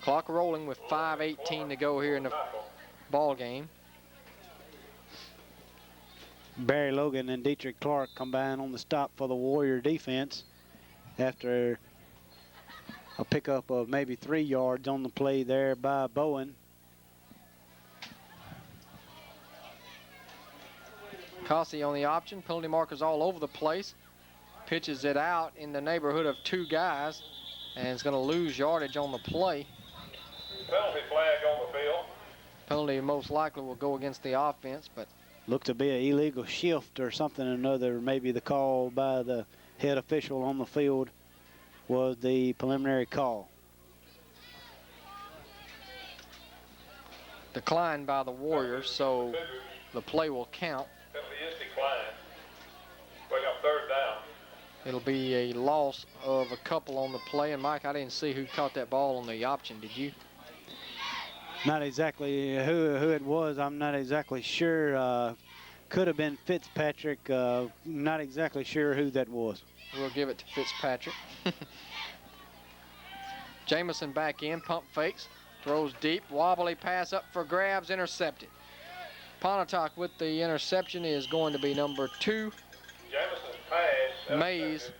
Clock rolling with 5:18 to go here in the ball game. Barry Logan and Dietrich Clark combine on the stop for the Warrior defense after a pickup of maybe 3 yards on the play there by Bowen. Cossey on the option, penalty markers all over the place. Pitches it out in the neighborhood of 2 guys, and is going to lose yardage on the play. Penalty flag on the field. Penalty most likely will go against the offense, but Looked to be an illegal shift or something or another. Maybe the call by the head official on the field was the preliminary call. declined by the Warriors, so the play will count. Penalty is declined. Bring up 3rd down. It'll be a loss of a couple on the play. And Mike, I didn't see who caught that ball on the option. Did you? Not exactly who it was. I'm not exactly sure. Could have been Fitzpatrick. Not exactly sure who that was. We'll give it to Fitzpatrick. Jamison back in, pump fakes, throws deep, wobbly pass up for grabs, intercepted. Pontotoc with the interception is going to be number 2, Jamison's pass. Mays,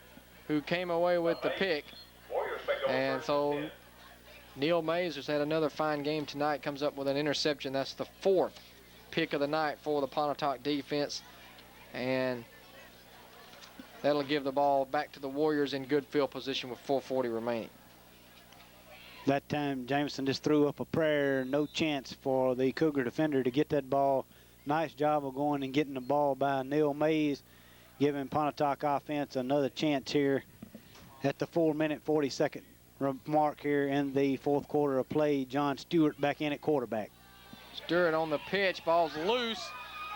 who came away with the pick. Warriors take over And 1st so and 10. Neil Mays has had another fine game tonight, comes up with an interception. That's the 4th pick of the night for the Pontotoc defense. And that'll give the ball back to the Warriors in good field position with 4:40 remaining. That time, Jameson just threw up a prayer. No chance for the Cougar defender to get that ball. Nice job of going and getting the ball by Neil Mays, giving Pontotoc offense another chance here at the 4-minute, 40-second mark here in the 4th quarter of play. John Stewart back in at quarterback. Stewart on the pitch, ball's loose,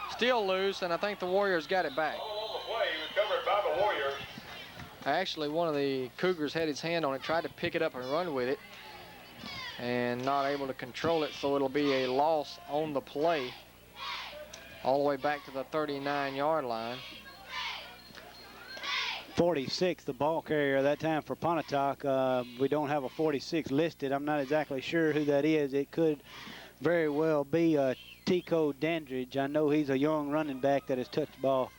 still loose, and I think the Warriors got it back. All on the play, recovered by the Warriors. Actually, one of the Cougars had his hand on it, tried to pick it up and run with it, and not able to control it, so it'll be a loss on the play all the way back to the 39-yard line. 46, the ball carrier that time for Pontotoc. We don't have a 46 listed. I'm not exactly sure who that is. It could very well be Tico Dandridge. I know he's a young running back that has touched the ball.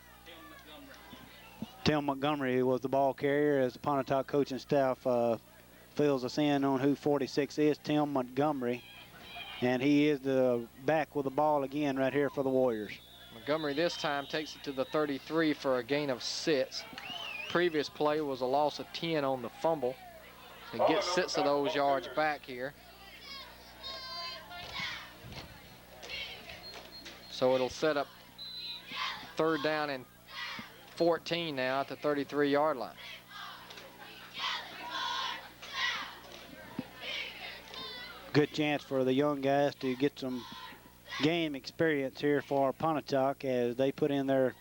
Tim Montgomery was the ball carrier, as the Pontotoc coaching staff fills us in on who 46 is. Tim Montgomery, and he is the back with the ball again right here for the Warriors. Montgomery this time takes it to the 33 for a gain of 6. Previous play was a loss of 10 on the fumble. He gets 6 of those yards back here. So it'll set up 3rd down and 14 now at the 33-yard line. Good chance for the young guys to get some game experience here for Pontotoc as they put in their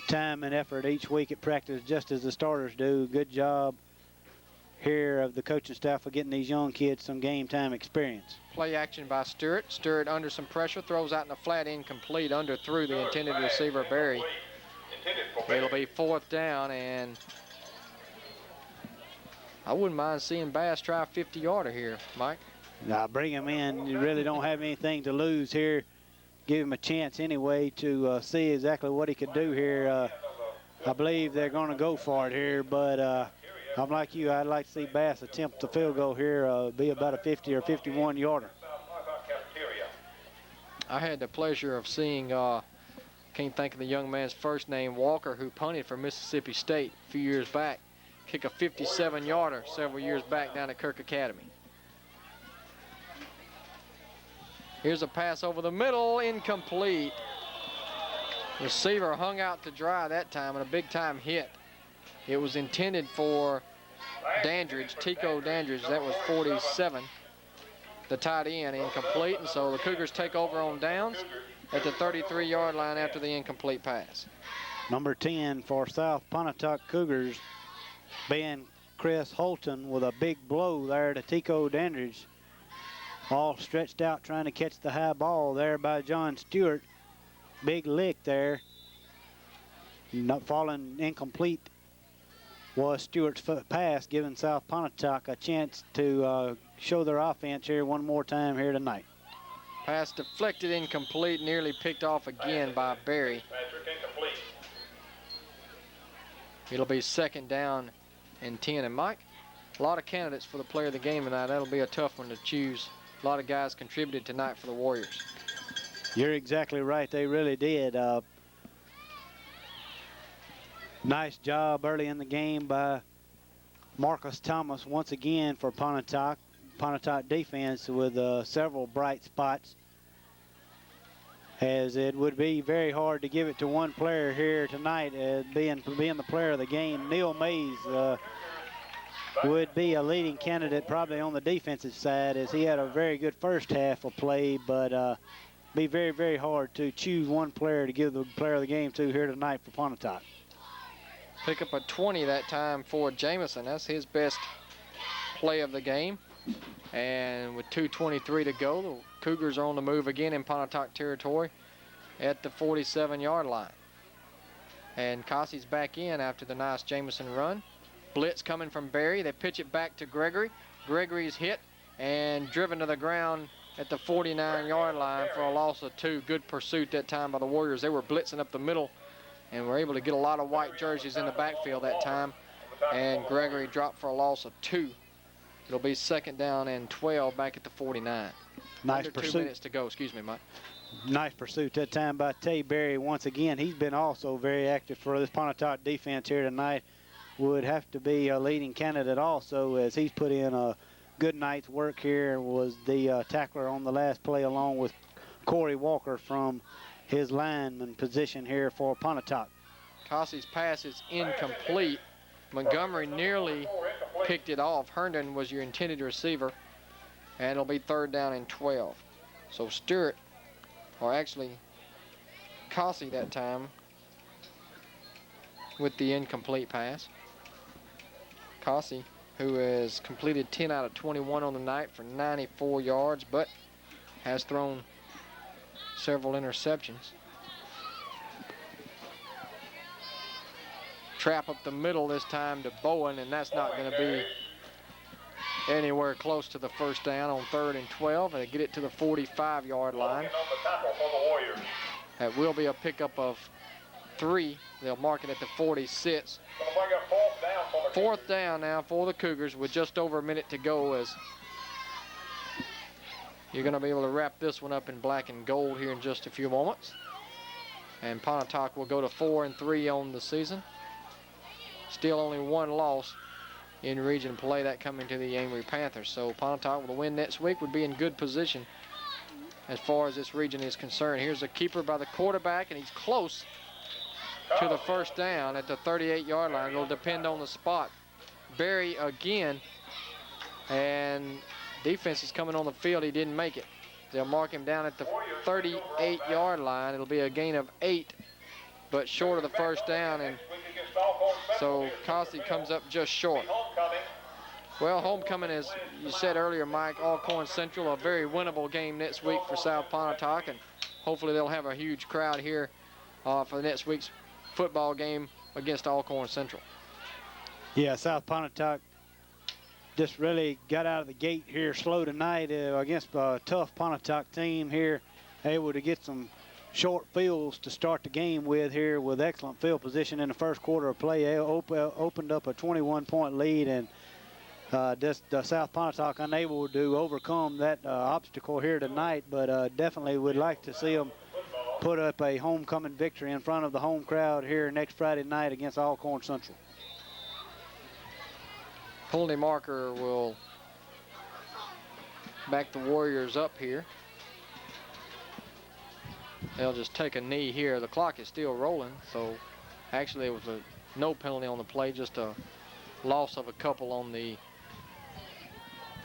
time and effort each week at practice, just as the starters do. Good job here of the coaching staff for getting these young kids some game time experience. Play action by Stewart. Stewart under some pressure, throws out in the flat, incomplete, underthrew the intended receiver, Barry. It'll be 4th down, and I wouldn't mind seeing Bass try a 50-yarder here, Mike. Now bring him in. You really don't have anything to lose here. Give him a chance anyway to see exactly what he could do here. I believe they're going to go for it here, but I'm like you. I'd like to see Bass attempt the field goal here, be about a 50 or 51-yarder. I had the pleasure of seeing can't think of the young man's first name, Walker, who punted for Mississippi State a few years back. Kick a 57-yarder several years back down at Kirk Academy. Here's a pass over the middle, incomplete. Receiver hung out to dry that time, and a big-time hit. It was intended for Dandridge, Tico Dandridge. That was 47. The tight end, incomplete, and so the Cougars take over on downs at the 33-yard line after the incomplete pass. Number 10 for South Pontotoc Cougars, Ben Chris Holton, with a big blow there to Tico Dandridge. All stretched out trying to catch the high ball there by John Stewart. Big lick there. Not falling incomplete was Stewart's pass, giving South Pontotoc a chance to show their offense here one more time here tonight. Pass deflected, incomplete, nearly picked off again by Berry. It'll be second down and 10. And Mike, a lot of candidates for the player of the game tonight. That'll be a tough one to choose. A lot of guys contributed tonight for the Warriors. You're exactly right. They really did. Nice job early in the game by Marcus Thomas once again for Pontotoc. Pontotoc defense with several bright spots, as it would be very hard to give it to one player here tonight as being the player of the game. Neil Mays would be a leading candidate probably on the defensive side, as he had a very good first half of play, but be very, very hard to choose one player to give the player of the game to here tonight for Pontotoc. Pick up a 20 that time for Jamison. That's his best play of the game. And with 2:23 to go, the Cougars are on the move again in Pontotoc territory at the 47-yard line. And Cossey's back in after the nice Jamison run. Blitz coming from Berry. They pitch it back to Gregory. Gregory's hit and driven to the ground at the 49-yard line for a loss of 2. Good pursuit that time by the Warriors. They were blitzing up the middle and were able to get a lot of white jerseys in the backfield that time. And Gregory dropped for a loss of 2. It'll be second down and 12 back at the 49. Nice Under pursuit. 2 minutes to go. Excuse me, Mike. Nice pursuit that time by Tay Berry once again. He's been also very active for this Pontotoc defense here tonight. Would have to be a leading candidate also, as he's put in a good night's work here. Was the tackler on the last play, along with Corey Walker from his lineman position here for Pontotoc. Cossey's pass is incomplete. Montgomery nearly picked it off. Herndon was your intended receiver, and it'll be third down and 12. So Stewart, or actually Cossey that time, with the incomplete pass. Cossey, who has completed 10 out of 21 on the night for 94 yards, but has thrown several interceptions. Trap up the middle this time to Bowen, and that's not going to be anywhere close to the first down on 3rd and 12. And they get it to the 45-yard line. That will be a pickup of 3. They'll mark it at the 46. Fourth down now for the Cougars with just over a minute to go, as you're going to be able to wrap this one up in black and gold here in just a few moments. And Pontotoc will go to 4-3 on the season. Still only one loss in region play, that coming to the Amory Panthers. So Pontotoc with a win next week would be in good position as far as this region is concerned. Here's a keeper by the quarterback, and he's close to the first down at the 38-yard line. It'll depend on the spot. Berry again, and defense is coming on the field. He didn't make it. They'll mark him down at the 38-yard line. It'll be a gain of 8, but short of the first down, and so Cossey comes up just short. Well, homecoming, as you said earlier, Mike, Alcorn Central, a very winnable game next week for South Pontotoc, and hopefully they'll have a huge crowd here for the next week's football game against Alcorn Central. Yeah, South Pontotoc just really got out of the gate here slow tonight against a tough Pontotoc team here, able to get some short fields to start the game with here, with excellent field position in the first quarter of play. They opened up a 21-point lead, and just South Pontotoc unable to overcome that obstacle here tonight, but definitely would like to see them put up a homecoming victory in front of the home crowd here next Friday night against Alcorn Central. Penalty marker will back the Warriors up here. They'll just take a knee here. The clock is still rolling, so actually it was no penalty on the play, just a loss of a couple on the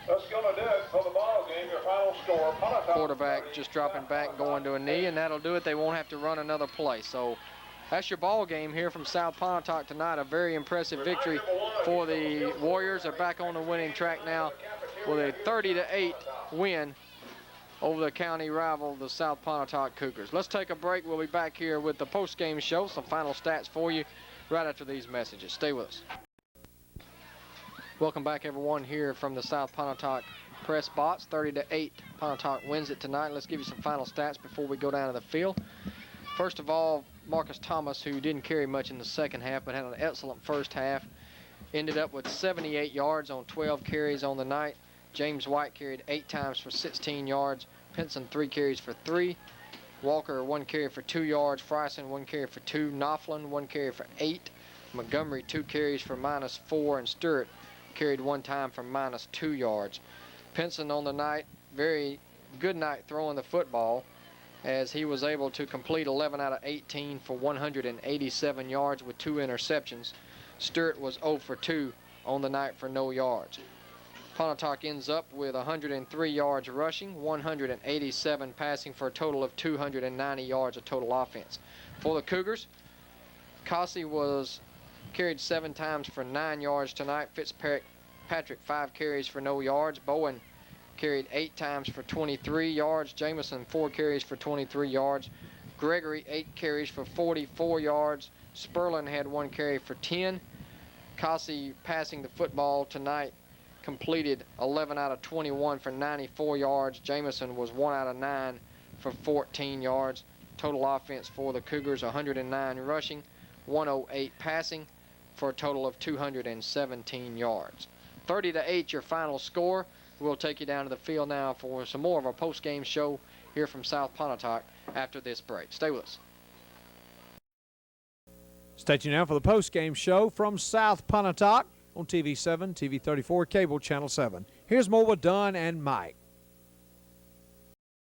That's going to do it for the ball game. Your final score, Pontotoc quarterback just dropping back, going to a knee, and that'll do it. They won't have to run another play. So that's your ball game here from South Pontotoc tonight. A very impressive victory for the Warriors. They're back on the winning track now with a 30-8 win over the county rival, the South Pontotoc Cougars. Let's take a break. We'll be back here with the post-game show. Some final stats for you right after these messages. Stay with us. Welcome back, everyone, here from the South Pontotoc press box. 30-8, Pontotoc wins it tonight. Let's give you some final stats before we go down to the field. First of all, Marcus Thomas, who didn't carry much in the second half but had an excellent first half, ended up with 78 yards on 12 carries on the night. James White carried 8 times for 16 yards. Pinson 3 carries for 3. Walker 1 carry for 2 yards. Fryson 1 carry for 2. Knopflin 1 carry for 8. Montgomery 2 carries for -4, and Stewart carried 1 time for -2 yards. Pinson on the night, very good night throwing the football, as he was able to complete 11 out of 18 for 187 yards with 2 interceptions. Stewart was 0 for 2 on the night for no yards. Pontotoc ends up with 103 yards rushing, 187 passing, for a total of 290 yards of total offense. For the Cougars, Cossey was carried 7 times for 9 yards tonight. Fitzpatrick 5 carries for no yards. Bowen carried 8 times for 23 yards. Jamison 4 carries for 23 yards. Gregory 8 carries for 44 yards. Sperlin had 1 carry for 10. Cossey passing the football tonight completed 11 out of 21 for 94 yards. Jamison was 1 out of 9 for 14 yards. Total offense for the Cougars, 109 rushing, 108 passing, for a total of 217 yards. 30-8 your final score. We'll take you down to the field now for some more of our post-game show here from South Pontotoc after this break. Stay with us. Stay tuned now for the post-game show from South Pontotoc on TV 7, TV 34, Cable Channel 7. Here's more with Dunn and Mike.